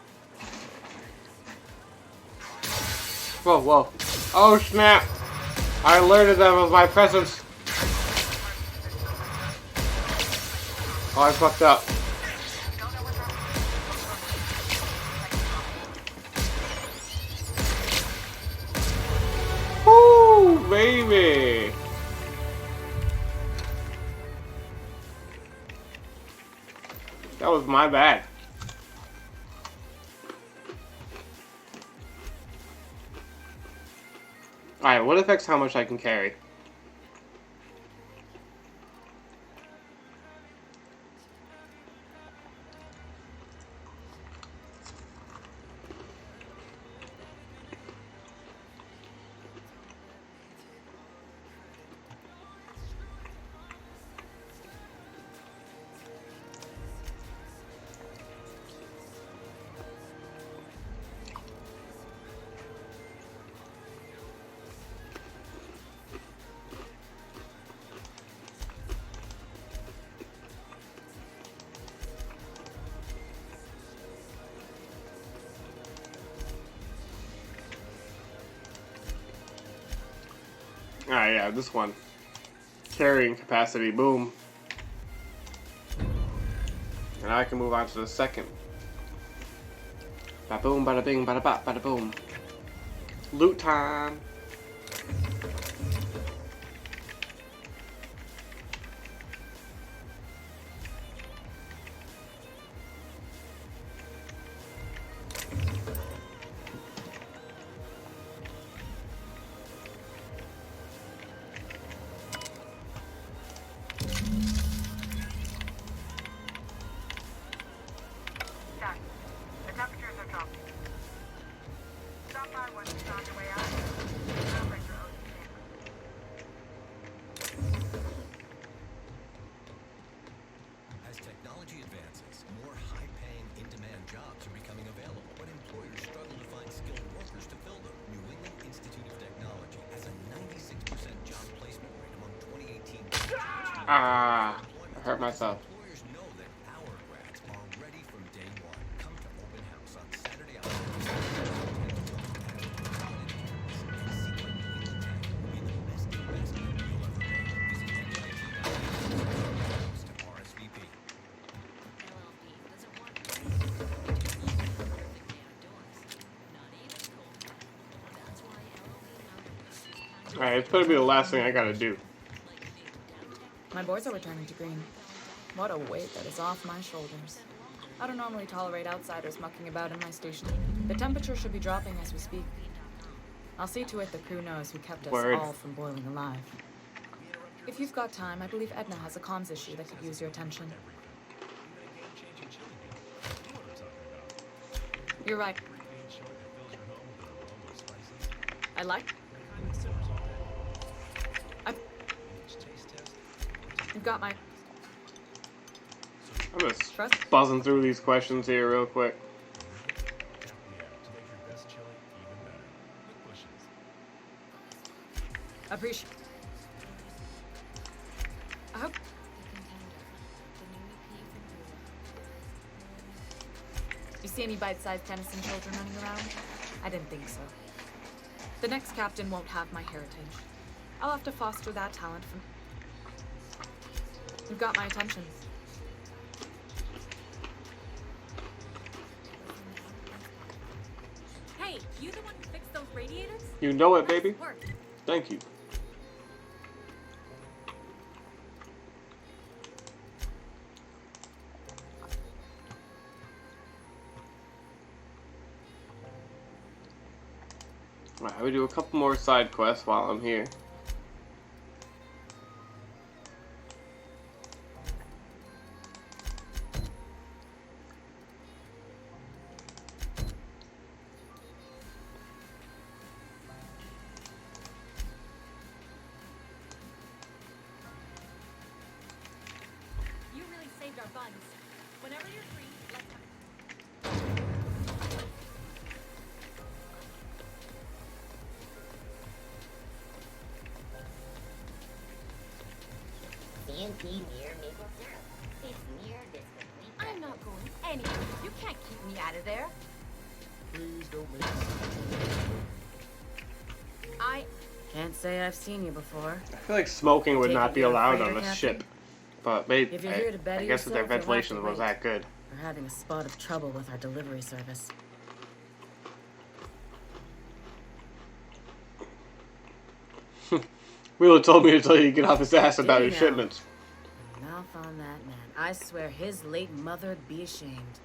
Whoa, whoa. Oh, snap! I alerted them of my presence. Oh, I fucked up. Woo, baby! That was my bad. Alright, what affects how much I can carry? Alright, yeah, this one. Carrying capacity, boom. And I can move on to the second. Ba boom, bada bing, bada bop, bada boom. Loot time. The temperatures are dropping. Stop by once you're on your way out. Groundbreaker owes you favor. As technology advances, more high-paying, in-demand jobs are becoming available, but employers struggle to find skilled workers to fill them. New England Institute of Technology has a 96% job placement rate among 2018. Ah, I hurt myself. Employers know that our grads are ready from day one. Come to open house on Saturday, October 7th to RSVP. Alright, it's gonna be the last thing I gotta do. My boys are returning to green. What a weight that is off my shoulders. I don't normally tolerate outsiders mucking about in my station. The temperature should be dropping as we speak. I'll see to it the crew knows who kept us all from boiling alive. If you've got time, I believe Edna has a comms issue that could use your attention. You're right. You've got my... I'm just buzzing through these questions here real quick. Appreciate... I hope... You see any bite-sized Tennyson children running around? I didn't think so. The next captain won't have my heritage. I'll have to foster that talent from... You've got my attention. Hey, you the one who fixed those radiators? You know it, baby. Nice work. Thank you. Alright, we do a couple more side quests while I'm here. You really saved our buns. Whenever you're free, let's talk. CNP near Maple Syrup. It's near this complete. I'm not going anywhere. You can't keep me out of there. Please don't make I Can't say I've seen you before. I feel like smoking would Take not it be you're a allowed freighter on the captain? ship. But maybe, If you're here to better I guess if their yourself, you'll have to ventilation was wait. that good. We're having a spot of trouble with our delivery service. Wheeler told me to tell you to get off his ass about Did your he now? shipments. Mouth on that man. I swear his late mother'd be ashamed.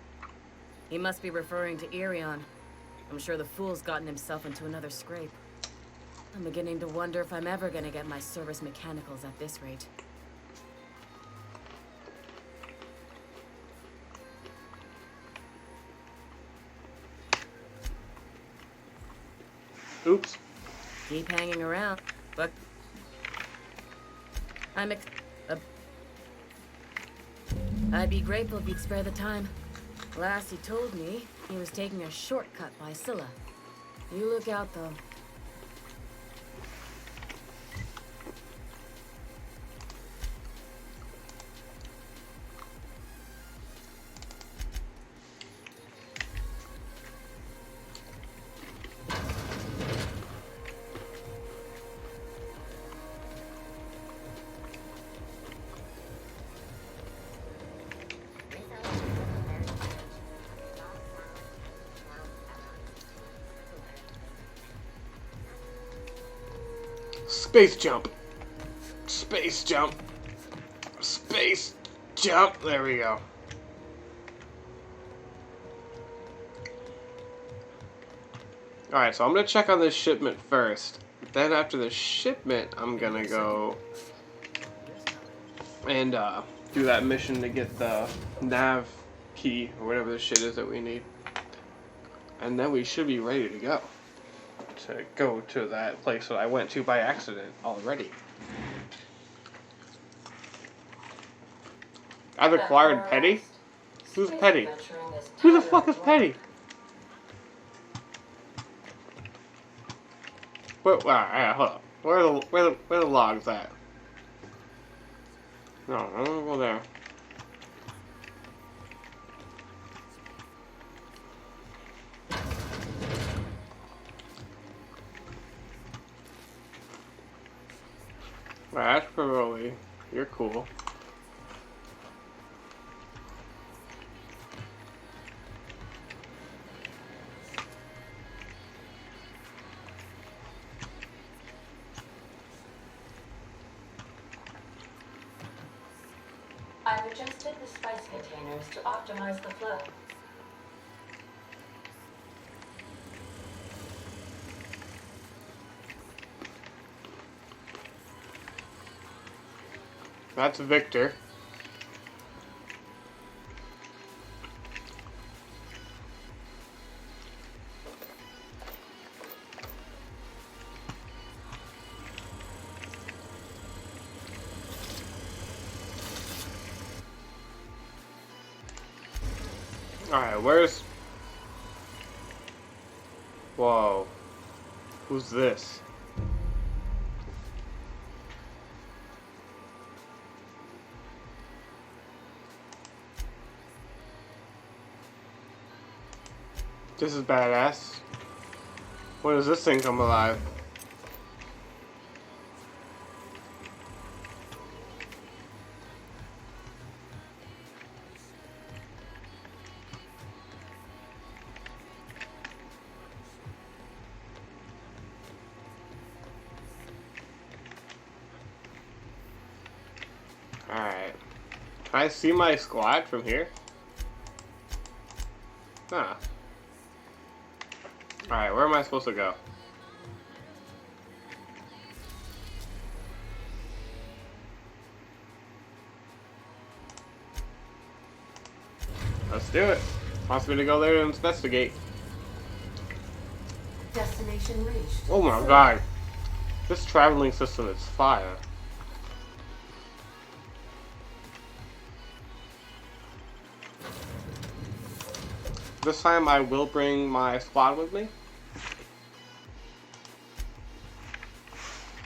He must be referring to Irion. I'm sure the fool's gotten himself into another scrape. I'm beginning to wonder if I'm ever gonna get my service mechanicals at this rate. Oops. Keep hanging around, but I'd be grateful if you'd spare the time. Last he told me, he was taking a shortcut by Scylla. You look out, though. Space jump. Space jump. Space jump. There we go. Alright, so I'm going to check on this shipment first. Then after the shipment, I'm going to go and do that mission to get the nav key or whatever the shit is that we need. And then we should be ready to go. To go to that place that I went to by accident already. I've acquired Petty? Who's Petty? Who the fuck is Petty? Wait, hold up. Where are the logs at? No, I don't wanna go there. Ash Paroli, you're cool. I've adjusted the spice containers to optimize the flow. That's Victor. Alright, where's... Whoa. Who's this? This is badass. When does this thing come alive? Alright. Can I see my squad from here? Huh. Alright, where am I supposed to go? Let's do it. Wants me to go there and investigate. Destination reached. Oh my god. This traveling system is fire. This time I will bring my squad with me.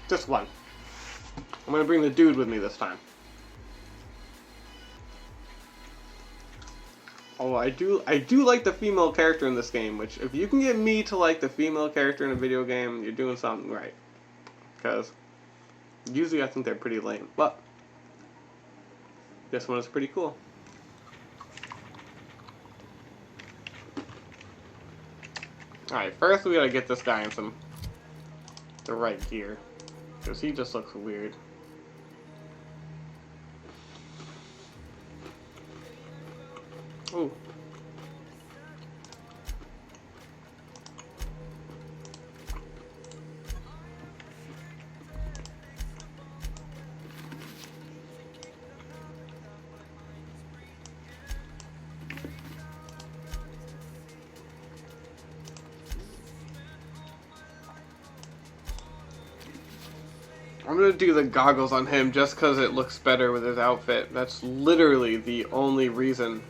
Just one. I'm gonna bring the dude with me this time. Oh, I do like the female character in this game, which if you can get me to like the female character in a video game, you're doing something right. Because usually I think they're pretty lame, but this one is pretty cool. Alright, first we gotta get this guy in the right gear. Because he just looks weird. Ooh. I'm gonna do the goggles on him just because it looks better with his outfit. That's literally the only reason.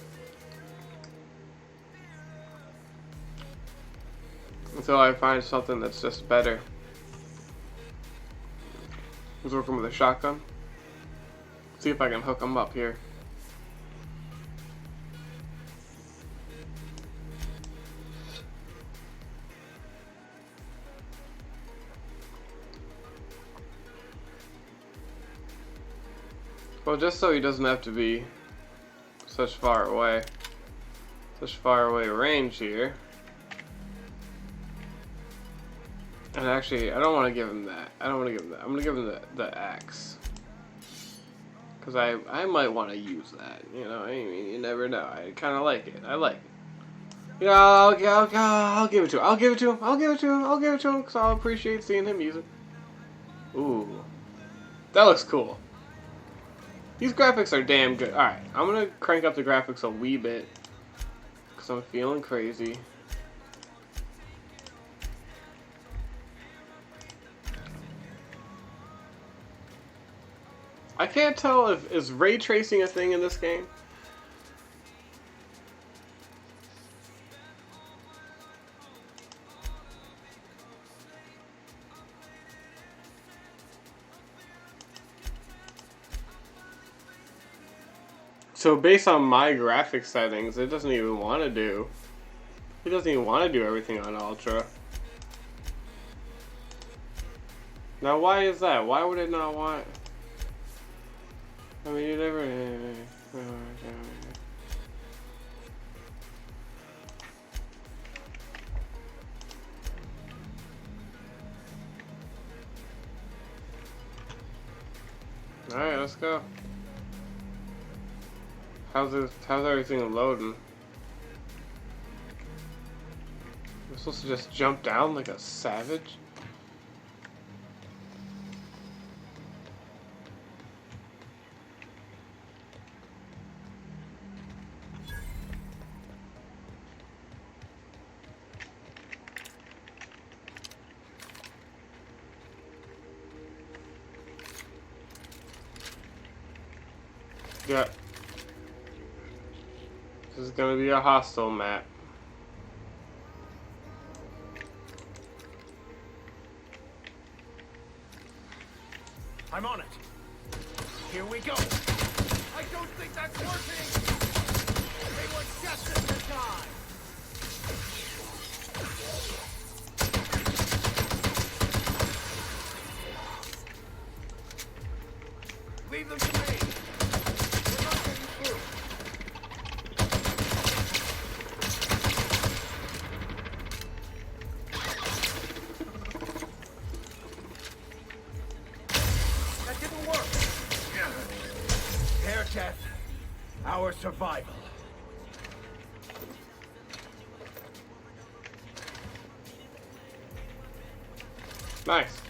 Until I find something that's just better. He's working with a shotgun. See if I can hook him up here. Well, just so he doesn't have to be such far away range here. And actually, I don't want to give him that. I don't want to give him that. I'm going to give him the axe. Because I might want to use that. You know, I mean, you never know. I kind of like it. I like it. Yeah, I'll give it to him. I'll give it to him. I'll give it to him. I'll give it to him because I'll appreciate seeing him use it. Ooh. That looks cool. These graphics are damn good. Alright, I'm going to crank up the graphics a wee bit. Because I'm feeling crazy. I can't tell if is ray tracing a thing in this game. So based on my graphic settings, it doesn't even want to do. It doesn't even want to do everything on Ultra. Now why is that? Why would it not want? I mean, you never. All right, let's go. How's everything loading? I'm supposed to just jump down like a savage? Yeah. This is gonna be a hostile map. I'm on it. Here we go. I don't think that's working. They were just at the time. Leave them to me. We're not getting through. That didn't work. Their death, our survival. Nice.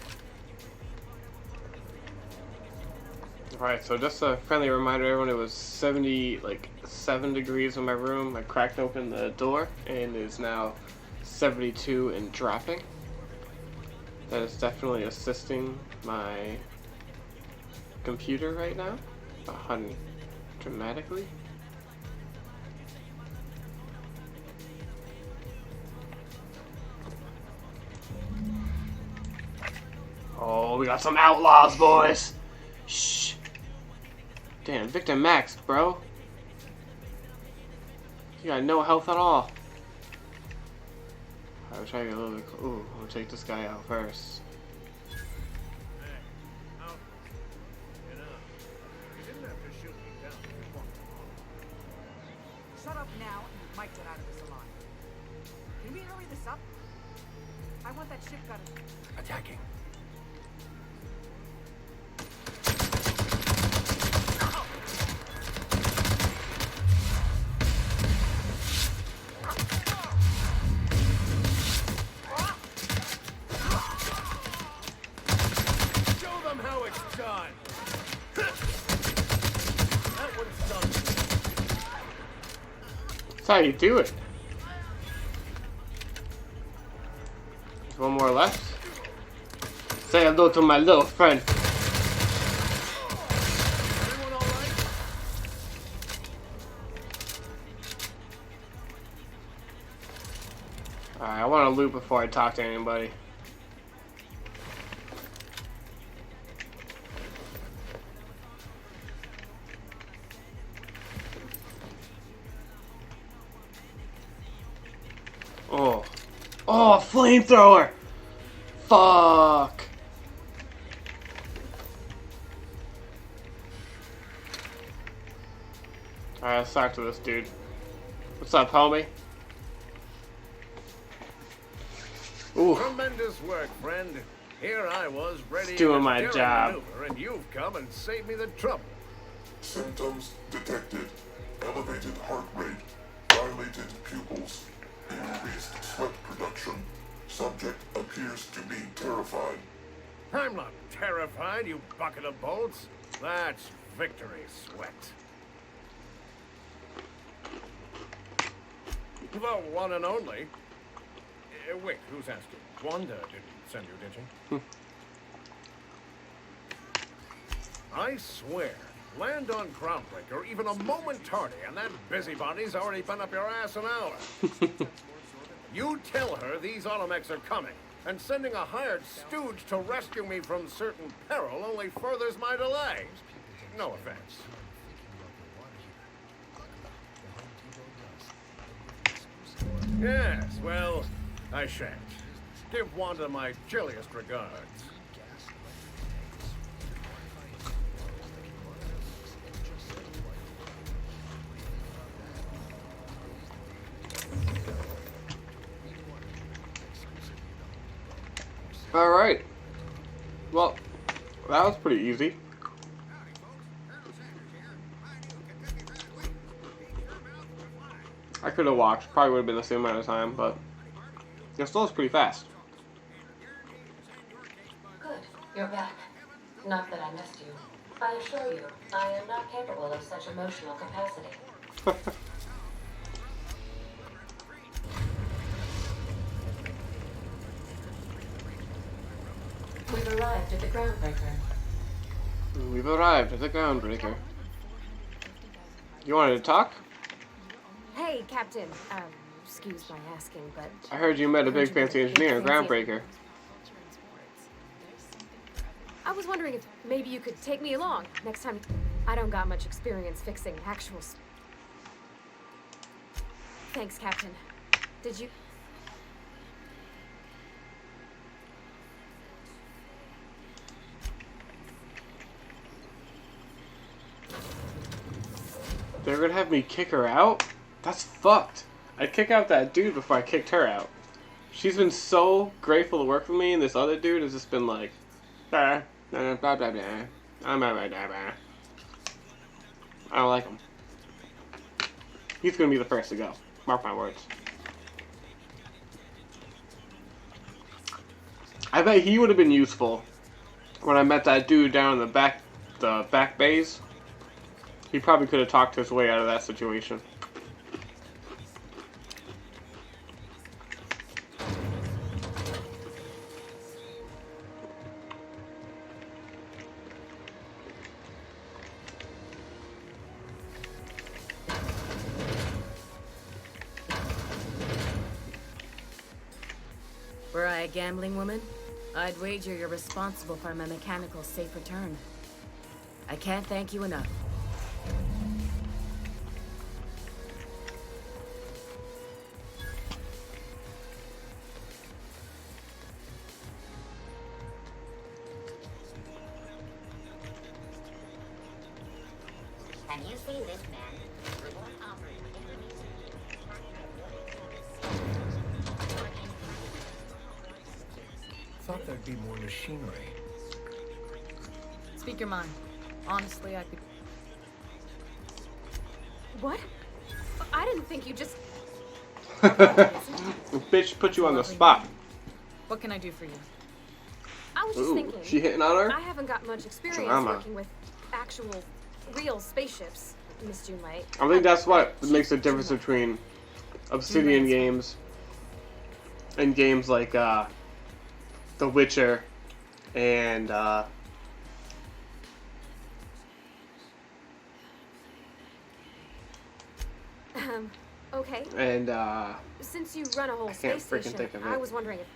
Alright, so just a friendly reminder everyone, it was 7 degrees in my room. I cracked open the door and it is now 72 and dropping. That is definitely assisting my computer right now, dramatically. Oh, we got some outlaws, boys! Shh! Damn, Victor Max, bro. You got no health at all. Alright, we'll try to get a little bit. Ooh, I'm gonna take this guy out first. Shut up now, and you might get out of this alive. Can we hurry this up? I want that ship gun. Attacking. Show them how it's done. That one's done. That's how you do it. There's one more left. Say hello to my little friend. Alright, I want to loot before I talk to anybody. Oh. Oh, a flamethrower! Fuck! Alright, let's talk to this dude. What's up, homie? Ooh. Tremendous work, friend. Here I was ready Doing my to job. maneuver, and you've come and saved me the trouble. Symptoms detected. Elevated heart rate, dilated pupils, increased sweat production. Subject appears to be terrified. I'm not terrified, you bucket of bolts. That's victory sweat. The one and only. Wait, who's asking? Wanda didn't send you, did she? I swear, land on Groundbreaker even a moment tardy, and that busybody's already been up your ass an hour. You tell her these Automechs are coming, and sending a hired stooge to rescue me from certain peril only furthers my delay. No offense. Yes, well, I shan't. Give Wanda my chilliest regards. Alright. Well, that was pretty easy. I could have walked. Probably would have been the same amount of time, but it still was pretty fast. Good. You're back. Not that I missed you. I assure you, I am not capable of such emotional capacity. We've arrived at the Groundbreaker. We've arrived at the Groundbreaker. You wanted to talk? Hey, Captain. Excuse my asking, but... I heard you met a big fancy engineer, Groundbreaker. I was wondering if maybe you could take me along next time. I don't got much experience fixing actual... Thanks, Captain. Did you... They're gonna have me kick her out? That's fucked. I'd kick out that dude before I kicked her out. She's been so grateful to work with me, and this other dude has just been like, blah, blah, blah, blah, blah. I don't like him. He's gonna be the first to go. Mark my words. I bet he would have been useful when I met that dude down in the back bays. He probably could have talked his way out of that situation. Were I a gambling woman, I'd wager you're responsible for my mechanical safe return. I can't thank you enough. Have you seen this man? Remote operator Thought there'd be more machinery. Speak your mind. Honestly, I could... What? I didn't think you just... Bitch put you on the spot. What can I do for you? I was just thinking... She hitting on her? I haven't got much experience Drama. working with actual, real spaceships, Miss Junelight. I think that's what makes the difference between Obsidian games and games like The Witcher and Okay. and Since you run a whole I can't space freaking station, think of I it. was wondering if,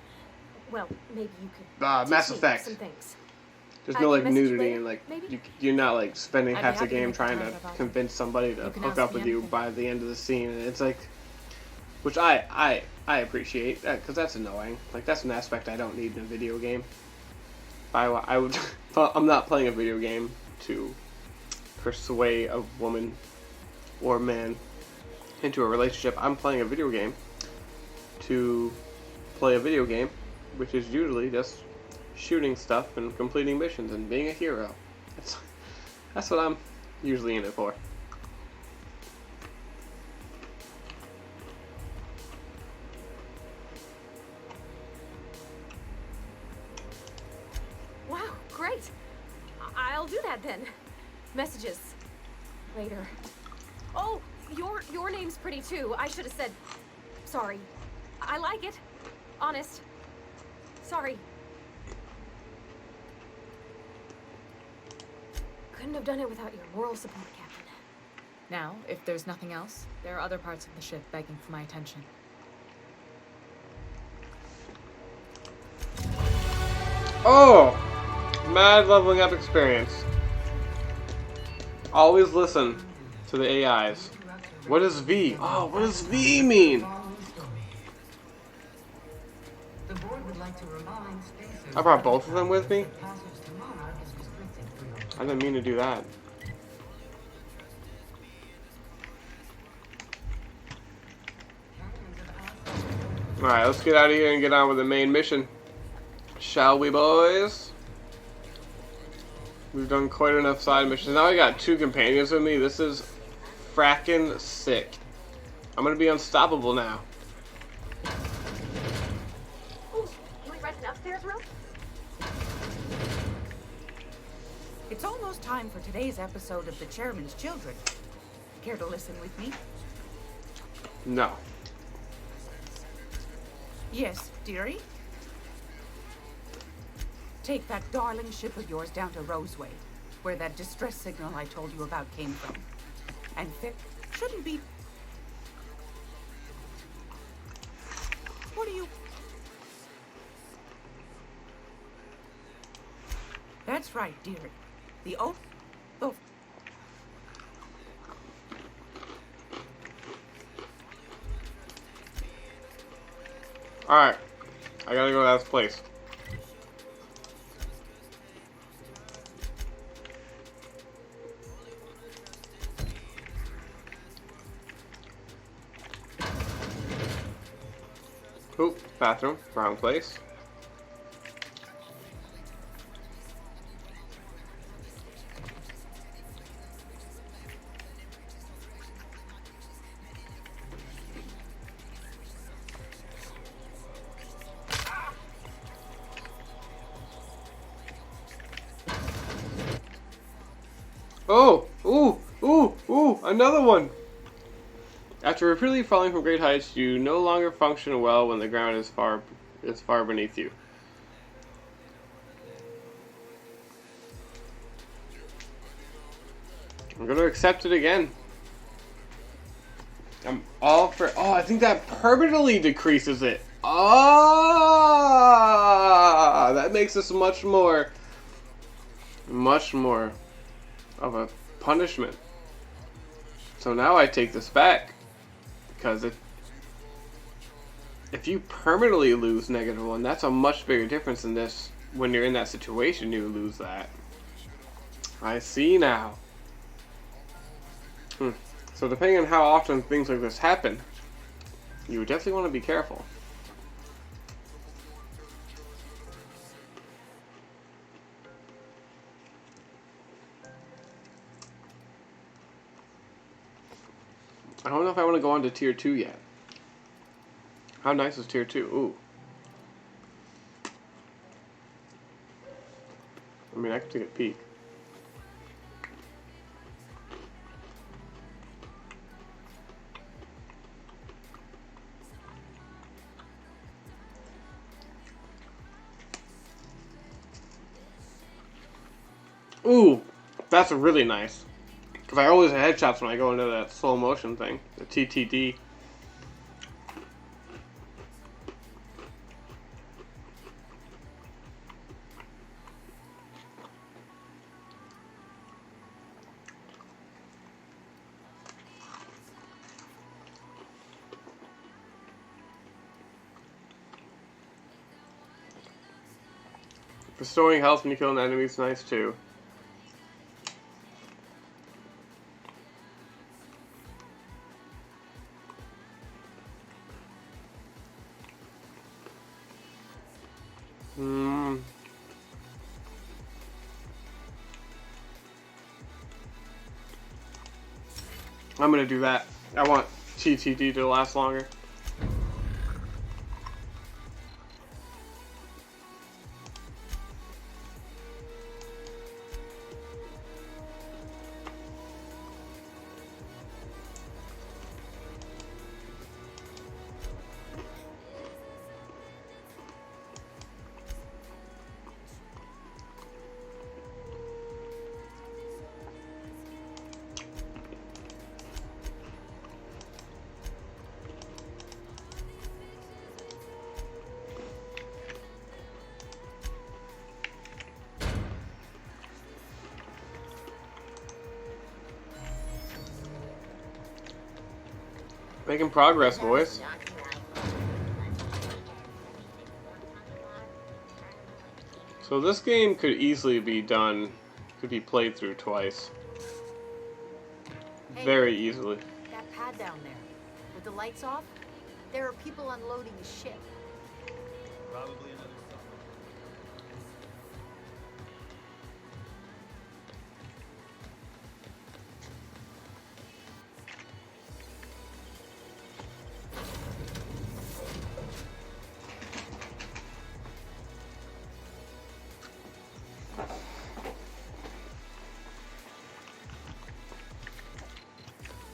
well, maybe you could Mass teach me Effect. some things. There's I no can like message nudity later, and like maybe? you're not like spending I'd be half the happy to game make trying time to about it. convince somebody to You can hook ask up me with you anything. by the end of the scene, and it's like, which I appreciate that because that's annoying. Like that's an aspect I don't need in a video game. I would I'm not playing a video game to persuade a woman or man into a relationship. I'm playing a video game to play a video game, which is usually just shooting stuff and completing missions and being a hero. That's what I'm usually in it for. Wow, great. I'll do that then. Messages. Later. Oh, your name's pretty too. I should have said... Sorry. I like it. Honest. Sorry. Couldn't have done it without your moral support, Captain. Now, if there's nothing else, there are other parts of the ship begging for my attention. Oh! Mad leveling up experience. Always listen to the AIs. What is V? Oh, what does V mean? The board would like to remind spacers I brought both of them with me? that passage to Monarch is restricted for your I didn't mean to do that. Alright, let's get out of here and get on with the main mission. Shall we, boys? We've done quite enough side missions. Now I got 2 companions with me. This is frackin' sick. I'm gonna be unstoppable now. Ooh, can we rent an upstairs room? It's almost time for today's episode of The Chairman's Children. Care to listen with me? No. Yes, dearie? Take that darling ship of yours down to Roseway, where that distress signal I told you about came from. And shouldn't be What are you... That's right, dearie. The oath... Oh. Alright. I gotta go to that place. Oop, bathroom, wrong place. Oh! Ooh! Another one! After repeatedly falling from great heights, you no longer function well when the ground is far beneath you. I'm gonna accept it again. I'm all for... Oh, I think that permanently decreases it. Ah! That makes this much more of a punishment. So now I take this back. Because if you permanently lose -1, that's a much bigger difference than this. When you're in that situation, you lose that. I see now. So depending on how often things like this happen, you definitely want to be careful. I don't know if I want to go on to tier 2 yet. How nice is tier 2? Ooh. I mean, I could take a peek. Ooh, that's really nice. Because I always have headshots when I go into that slow motion thing, the TTD. Restoring health when you kill an enemy is nice too. I'm gonna do that. I want TTD to last longer. Making progress, boys. So this game could easily be done, could be played through twice. Very easily. That pad down there, with the lights off, there are people unloading a ship. Probably another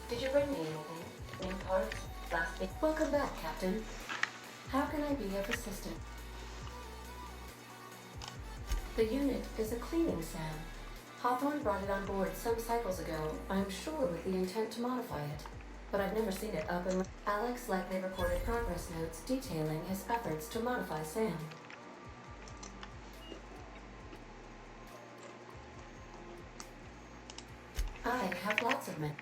Did you bring me anything? New parts? Plastic? Welcome back, Captain. How can I be of assistance? The unit is a cleaning SAM. Hawthorne brought it on board some cycles ago, I'm sure with the intent to modify it. but I've never seen it up and... Alex likely recorded progress notes detailing his efforts to modify Sam. I have lots of men.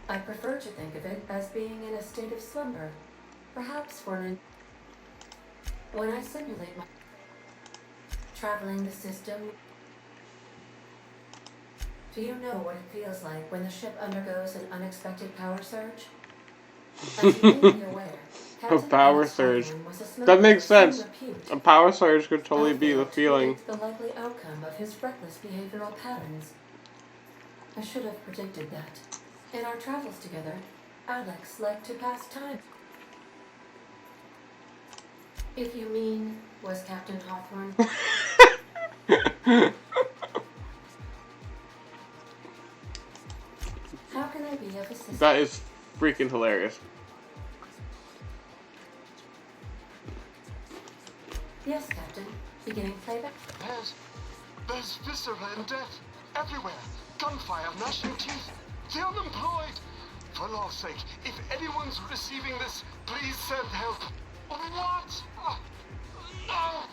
I prefer to think of it as being in a state of slumber, perhaps for an... When I simulate my... traveling the system... Do you know what it feels like when the ship undergoes an unexpected power surge? As you may be aware, A power surge. That makes sense. A power surge could totally be the feeling. The likely outcome of his reckless behavioral patterns. I should have predicted that. In our travels together, Alex liked to pass time. If you mean, was Captain Hawthorne? How can I be of assistance? That is freaking hilarious. Yes, Captain. Beginning playback? There's viscera and death everywhere. Gunfire, gnashing teeth. The unemployed. For law's sake, if anyone's receiving this, please send help. What? No!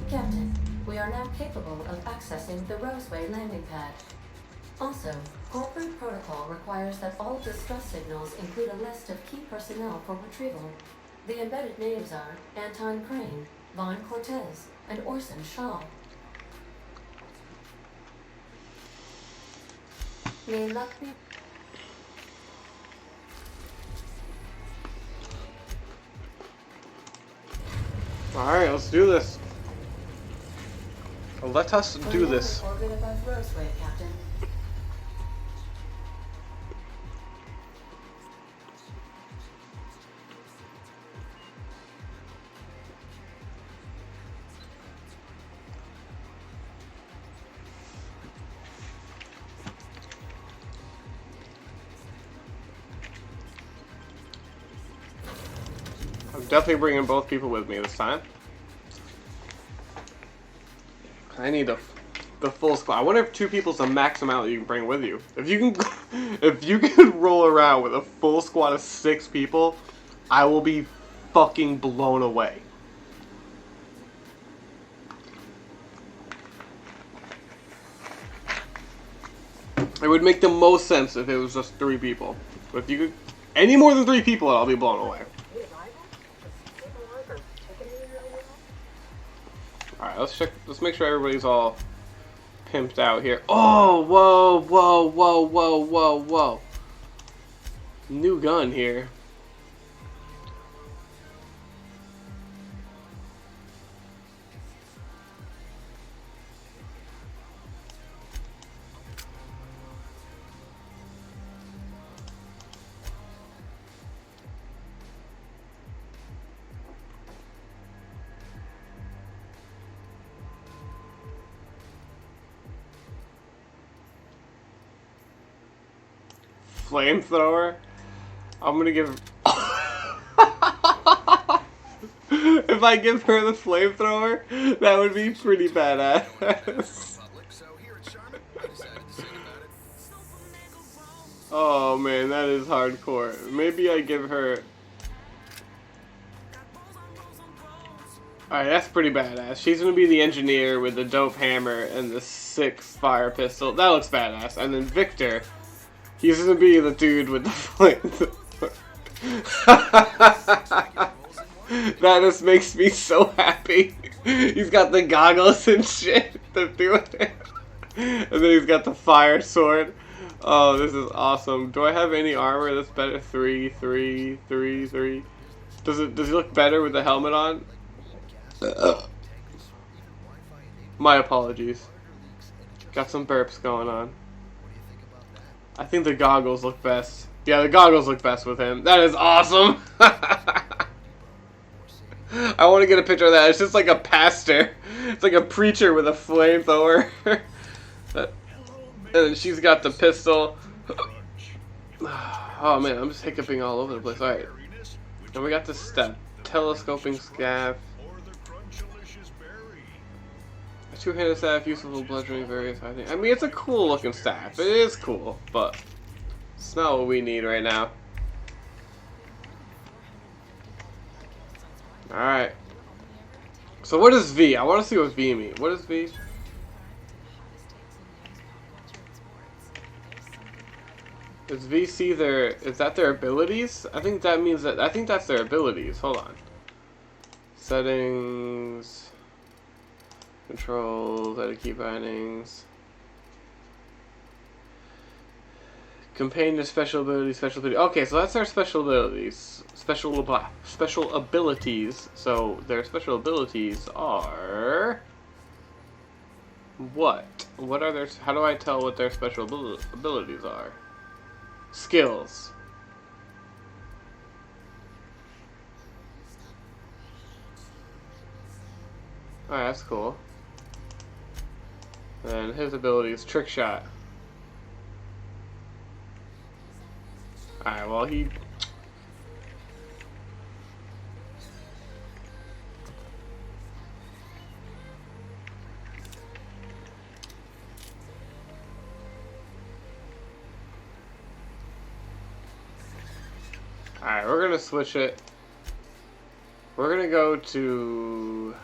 Captain, we are now capable of accessing the Roseway landing pad. Also, corporate protocol requires that all distress signals include a list of key personnel for retrieval. The embedded names are Anton Crane, Vaughn Cortez, and Orson Shaw. May luck be... Alright, let's do this. Let us do this. Orbit above Roseway, Captain. I'm definitely bringing both people with me this time. I need the full squad. I wonder if 2 people's the max amount that you can bring with you. If you can, if you can roll around with a full squad of 6 people, I will be fucking blown away. It would make the most sense if it was just 3 people. But if you could, any more than 3 people, I'll be blown away. Alright, let's check. Let's make sure everybody's all pimped out here. Oh, whoa, whoa, whoa, whoa, whoa, whoa. New gun here. Flamethrower? I'm gonna give... If I give her the flamethrower, that would be pretty badass. Oh man, that is hardcore. Maybe I give her... Alright, that's pretty badass. She's gonna be the engineer with the dope hammer and the 6 fire pistol. That looks badass. And then Victor... He's gonna be the dude with the flamethrower. That just makes me so happy. He's got the goggles and shit to do it. And then he's got the fire sword. Oh, this is awesome. Do I have any armor that's better? 3, 3, 3, 3. Does he look better with the helmet on? My apologies. Got some burps going on. I think the goggles look best. Yeah, the goggles look best with him. That is awesome! I want to get a picture of that. It's just like a pastor. It's like a preacher with a flamethrower. And then she's got the pistol. Oh man, I'm just hiccuping all over the place. Alright. And we got the telescoping scav. Two-handed staff, useful bludgeoning, various high things. I mean, it's a cool looking staff. It is cool, but it's not what we need right now. Alright. So what is V? I want to see what V means. What is V? Is VC their, is that their abilities? I think that means that, I think that's their abilities. Hold on. Settings, controls, edit key bindings. Companion special abilities, special ability. Okay, so that's our special abilities. Special abilities. So their special abilities are what? What are their? How do I tell what their special abilities are? Skills. Alright, that's cool. And his ability is trick shot. Alright, well he... Alright, we're gonna switch it. We're gonna go to...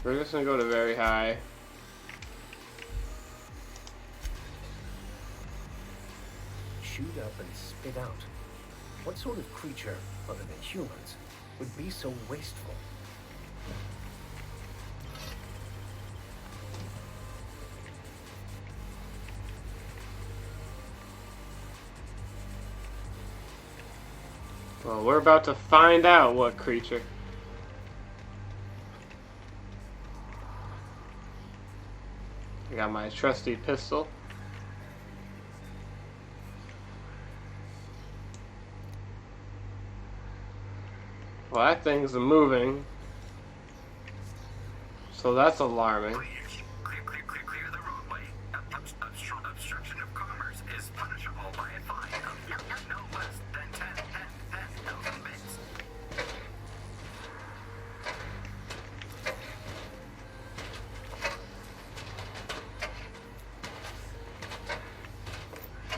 We're just gonna go to very high. Shoot up and spit out. What sort of creature, other than humans, would be so wasteful? Well, we're about to find out what creature. I got my trusty pistol. Well, that thing's moving. So that's alarming. Clear the roadway. Obstruction of commerce is punishable by a fine of no less than 10,000 bits.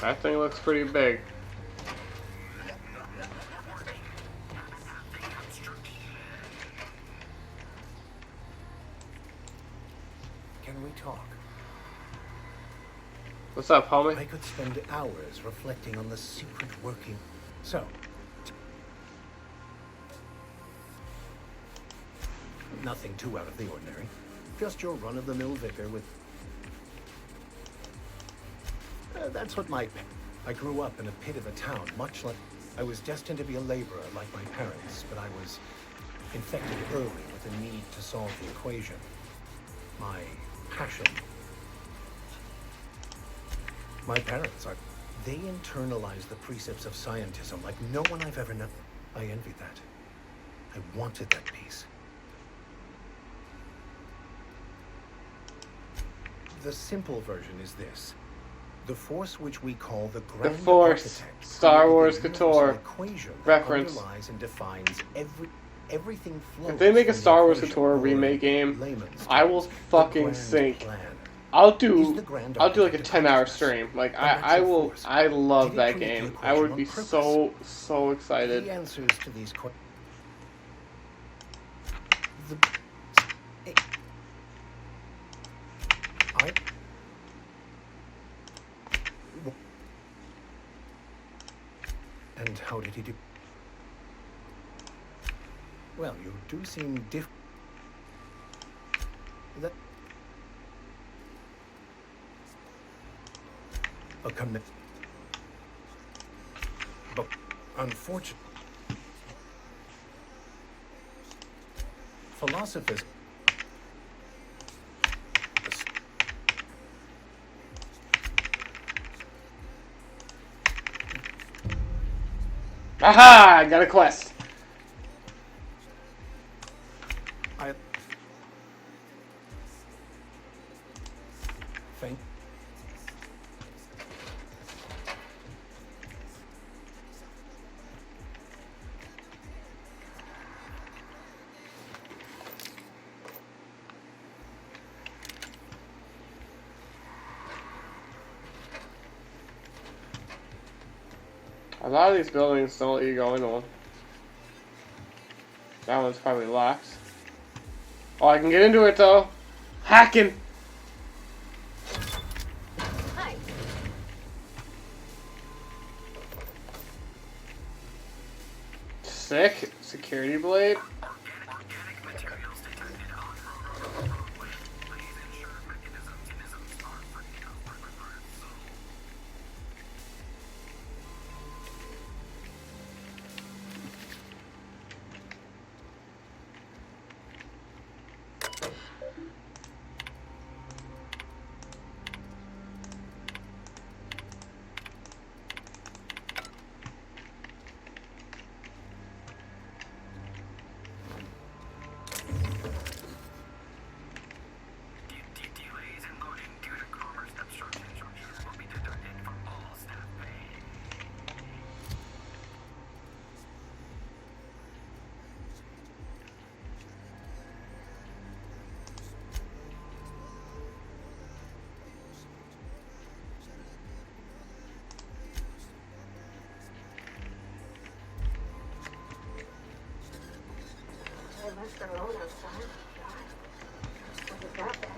That thing looks pretty big. Can we talk? What's up, homie? I could spend hours reflecting on the secret working. So, nothing too out of the ordinary. Just your run-of-the-mill vicar with... that's what I grew up in a pit of a town, much like... I was destined to be a laborer like my parents, but I was infected early with a need to solve the equation. My passion. My parents they internalize the precepts of scientism like no one I've ever known. I envied that. I wanted that piece. The simple version is this. The force which we call the Grand The Force. Architect, Star Wars the Couture. equation that Reference. underlies and defines everything flows. If they make a from the Star Wars equation, Couture or remake game, layman's I will terms, the fucking grand sink. plan. I'll Is do the Grand like a Architect 10-hour stream. Like I will. I love that game. I would be so excited. The answers to these questions. And how did he do? Well, you do seem different. That a commit. But unfortunately, philosophers. Aha! I got a quest. I think. A lot of these buildings don't let you go into them. That one's probably locked. Oh, I can get into it though. Hacking. Hi. Sick. Security blade. I left them alone outside. God, wasn't that bad?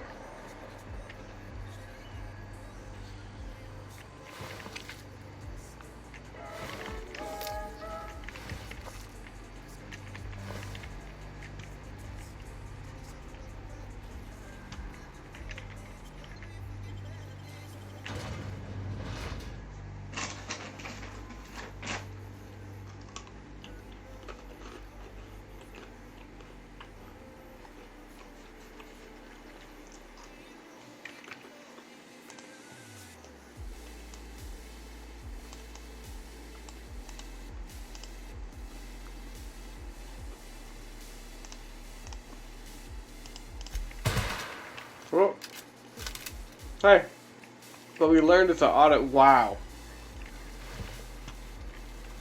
Whoa. Hey. But we learned it's an audit. Wow.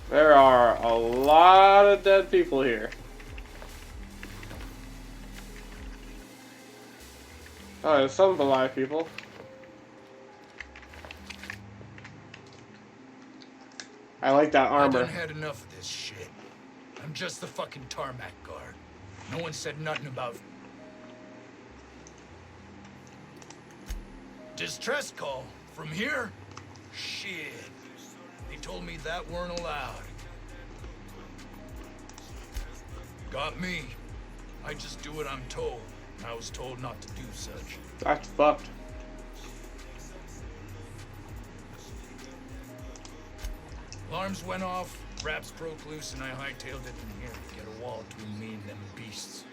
There are a lot of dead people here. Oh, there's some alive people. I like that I armor. done had enough of this shit. I'm just the fucking tarmac guard. No one said nothing about distress call from here? Shit. They told me that weren't allowed. Got me. I just do what I'm told. I was told not to do such. That's fucked. Alarms went off, wraps broke loose, and I hightailed it in here to get a wall between me and them beasts.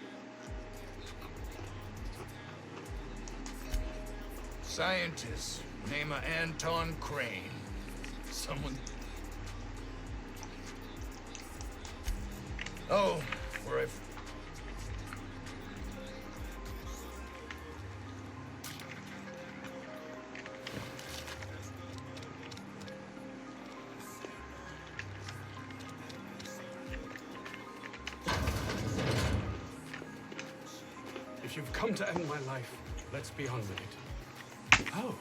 Scientist, name of Anton Crane. Someone... Oh, where I've... If you've come to end my life, let's be on with it. Oh.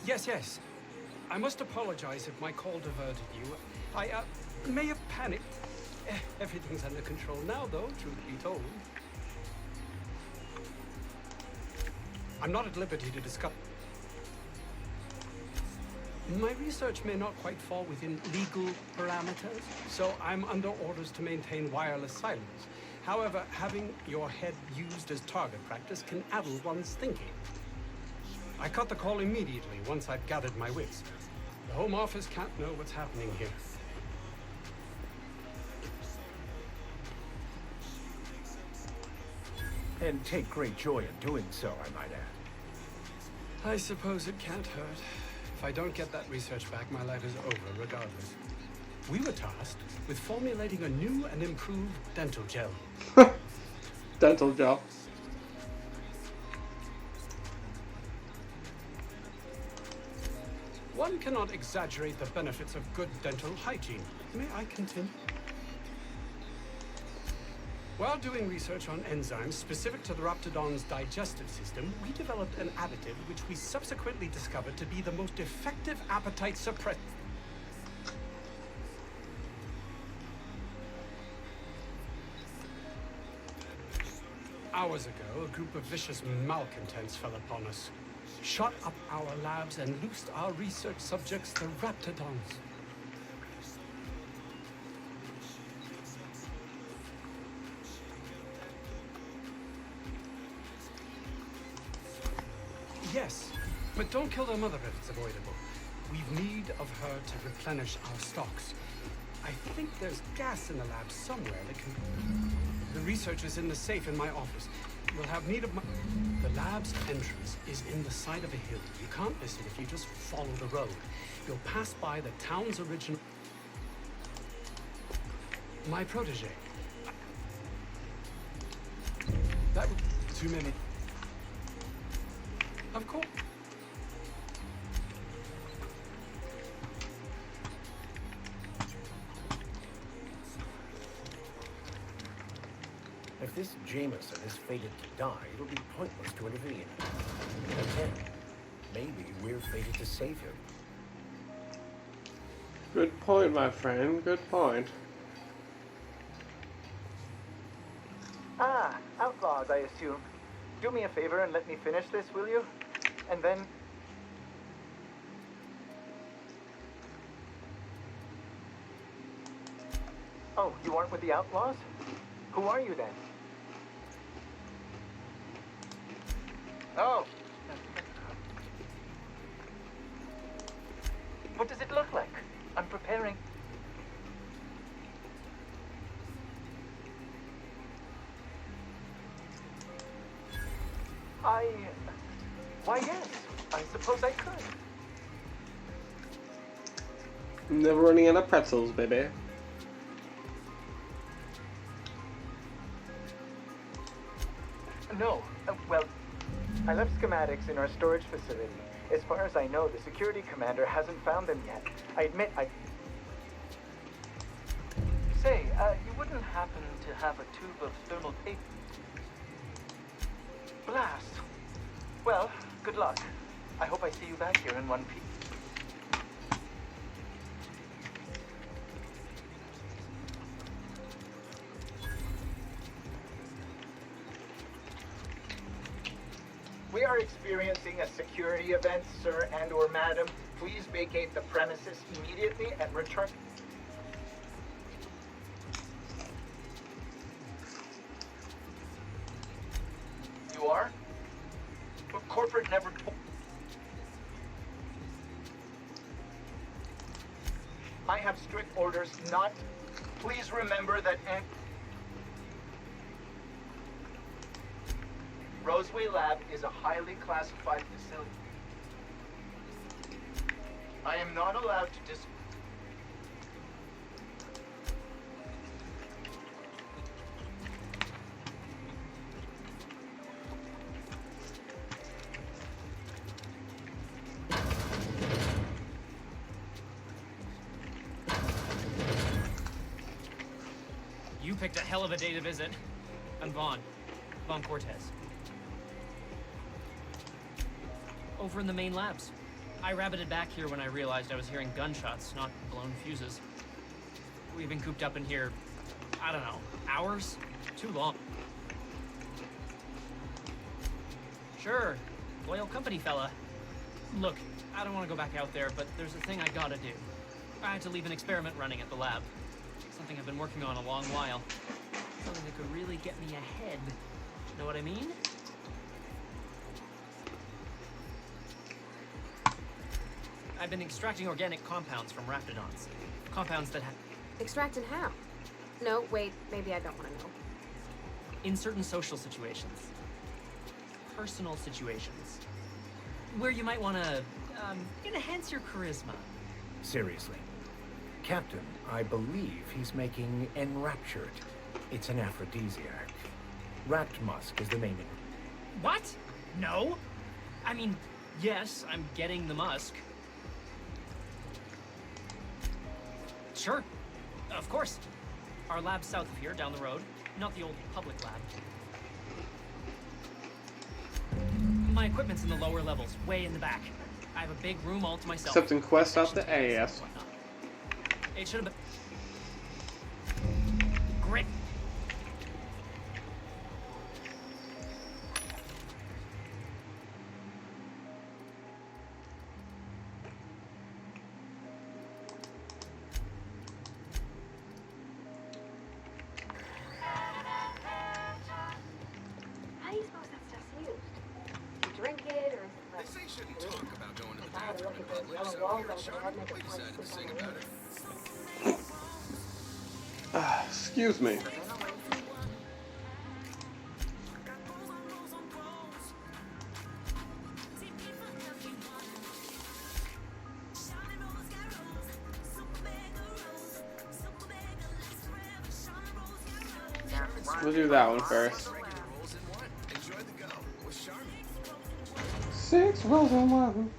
Yes. I must apologize if my call diverted you. I may have panicked. Everything's under control now, though, truth be told. I'm not at liberty to discuss. My research may not quite fall within legal parameters, so I'm under orders to maintain wireless silence. However, having your head used as target practice can addle one's thinking. I cut the call immediately once I'd gathered my wits. The Home Office can't know what's happening here. And take great joy in doing so, I might add. I suppose it can't hurt. If I don't get that research back, my life is over regardless. We were tasked with formulating a new and improved dental gel. Dental gel. One cannot exaggerate the benefits of good dental hygiene. May I continue? While doing research on enzymes specific to the Raptidon's digestive system, we developed an additive which we subsequently discovered to be the most effective appetite suppressant. Hours ago, a group of vicious malcontents fell upon us, shot up our labs, and loosed our research subjects, the Raptidons. Yes, but don't kill their mother if it's avoidable. We've need of her to replenish our stocks. I think there's gas in the lab somewhere that can... The research is in the safe in my office. We'll have need of my... The lab's entrance is in the side of a hill. You can't miss it if you just follow the road. You'll pass by the town's original... My protege. That... Too many... Of course. If this Jameson is fated to die, it'll be pointless to intervene. And then, maybe we're fated to save him. Good point, my friend. Good point. Ah, outlaws, I assume. Do me a favor and let me finish this, will you? And then... Oh, you aren't with the outlaws? Who are you then? Oh. What does it look like? I'm preparing... Why, yes. I suppose I could. Never running out of pretzels, baby. No. Well, I left schematics in our storage facility. As far as I know, the security commander hasn't found them yet. I admit I... Say, you wouldn't happen to have a tube of thermal paper? Blast. Well, good luck. I hope I see you back here in one piece. We are experiencing a security event, sir and/or madam. Please vacate the premises immediately and return. You are? But corporate never... I have strict orders not... Please remember that... Roseway Lab is a highly classified facility. I am not allowed to dis... You picked a hell of a day to visit. I'm Vaughn. Vaughn Cortez. Over in the main labs. I rabbited back here when I realized I was hearing gunshots, not blown fuses. We've been cooped up in here, I don't know, hours? Too long. Sure, loyal company fella. Look, I don't want to go back out there, but there's a thing I gotta do. I had to leave an experiment running at the lab. Something I've been working on a long while. Something that could really get me ahead. Know what I mean? I've been extracting organic compounds from Raptidons. Compounds that have... Extracting how? No, wait, maybe I don't want to know. In certain social situations. Personal situations. Where you might want to, enhance your charisma. Seriously. Captain, I believe he's making Enraptured. It's an aphrodisiac. Rat musk is the main ingredient. What? No? I mean, yes, I'm getting the musk. Sure. Of course. Our lab's south of here, down the road. Not the old public lab. My equipment's in the lower levels, way in the back. I have a big room all to myself. Accepting quests off the AS. It should have been... Great. How do you suppose that stuff's used? Do you drink it, or is it like... They say shouldn't talk about going to the If I had to bathroom look in at those public, yellow so walls here at over there, Charmin, I'd make a we place decided to sleep sing on about it. it. Excuse me. We'll do that one first. Enjoy the go with Charmin. 6 rolls in one.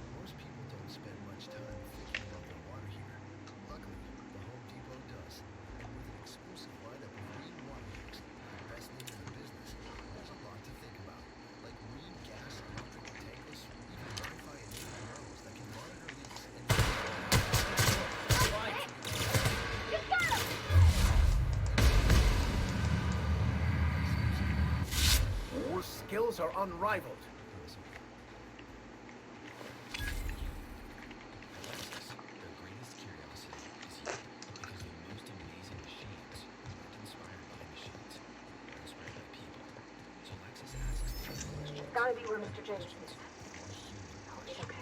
Your skills are unrivaled. It's gotta be where Mr. James is. Oh, it's okay.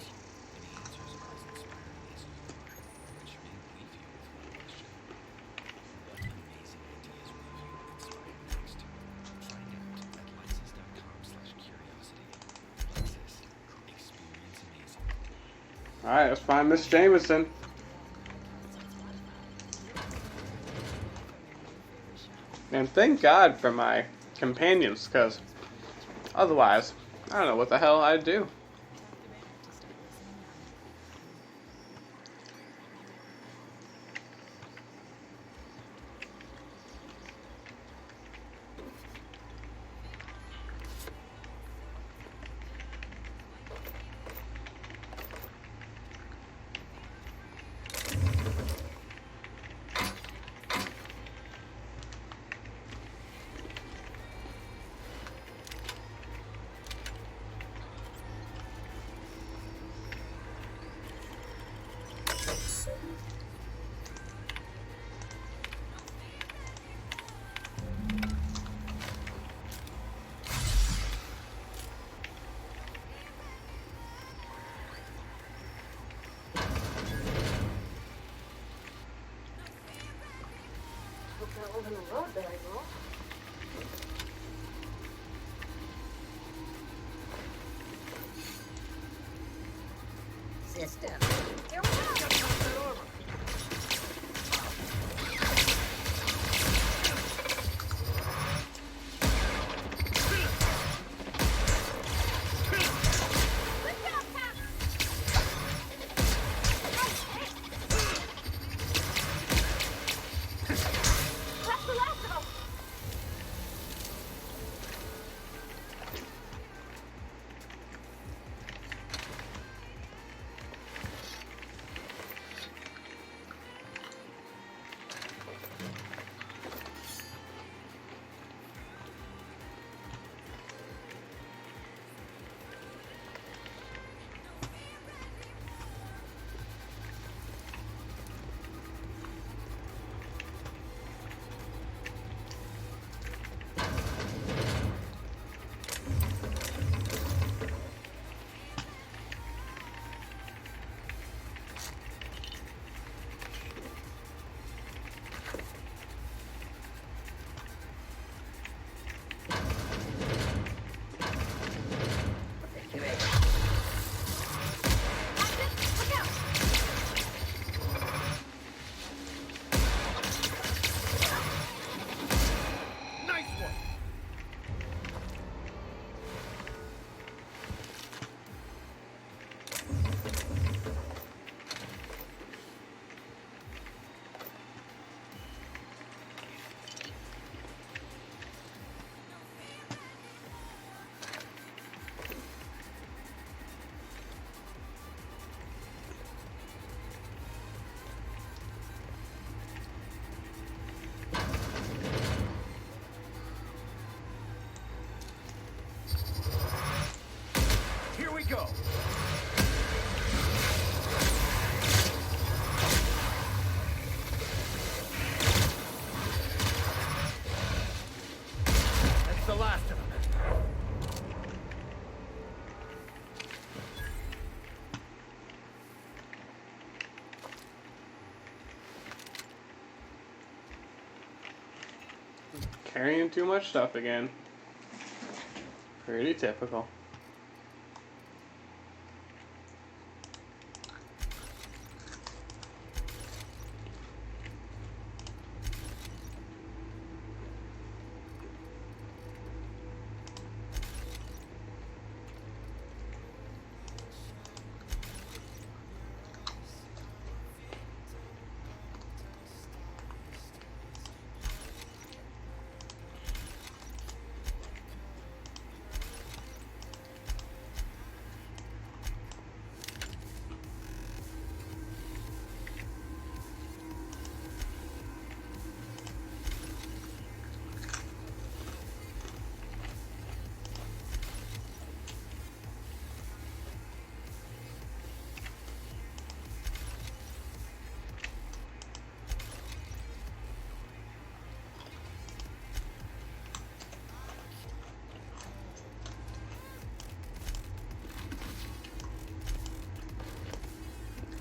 Alright, let's find Miss Jameson. And thank God for my companions, because otherwise, I don't know what the hell I'd do. Hope that wasn't a road there, girl. System. Here we go! That's the last of them! carrying too much stuff again. Pretty typical.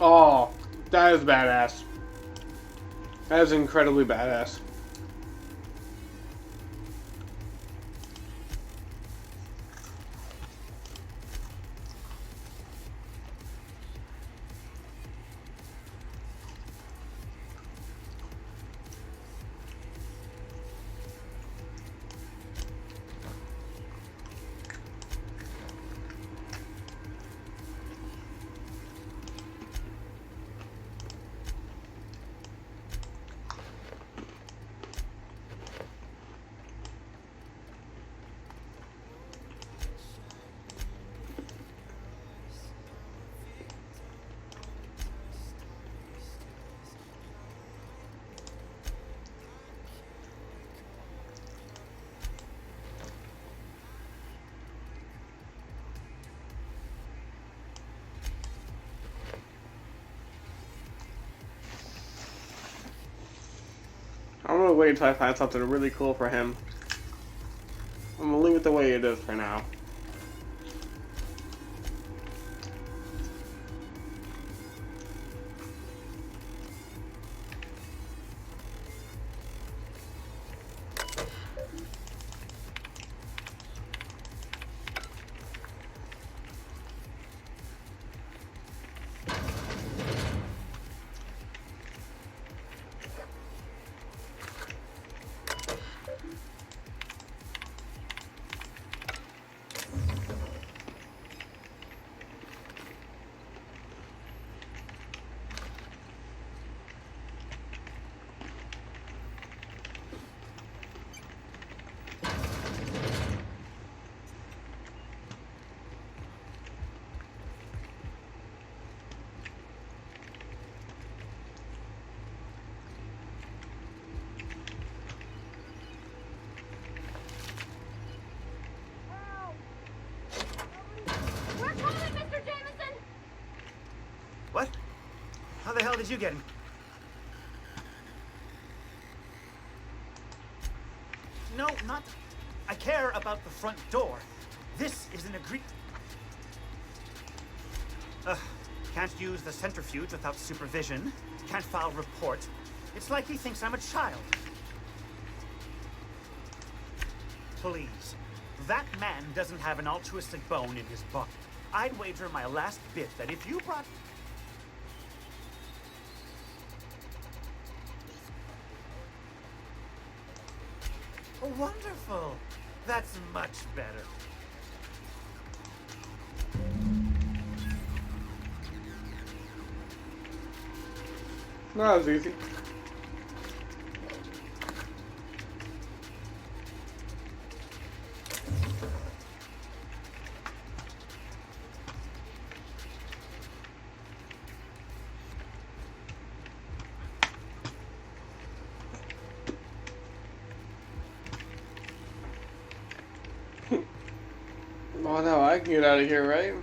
Oh, that is badass. That is incredibly badass. I'm gonna wait until I find something really cool for him. I'm gonna leave it the way it is for now. What? How the hell did you get in? No, not... I care about the front door. This is an can't use the centrifuge without supervision. Can't file report. It's like he thinks I'm a child. Please. That man doesn't have an altruistic bone in his bucket. I'd wager my last bit that if you brought... Oh, wonderful. That's much better. No, that was easy. Oh no, I can get out of here, right?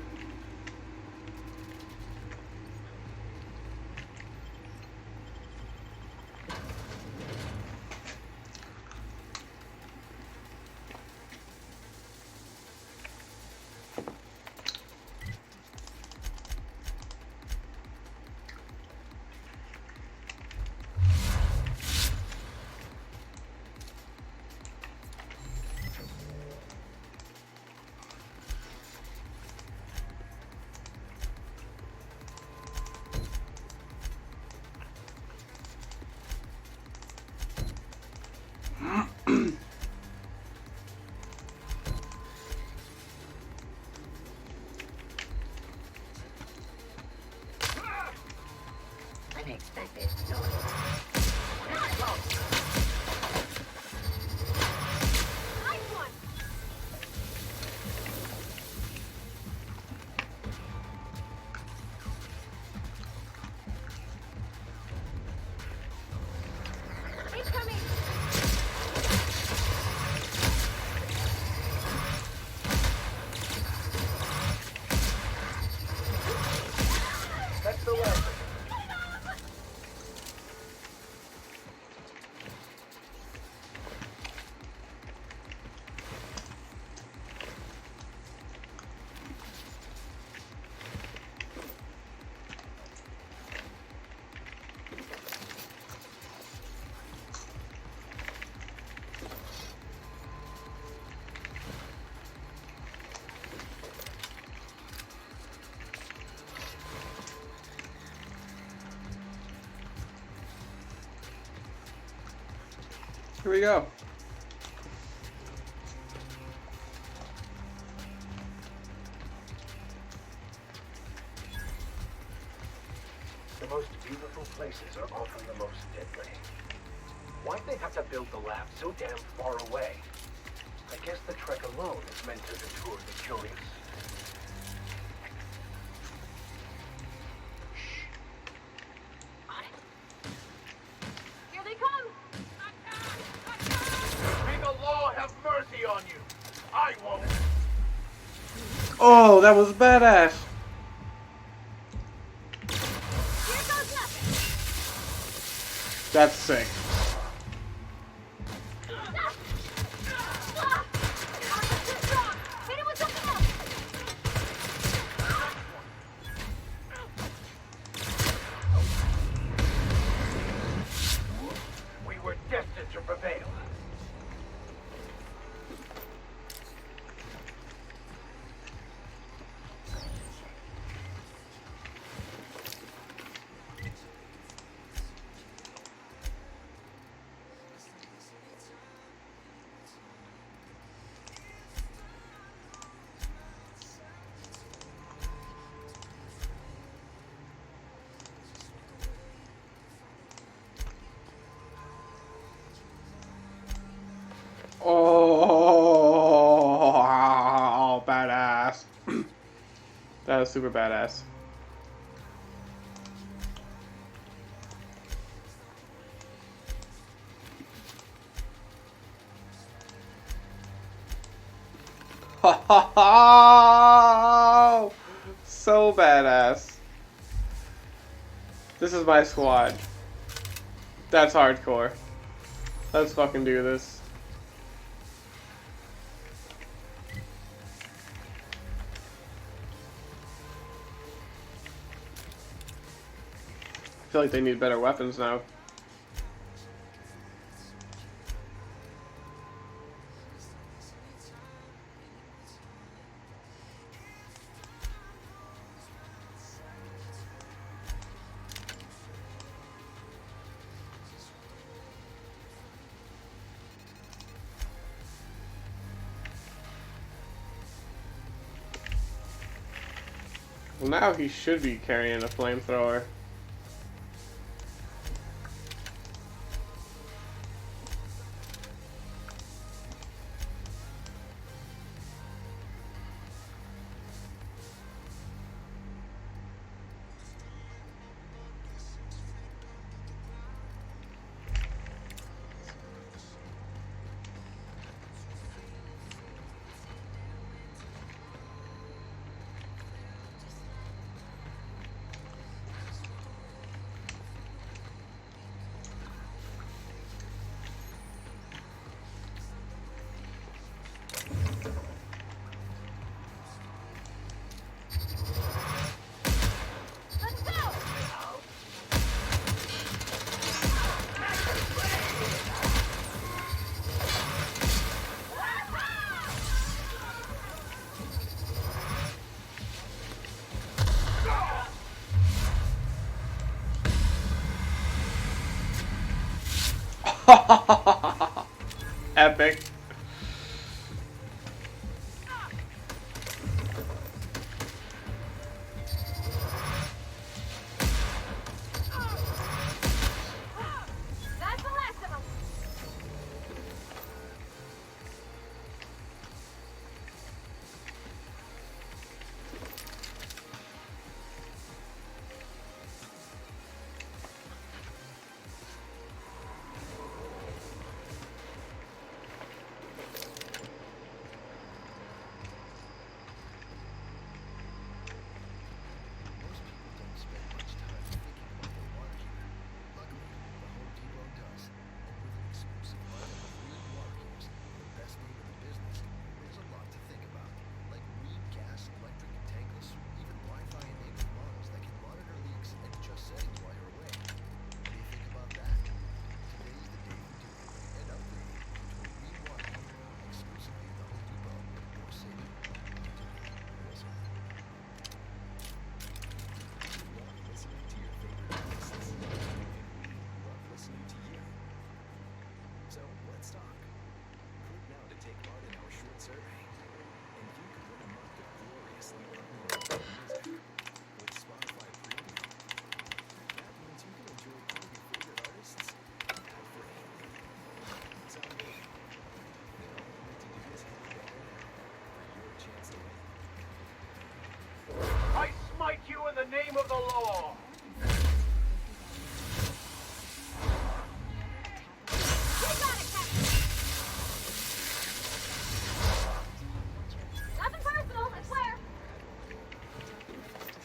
Here we go. The most beautiful places are often the most deadly. Why'd they have to build the lab so damn far away? I guess the trek alone is meant to deter the curious. Here they come! May the law have mercy on you. I won't. Oh, that was badass. That's sick. We were destined to prevail. Oh, badass. That is super badass. So badass. This is my squad. That's hardcore. Let's fucking do this. I feel like they need better weapons now. Well, now he should be carrying a flamethrower. Epic. That's the last of them!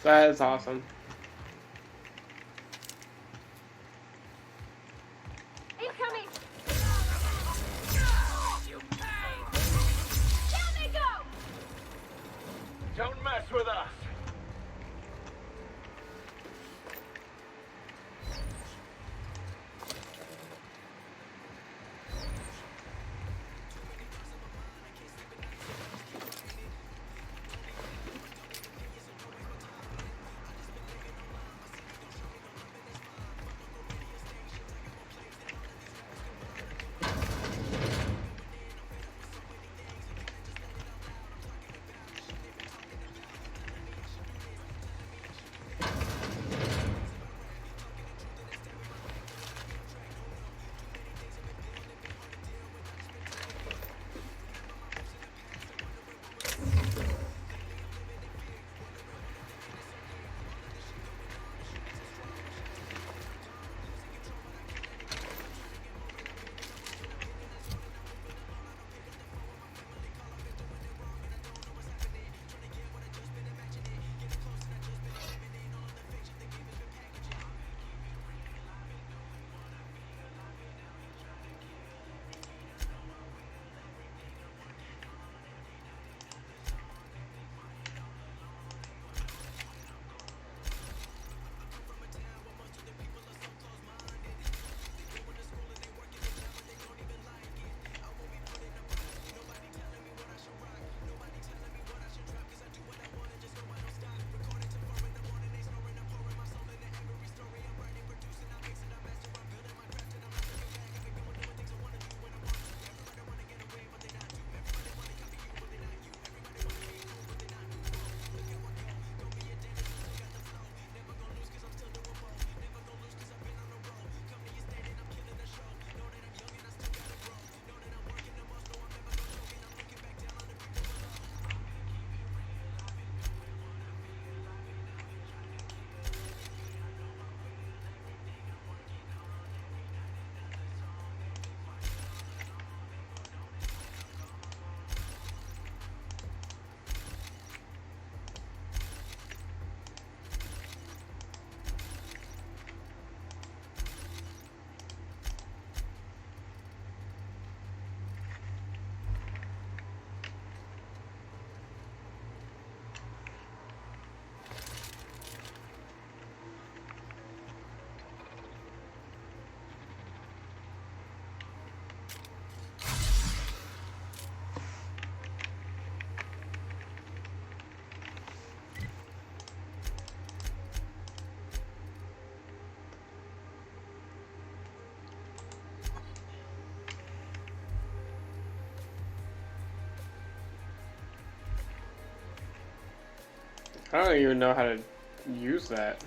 That is awesome. Incoming! Down they go! Don't mess with us! I don't even know how to use that.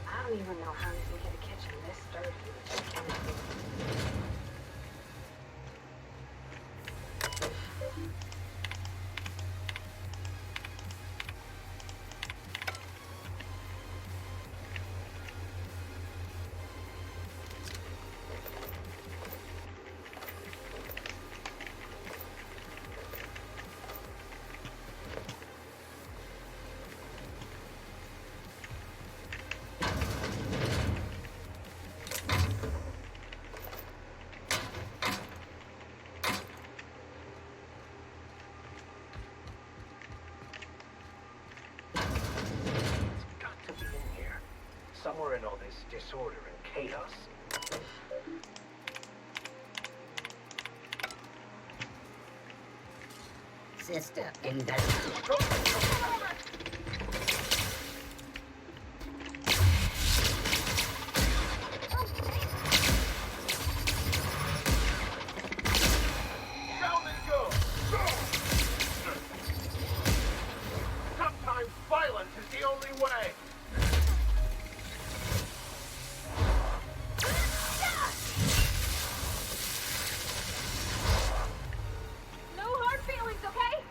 I don't even know how you can get a kitchen this dirty. Somewhere in all this disorder and chaos. Sister Investment. Down they go! Sometimes violence is the only way. No hard feelings, okay?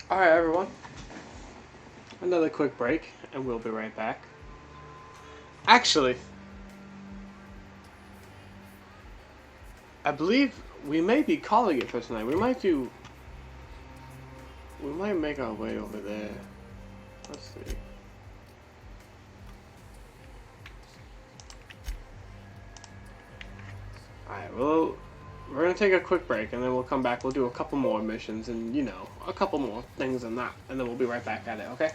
Alright, everyone. Another quick break, and we'll be right back. Actually, I believe we may be calling it for tonight. We might make our way over there. Let's see. Alright, well, we're gonna take a quick break, and then we'll come back. We'll do a couple more missions, and you know, a couple more things than that, and then we'll be right back at it, okay?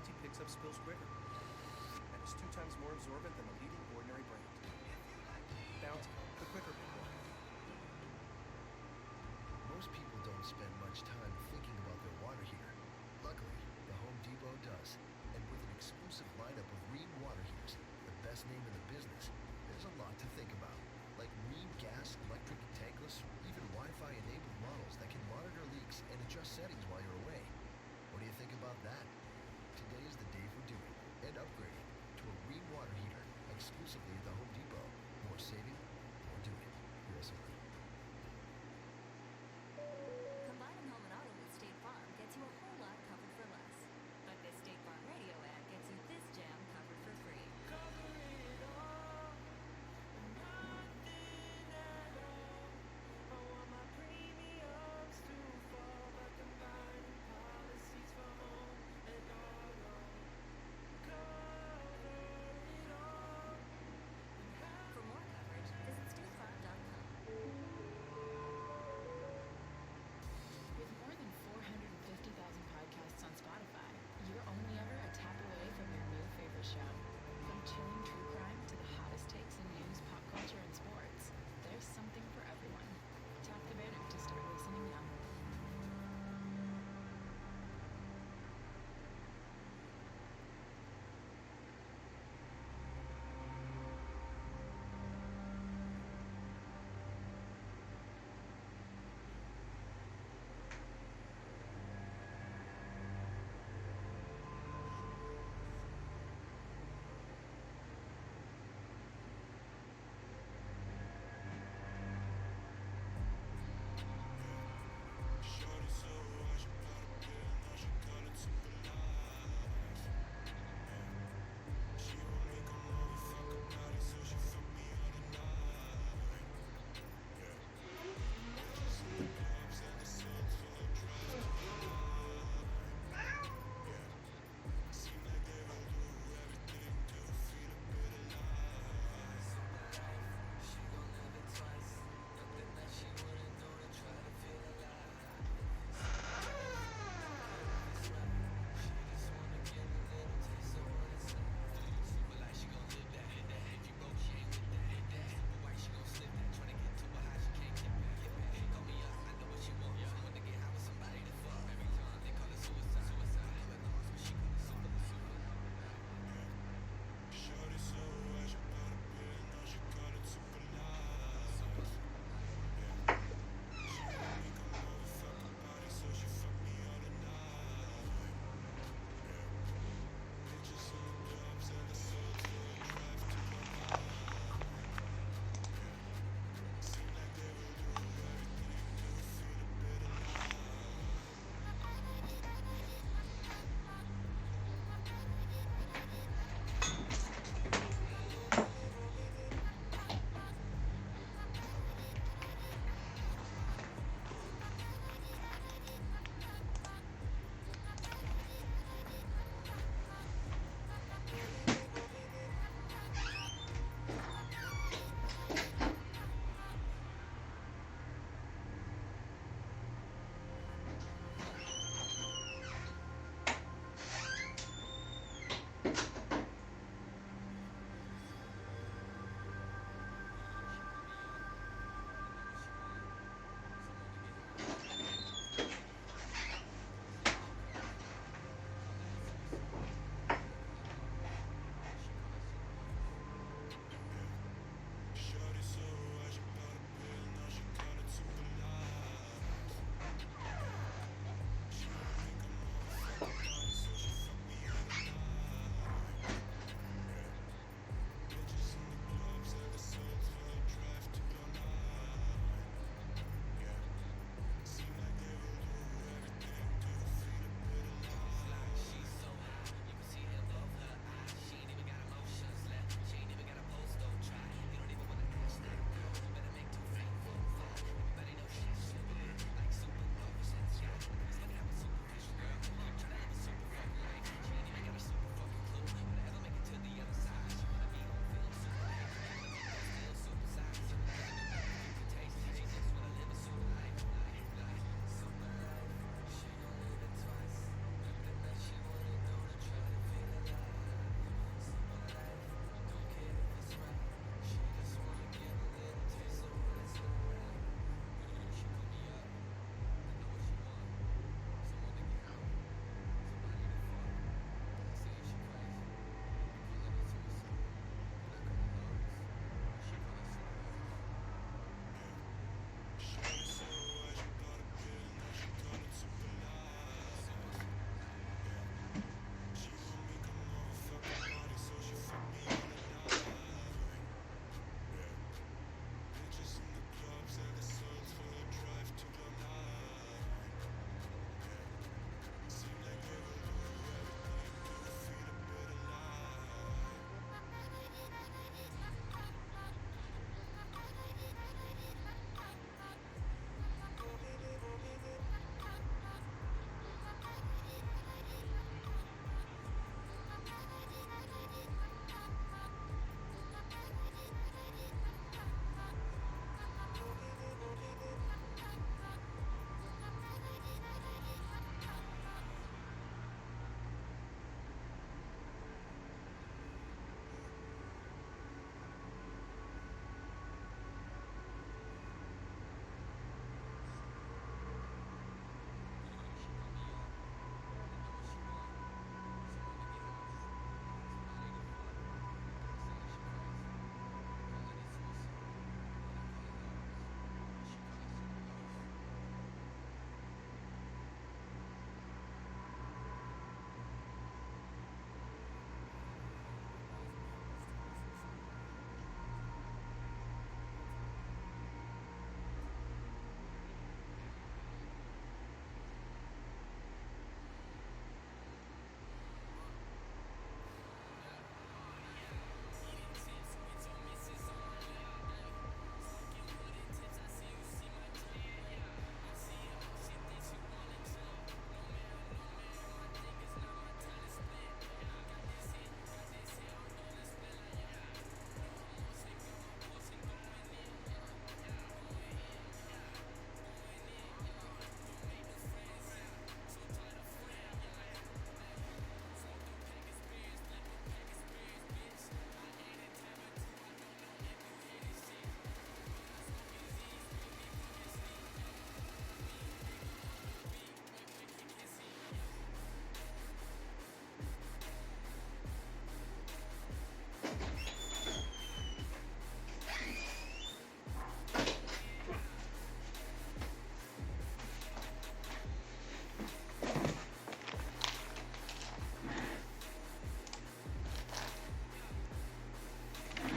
Bounty picks up spills quicker and is 2 times more absorbent than the leading ordinary brand. Bounty, the quicker pick one. Most people don't spend much time thinking about their water heater. Luckily, the Home Depot does. And with an exclusive lineup of Rheem water heaters, the best name in the business, there's a lot to think about. Like Rheem gas, electric, tankless, even Wi-Fi enabled models that can monitor leaks and adjust settings while you're away. What do you think about that? Today is the day for doing and upgrading to a Rheem water heater exclusively at the Home Depot. More saving, more doing. US only. Combining home and auto with State Farm gets you a whole lot covered for less. But this State Farm radio ad gets you this jam covered for free.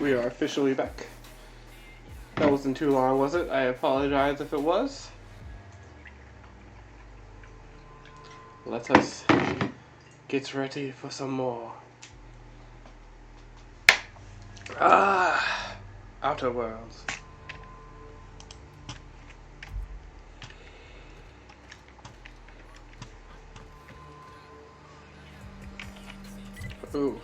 we are officially back. That wasn't too long, was it? I apologize if it was. Let us get ready for some more. Outer Worlds. Ooh.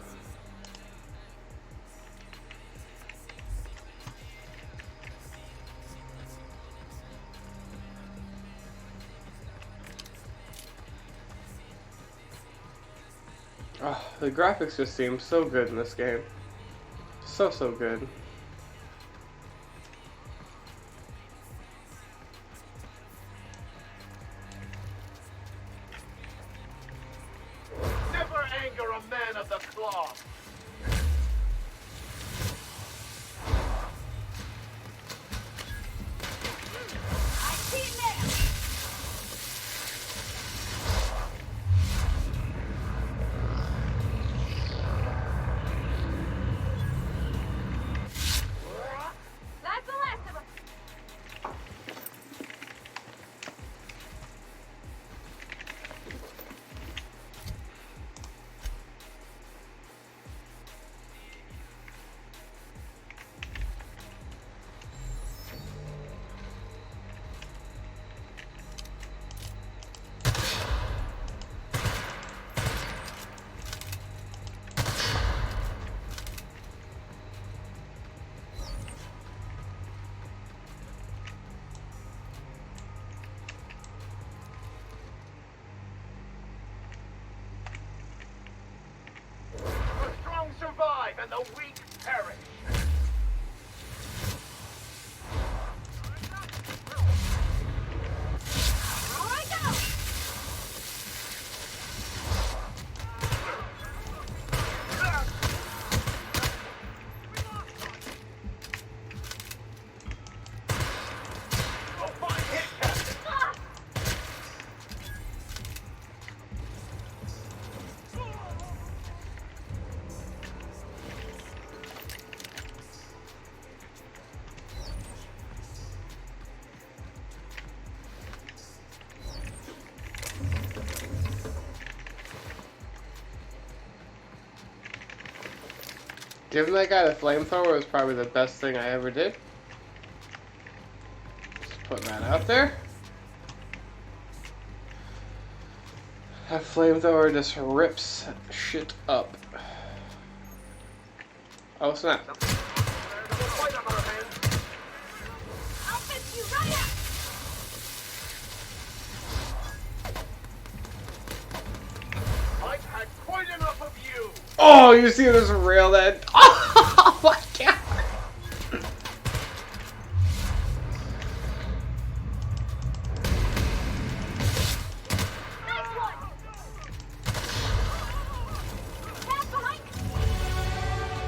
Oh, the graphics just seem so good in this game. So good. Never anger a man of the cloth. That's the last of them. The strong survive and the weak perish. Giving that guy the flamethrower was probably the best thing I ever did. Just putting that out there. That flamethrower just rips shit up. Oh snap. I've had quite enough of you. Oh, you see this rail that? Oh my god!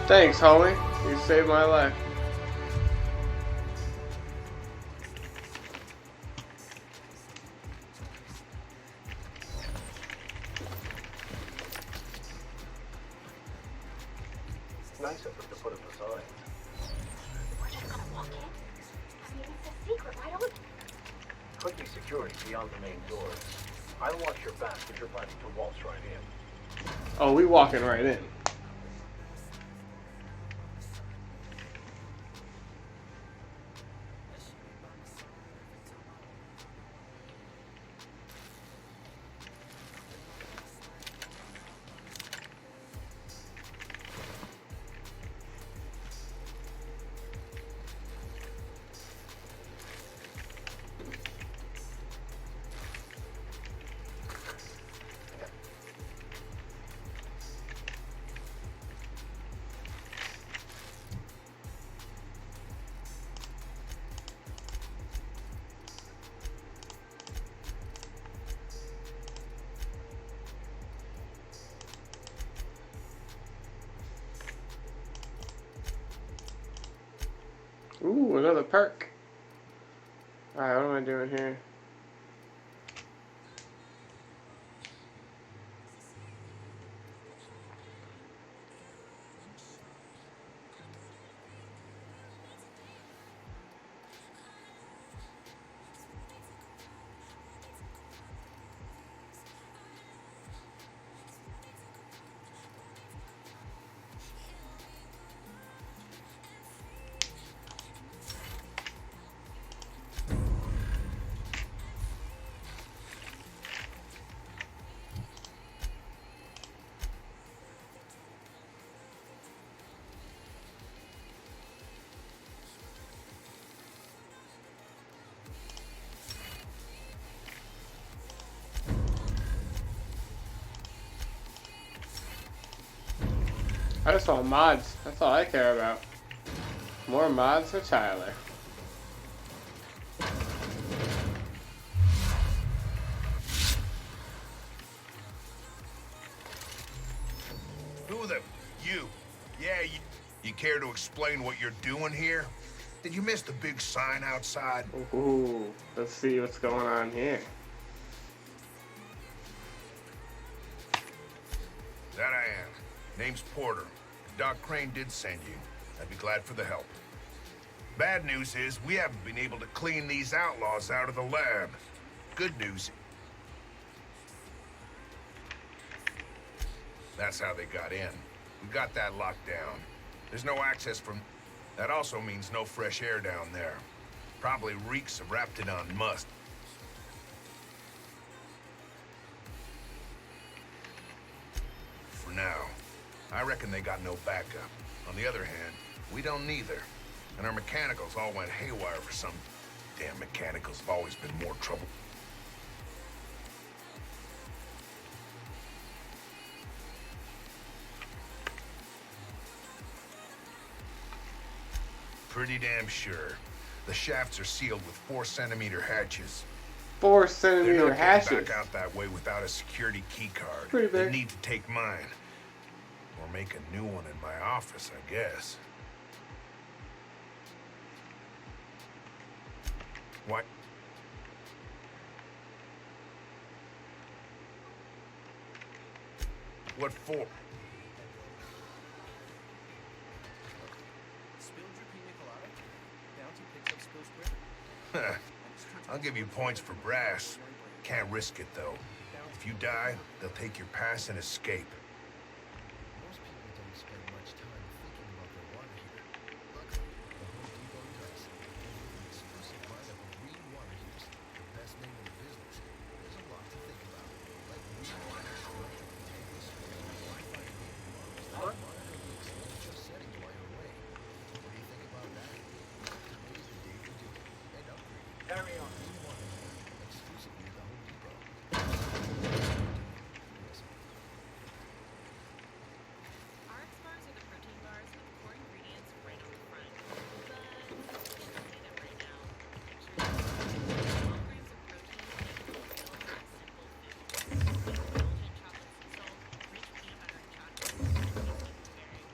Thanks, homie. You saved my life. Nice of them to put up a sign. We're just gonna walk in. I mean, it's a secret, right? Could be security beyond the main doors. I'll watch your back if you're planning to waltz right in. Oh, we walking right in. Ooh, another perk. Alright, what am I doing here? I just want mods. That's all I care about. More mods for Tyler. Who the... You? Yeah, you care to explain what you're doing here? Did you miss the big sign outside? Ooh, let's see what's going on here. That I am. Name's Porter. If Doc Crane did send you, I'd be glad for the help. Bad news is we haven't been able to clean these outlaws out of the lab. Good news... That's how they got in. We got that locked down. There's no access from... That also means no fresh air down there. Probably reeks of Raptidon must. For now, I reckon they got no backup. On the other hand, we don't neither. And our mechanicals all went haywire for some... Damn mechanicals have always been more trouble. Pretty damn sure. The shafts are sealed with 4-centimeter hatches. 4-centimeter hatches. They're not getting back out that way without a security key card. Pretty big. They need to take mine. Or make a new one in my office, I guess. What? What for? I'll give you points for brass. Can't risk it, though. If you die, they'll take your pass and escape. Most people don't spend much time thinking about their water heater. Luckily, the Home Depot does. And with an exclusive lineup of green water heaters, the best name in the business, there's a lot to think about. Like green water electrical tankless Wi-Fi enabled models that monitor the expenditure settings while you're away. What do you think about that? Today's the day to do it. And upgrade. Carry on. Green water heater, exclusively at the Home Depot. RX bars are the protein bars with core ingredients right on the front. But we don't need them right now. Pictures. 12 grams of protein and fulfill a simple food. Indulgent chocolates and salt, rich peanut butter and chocolate, and blueberry.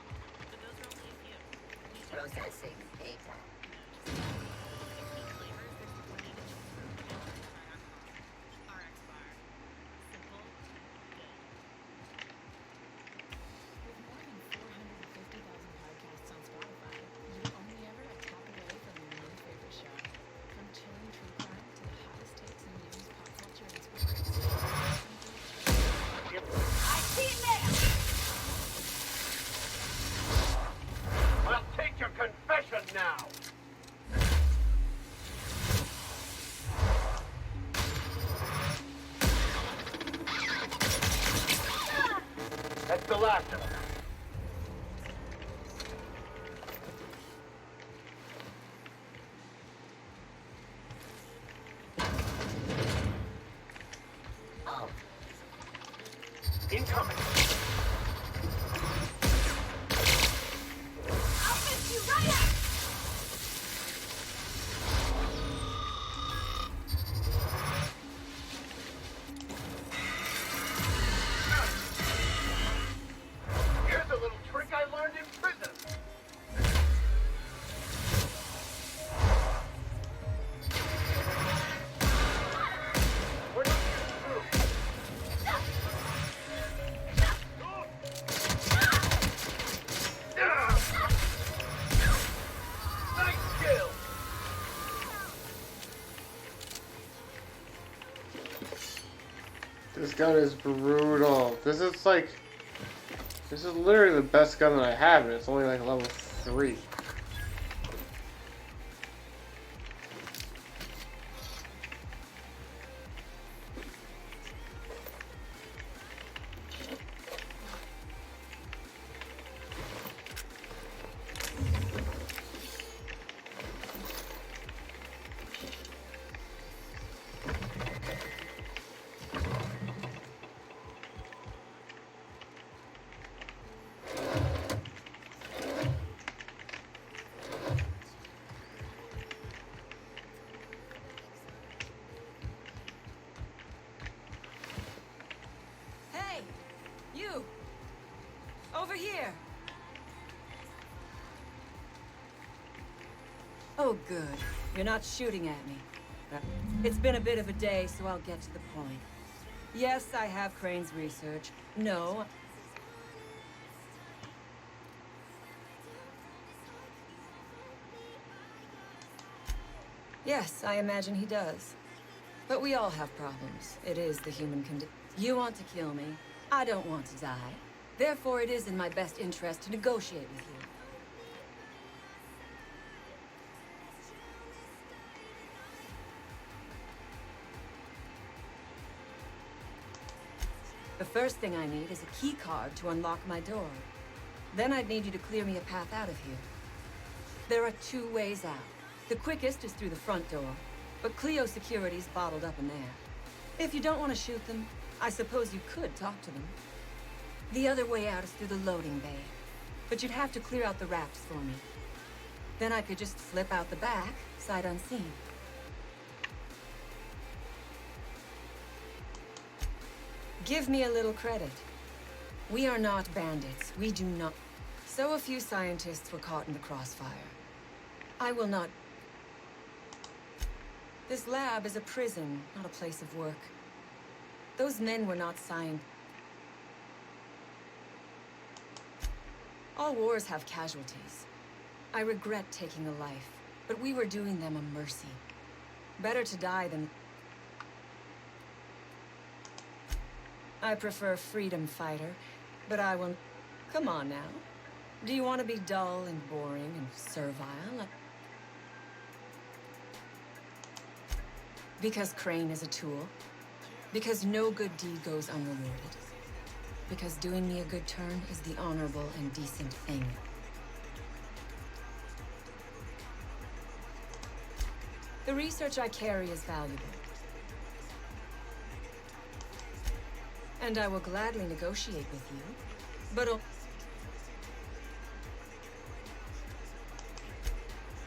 But those are only a few. We took Processing data. 16 flavors, there's plenty to choose from. RX bar. Simple, good. With more than 450,000 podcasts on Spotify, you only ever a tap away from your new favorite show. From chilling true crime to the hottest takes in news, pop culture, and sports. I see it there! I'll take your confession now! That's the last of them. Oh, Incoming! I'll fix you right up! Here's a little trick I learned in prison. We're not getting through. Nice kill! This gun is brutal. This is literally the best gun that I have, and it's only like level 3. Over here! Oh, good. You're not shooting at me. It's been a bit of a day, so I'll get to the point. Yes, I have Crane's research. No. Yes, I imagine he does. But we all have problems. It is the human condition. You want to kill me. I don't want to die. Therefore, it is in my best interest to negotiate with you. The first thing I need is a key card to unlock my door. Then I'd need you to clear me a path out of here. There are 2 ways out. The quickest is through the front door, but Clio security's bottled up in there. If you don't want to shoot them, I suppose you could talk to them. The other way out is through the loading bay, but you'd have to clear out the rafts for me. Then I could just flip out the back, sight unseen. Give me a little credit. We are not bandits. We do not. So a few scientists were caught in the crossfire. I will not. This lab is a prison, not a place of work. Those men were not scientists. All wars have casualties. I regret taking a life, but we were doing them a mercy. Better to die than... I prefer freedom fighter, but I will... Come on now. Do you want to be dull and boring and servile? Because Crane is a tool. Because no good deed goes unrewarded. Because doing me a good turn is the honorable and decent thing. The research I carry is valuable. And I will gladly negotiate with you, but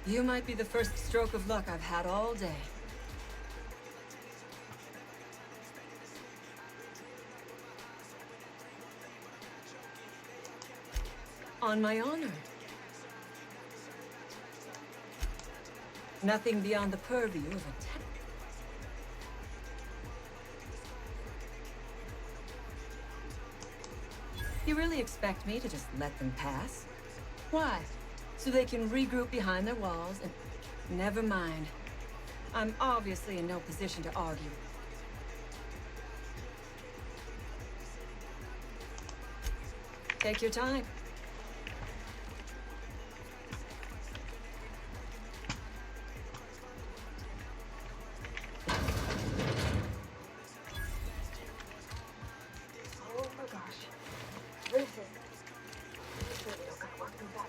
you might be the first stroke of luck I've had all day. On my honor. Nothing beyond the purview of a You really expect me to just let them pass? Why? So they can regroup behind their walls and... Never mind. I'm obviously in no position to argue. Take your time. Oh my gosh. This is... This really don't gotta work through that.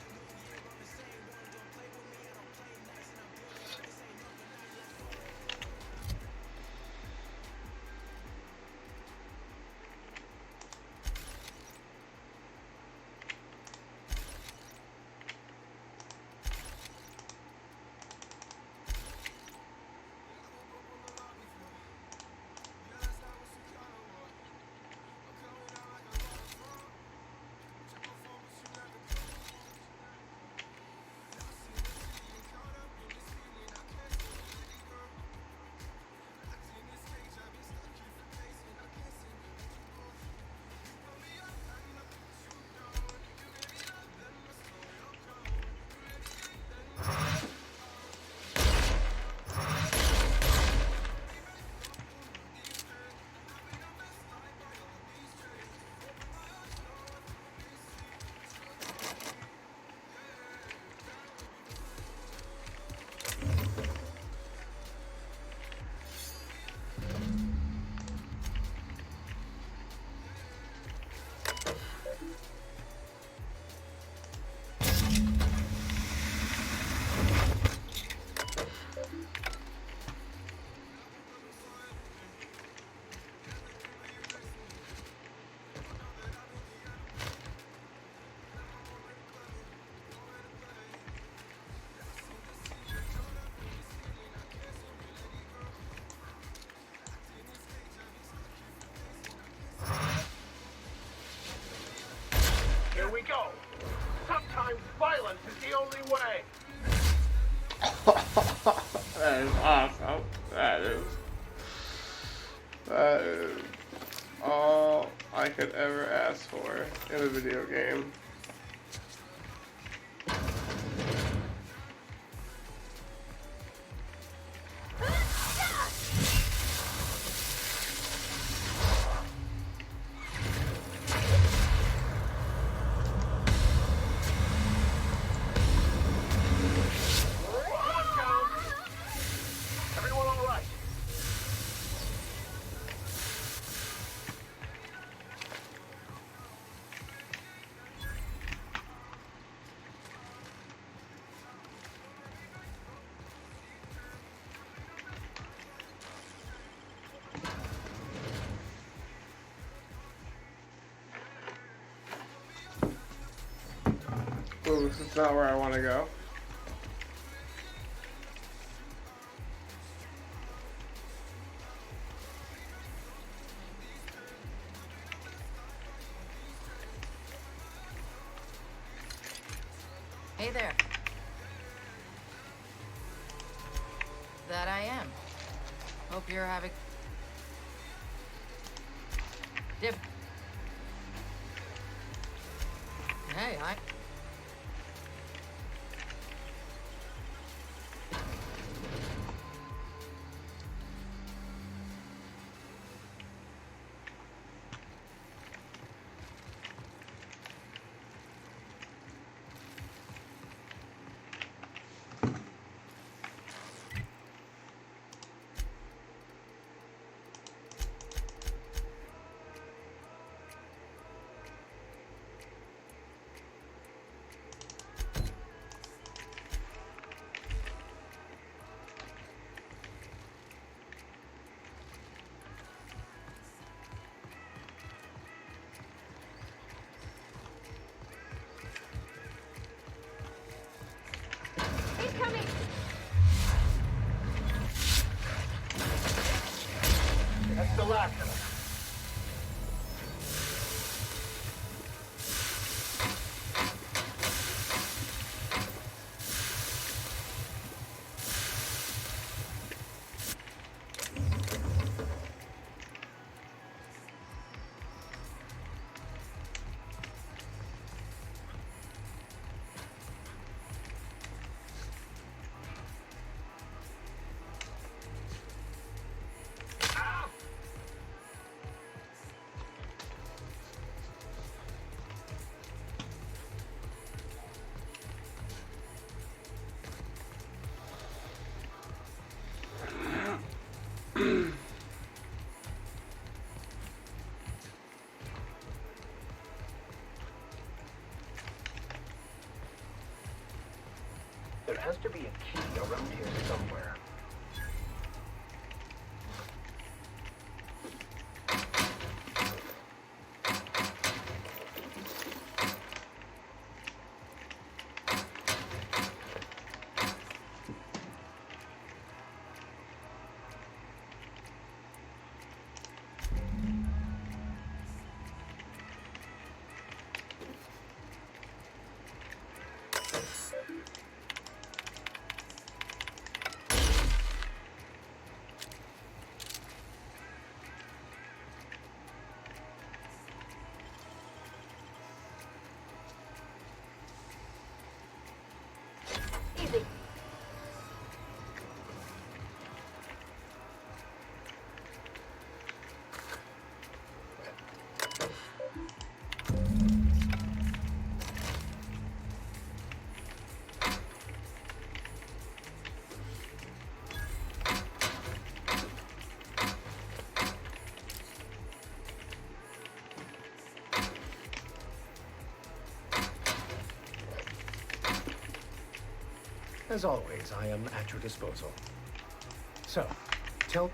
only way. That is awesome. That is all I could ever ask for in a video game. Everyone all right? Ooh, this is not where I want to go. Hey there. That I am. Hope you're having... Dip. Hey, I... That's the last of them. There has to be a key around here somewhere. Easy. As always, I am at your disposal. So, tell...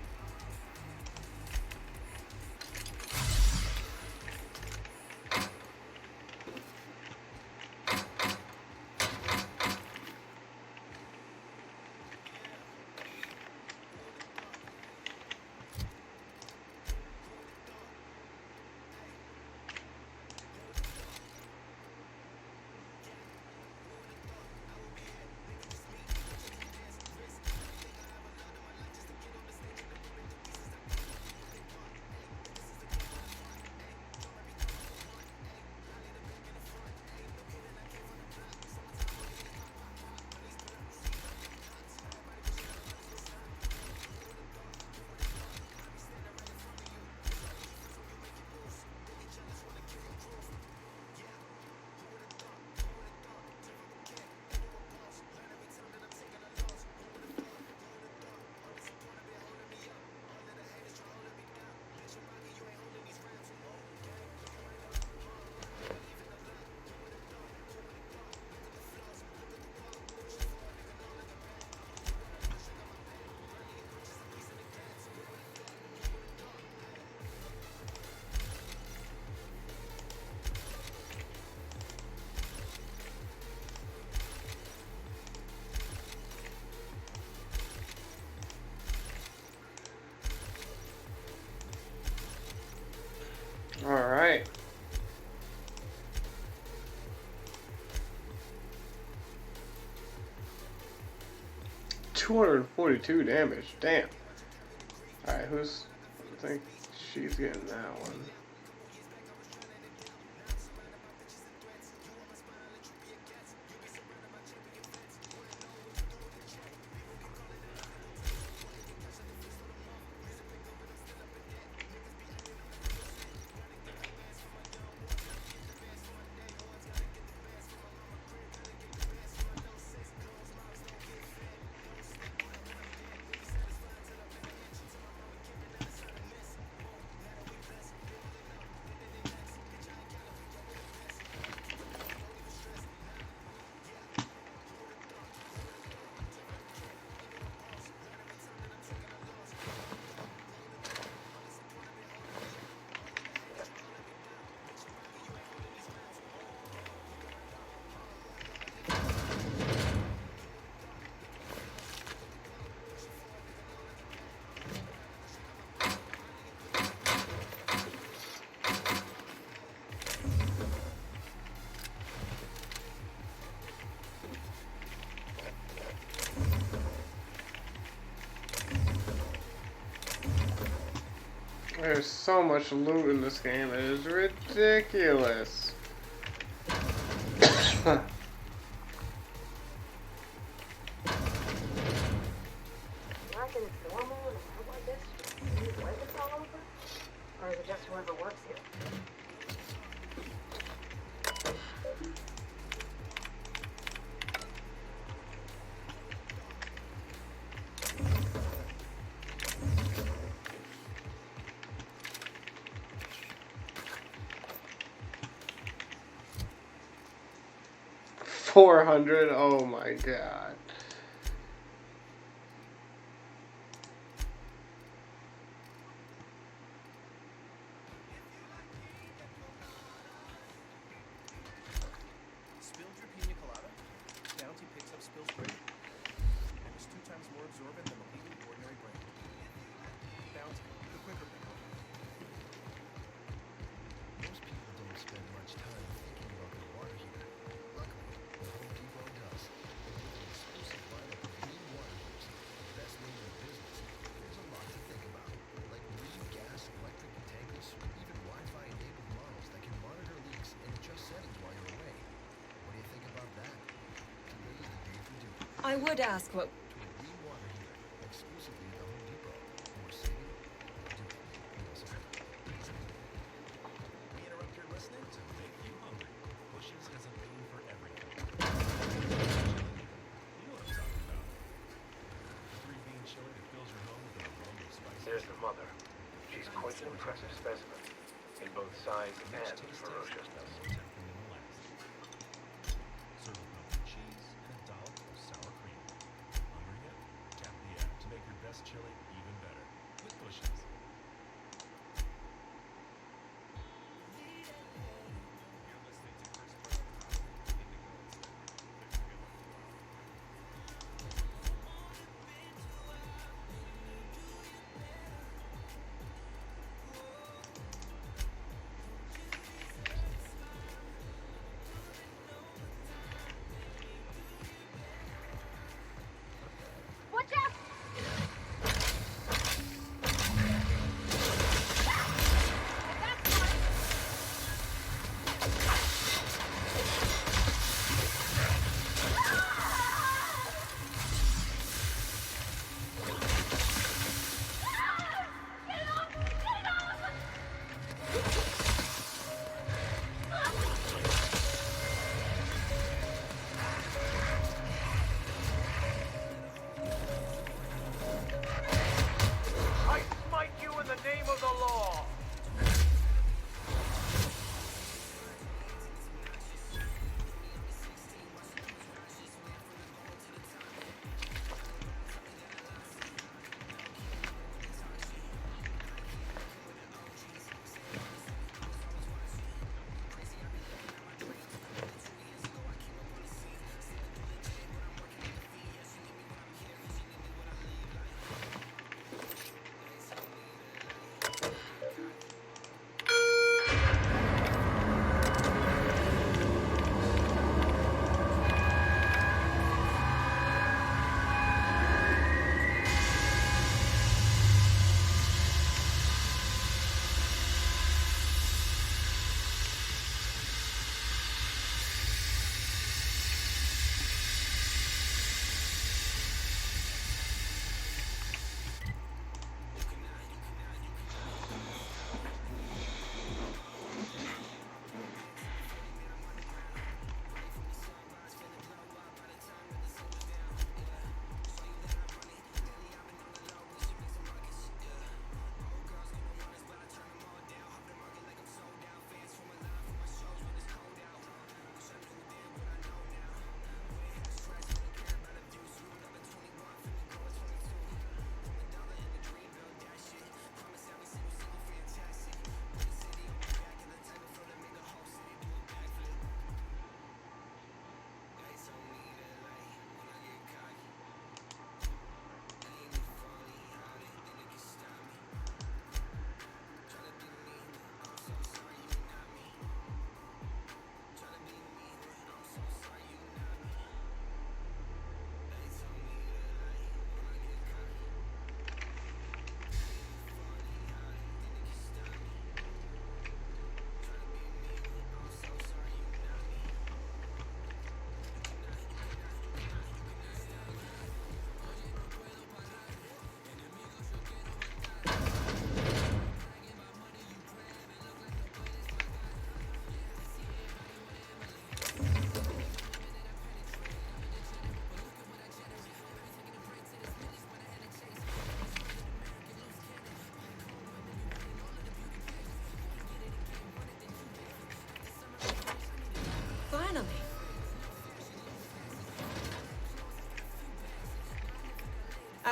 Alright. $242 damage. Damn. Alright, who's... I think she's getting that one. There's so much loot in this game, it is ridiculous. You reckon it's normal in a world like this? You need blankets all over? Or is it just whoever works here? $400. Oh my god. Spilled your pina colada? Bounty picks up spilled drink and is 2 times more absorbent than the leading ordinary brand. Bounty, the quicker pickle. Most people don't spend much time thinking about their water heater. Luckily, the Home Depot does. And with an exclusive lineup of Rheem water heaters, the best name in the business, there's a lot to think about. Like Rheem gas, electric, and tankless, or even Wi-Fi enabled models that can monitor leaks and adjust settings while you're away. What do you think about that? Today is the day for doing it. I would ask what... To a Rheem water heater, exclusively at the Home Depot. More saving, do it. We also have We interrupt your listening to make you hungry. Bush's has a theme for everything. You know what I'm talking about. The 3-bean chili that fills your home with an aroma of spice. There's the mother. She's quite an impressive specimen, in both size and ferociousness. Serve with melted cheese and a dollop of sour cream. Hungry yet? Tap the app to make your best chili even better with Bush's.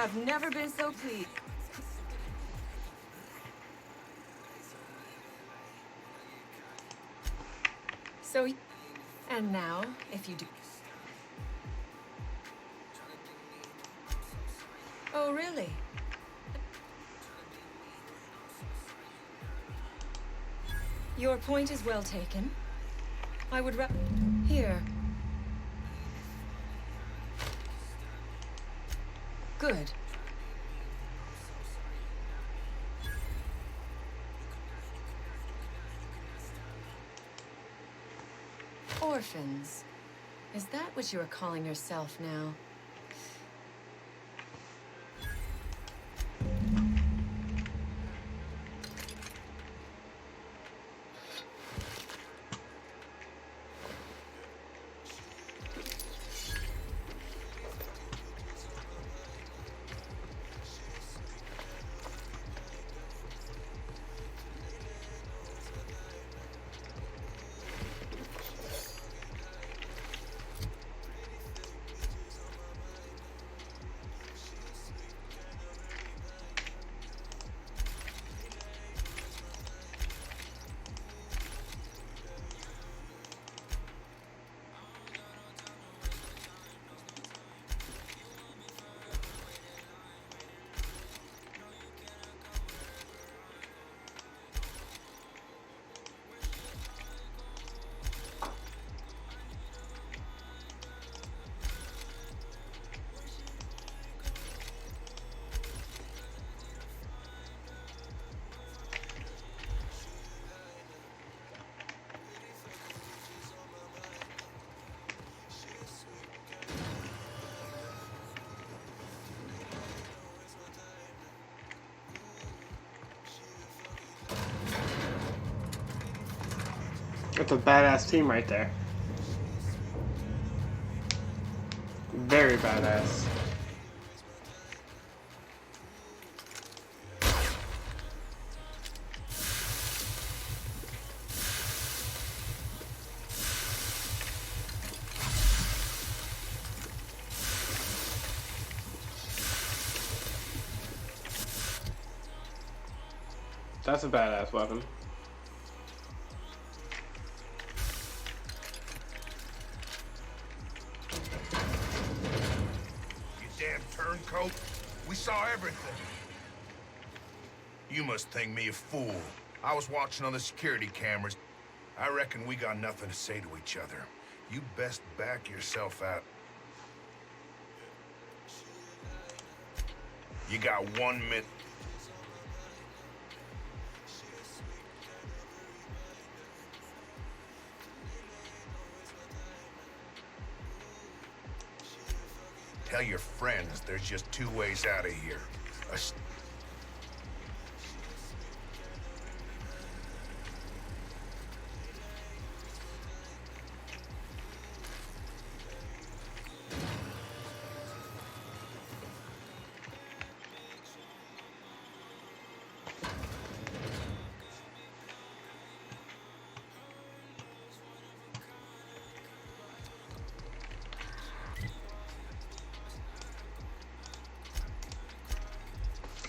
I've never been so pleased. So, and now, if you do... Oh, really? Your point is well taken. I would Here. Good. Orphans. Is that what you are calling yourself now? That's a badass team right there. Very badass. That's a badass weapon. Turncoat, we saw everything. You must think me a fool. I was watching on the security cameras. I reckon we got nothing to say to each other. You best back yourself out. You got 1 minute. Tell your friends there's just 2 ways out of here.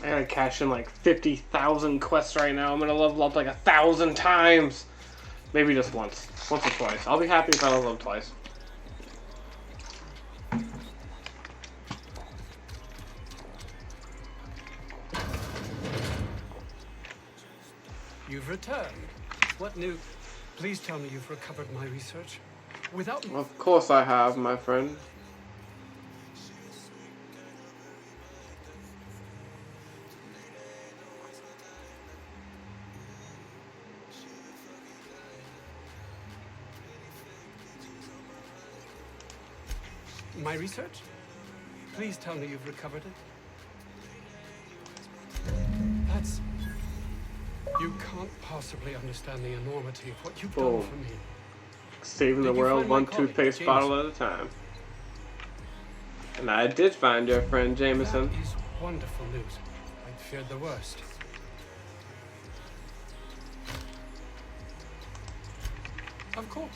I gotta cash in like 50,000 quests right now. I'm gonna level up like 1,000 times. Maybe just once. Once or twice. I'll be happy if I level up twice. You've returned. What new? Please tell me you've recovered my research. Without... Of course I have, my friend. My research? Please tell me you've recovered it. That's... You can't possibly understand the enormity of what you've done for me. Saving the world one toothpaste bottle at a time. And I did find your friend Jameson. That is wonderful news. I'd feared the worst. Of course.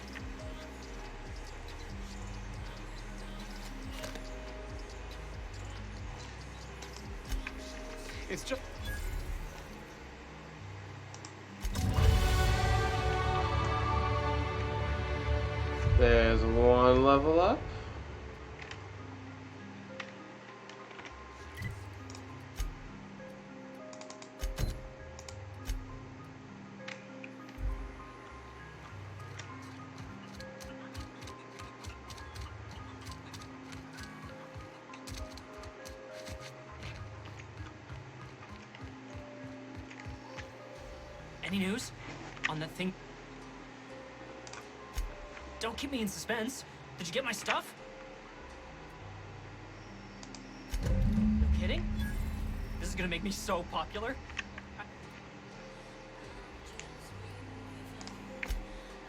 It's just... There's one level up. Any news on that thing? Don't keep me in suspense. Did you get my stuff? No kidding? This is gonna make me so popular.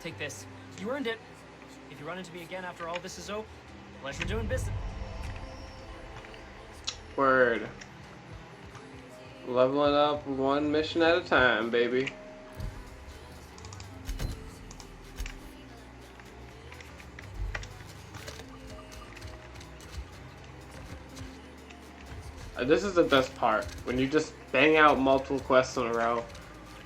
Take this. You earned it. If you run into me again after all this is over, pleasure doing business. Word. Leveling up one mission at a time, baby. This is the best part, when you just bang out multiple quests in a row,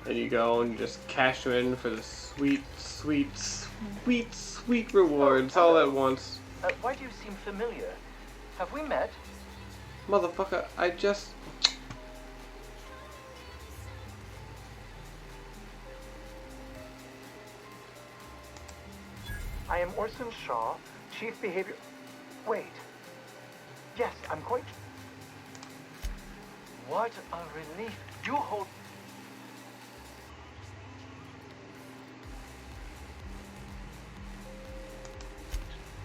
and you go and you just cash them in for the sweet, sweet, sweet, sweet rewards all at once. Why do you seem familiar? Have we met? Motherfucker, I just... I am Orson Shaw, Chief Behavior... Wait. Yes, I'm quite... What a relief. You hold...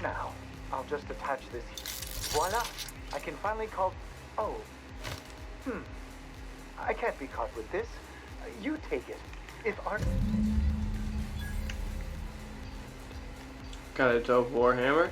Now, I'll just attach this. Voila! I can finally call... Oh. I can't be caught with this. You take it. If our... Got a dope Warhammer.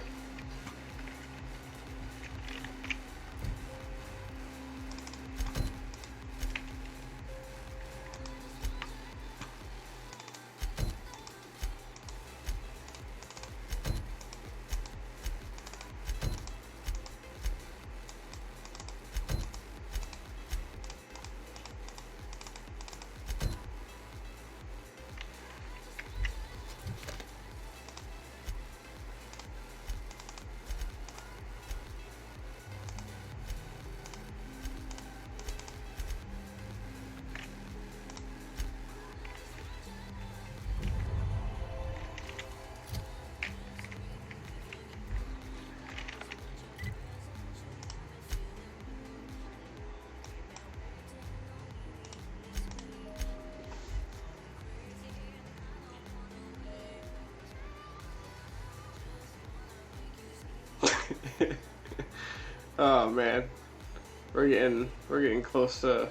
Oh man, we're getting close to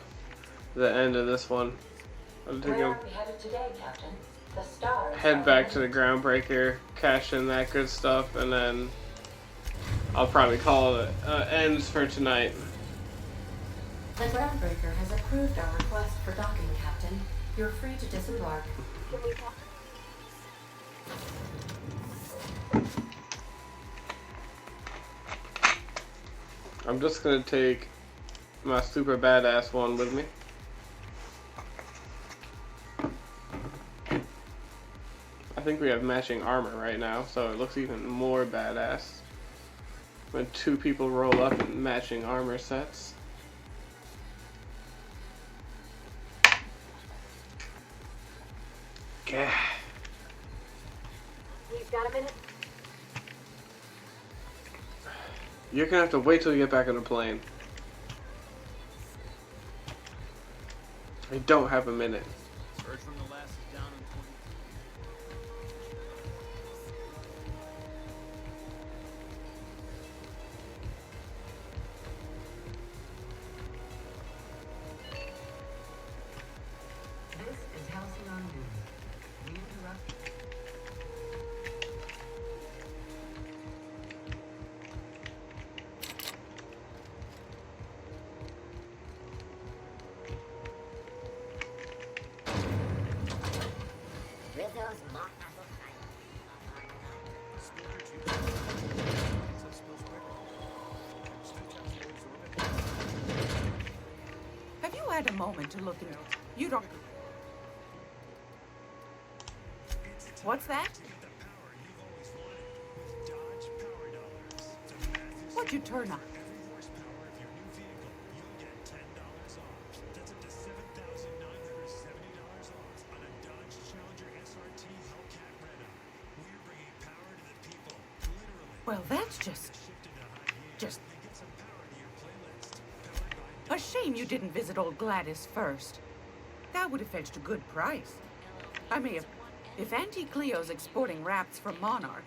the end of this one. I'm Where are we headed today, Captain? The stars. Head back to the Groundbreaker, cash in that good stuff, and then I'll probably call it ends for tonight. The Groundbreaker has approved our request for docking, Captain. You're free to disembark. Can we talk? I'm just gonna take my super badass one with me. I think we have matching armor right now, so it looks even more badass when two people roll up in matching armor sets. Okay. You've got a minute? You're gonna have to wait till you get back on the plane. I don't have a minute. Surge from the last is down in 20. This is Halcyon Moon. We interrupt. Rizzo's mock muscle Have you moment to look in. You don't. What's that? What'd you turn on? Well, that's just a shame you didn't visit old Gladys first. That would have fetched a good price. I may have, if Auntie Cleo's exporting wraps from Monarch.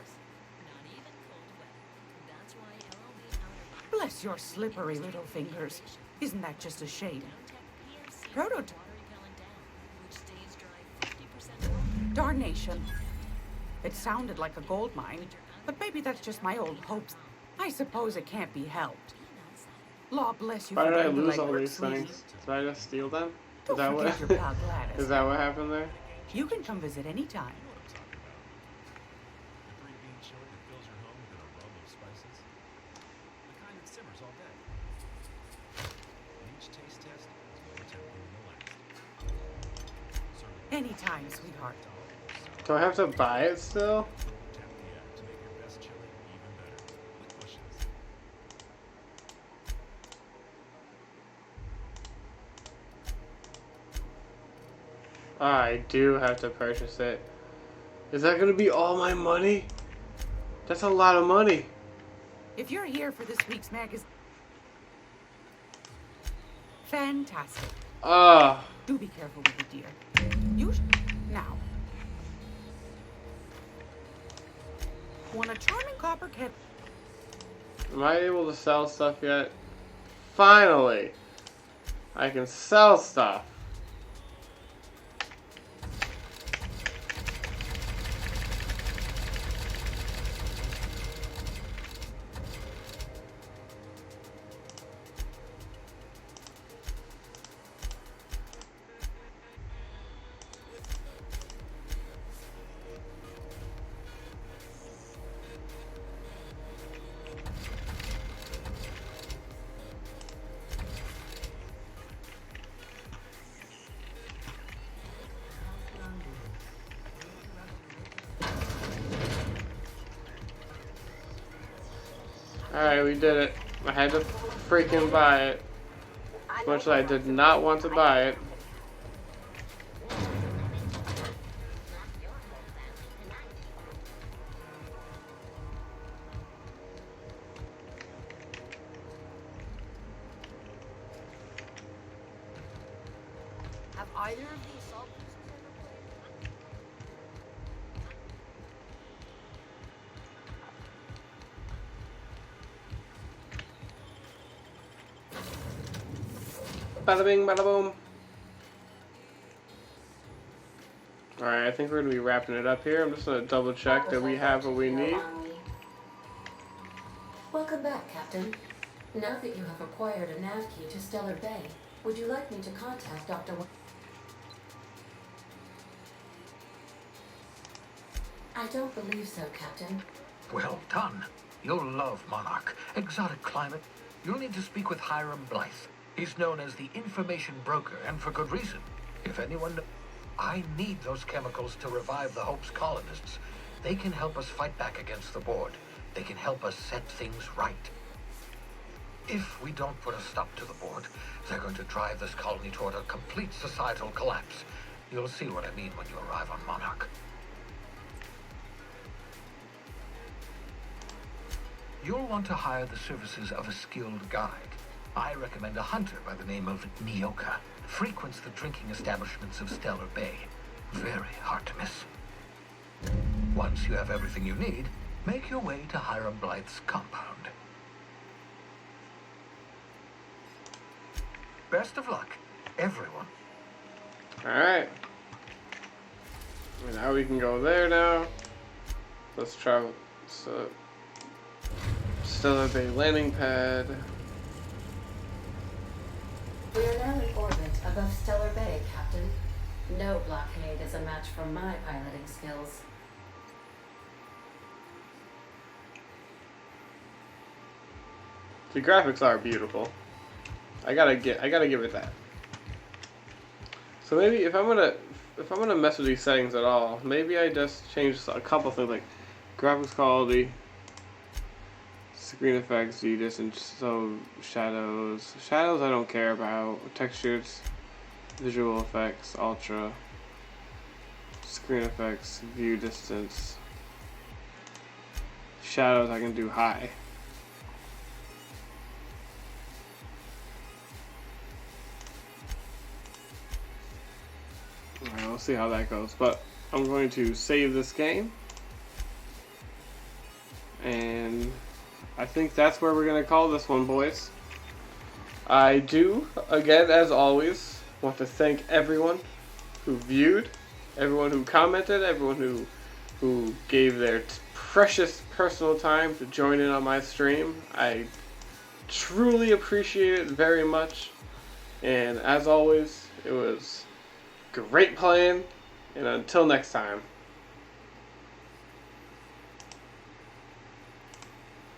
Bless your slippery little fingers. Isn't that just a shame? Prototype. Darnation. It sounded like a gold mine, but maybe that's just my old hopes. I suppose it can't be helped. Law bless you. Why for did I doing the lose all legwork, these sweetie. things? Did I just steal them? Don't forget your pal Gladys. Is that what happened there? You can come visit anytime. Anytime, sweetheart. Do I have to buy it still? I do have to purchase it. Is that gonna be all my money? That's a lot of money. If you're here for this week's magazine, fantastic. Do be careful with it, dear. You now. Want a charming copper kettle? Am I able to sell stuff yet? Finally! I can sell stuff. Alright, we did it. I had to freaking buy it. As much as I did not want to buy it. Have either of these salt pieces ever played? Bada bing, bada boom. Alright, I think we're going to be wrapping it up here. I'm just going to double check that we have what we need. Welcome back, Captain. Now that you have acquired a nav key to Stellar Bay, would you like me to contact Dr. I don't believe so, Captain. Well done. You'll love Monarch. Exotic climate. You'll need to speak with Hiram Blythe. He's known as the information broker, and for good reason. If anyone... I need those chemicals to revive the Hope's colonists. They can help us fight back against the Board. They can help us set things right. If we don't put a stop to the Board, they're going to drive this colony toward a complete societal collapse. You'll see what I mean when you arrive on Monarch. You'll want to hire the services of a skilled guide. I recommend a hunter by the name of Nyoka. Frequents the drinking establishments of Stellar Bay. Very hard to miss. Once you have everything you need, make your way to Hiram Blythe's compound. Best of luck, everyone. Alright. Now we can go there now. Let's travel. So, Stellar Bay landing pad. We are now in orbit above Stellar Bay, Captain. No blockade is a match for my piloting skills. The graphics are beautiful. I gotta give it that. So maybe if I'm gonna mess with these settings at all, maybe I just change a couple things like graphics quality, screen effects, view distance, so shadows. Shadows I don't care about. Textures, visual effects, ultra, screen effects, view distance. Shadows I can do high. Alright, we'll see how that goes. But I'm going to save this game. And I think that's where we're going to call this one, boys. I do, again, as always, want to thank everyone who viewed, everyone who commented, everyone who gave their precious personal time to join in on my stream. I truly appreciate it very much. And as always, it was great playing, and until next time.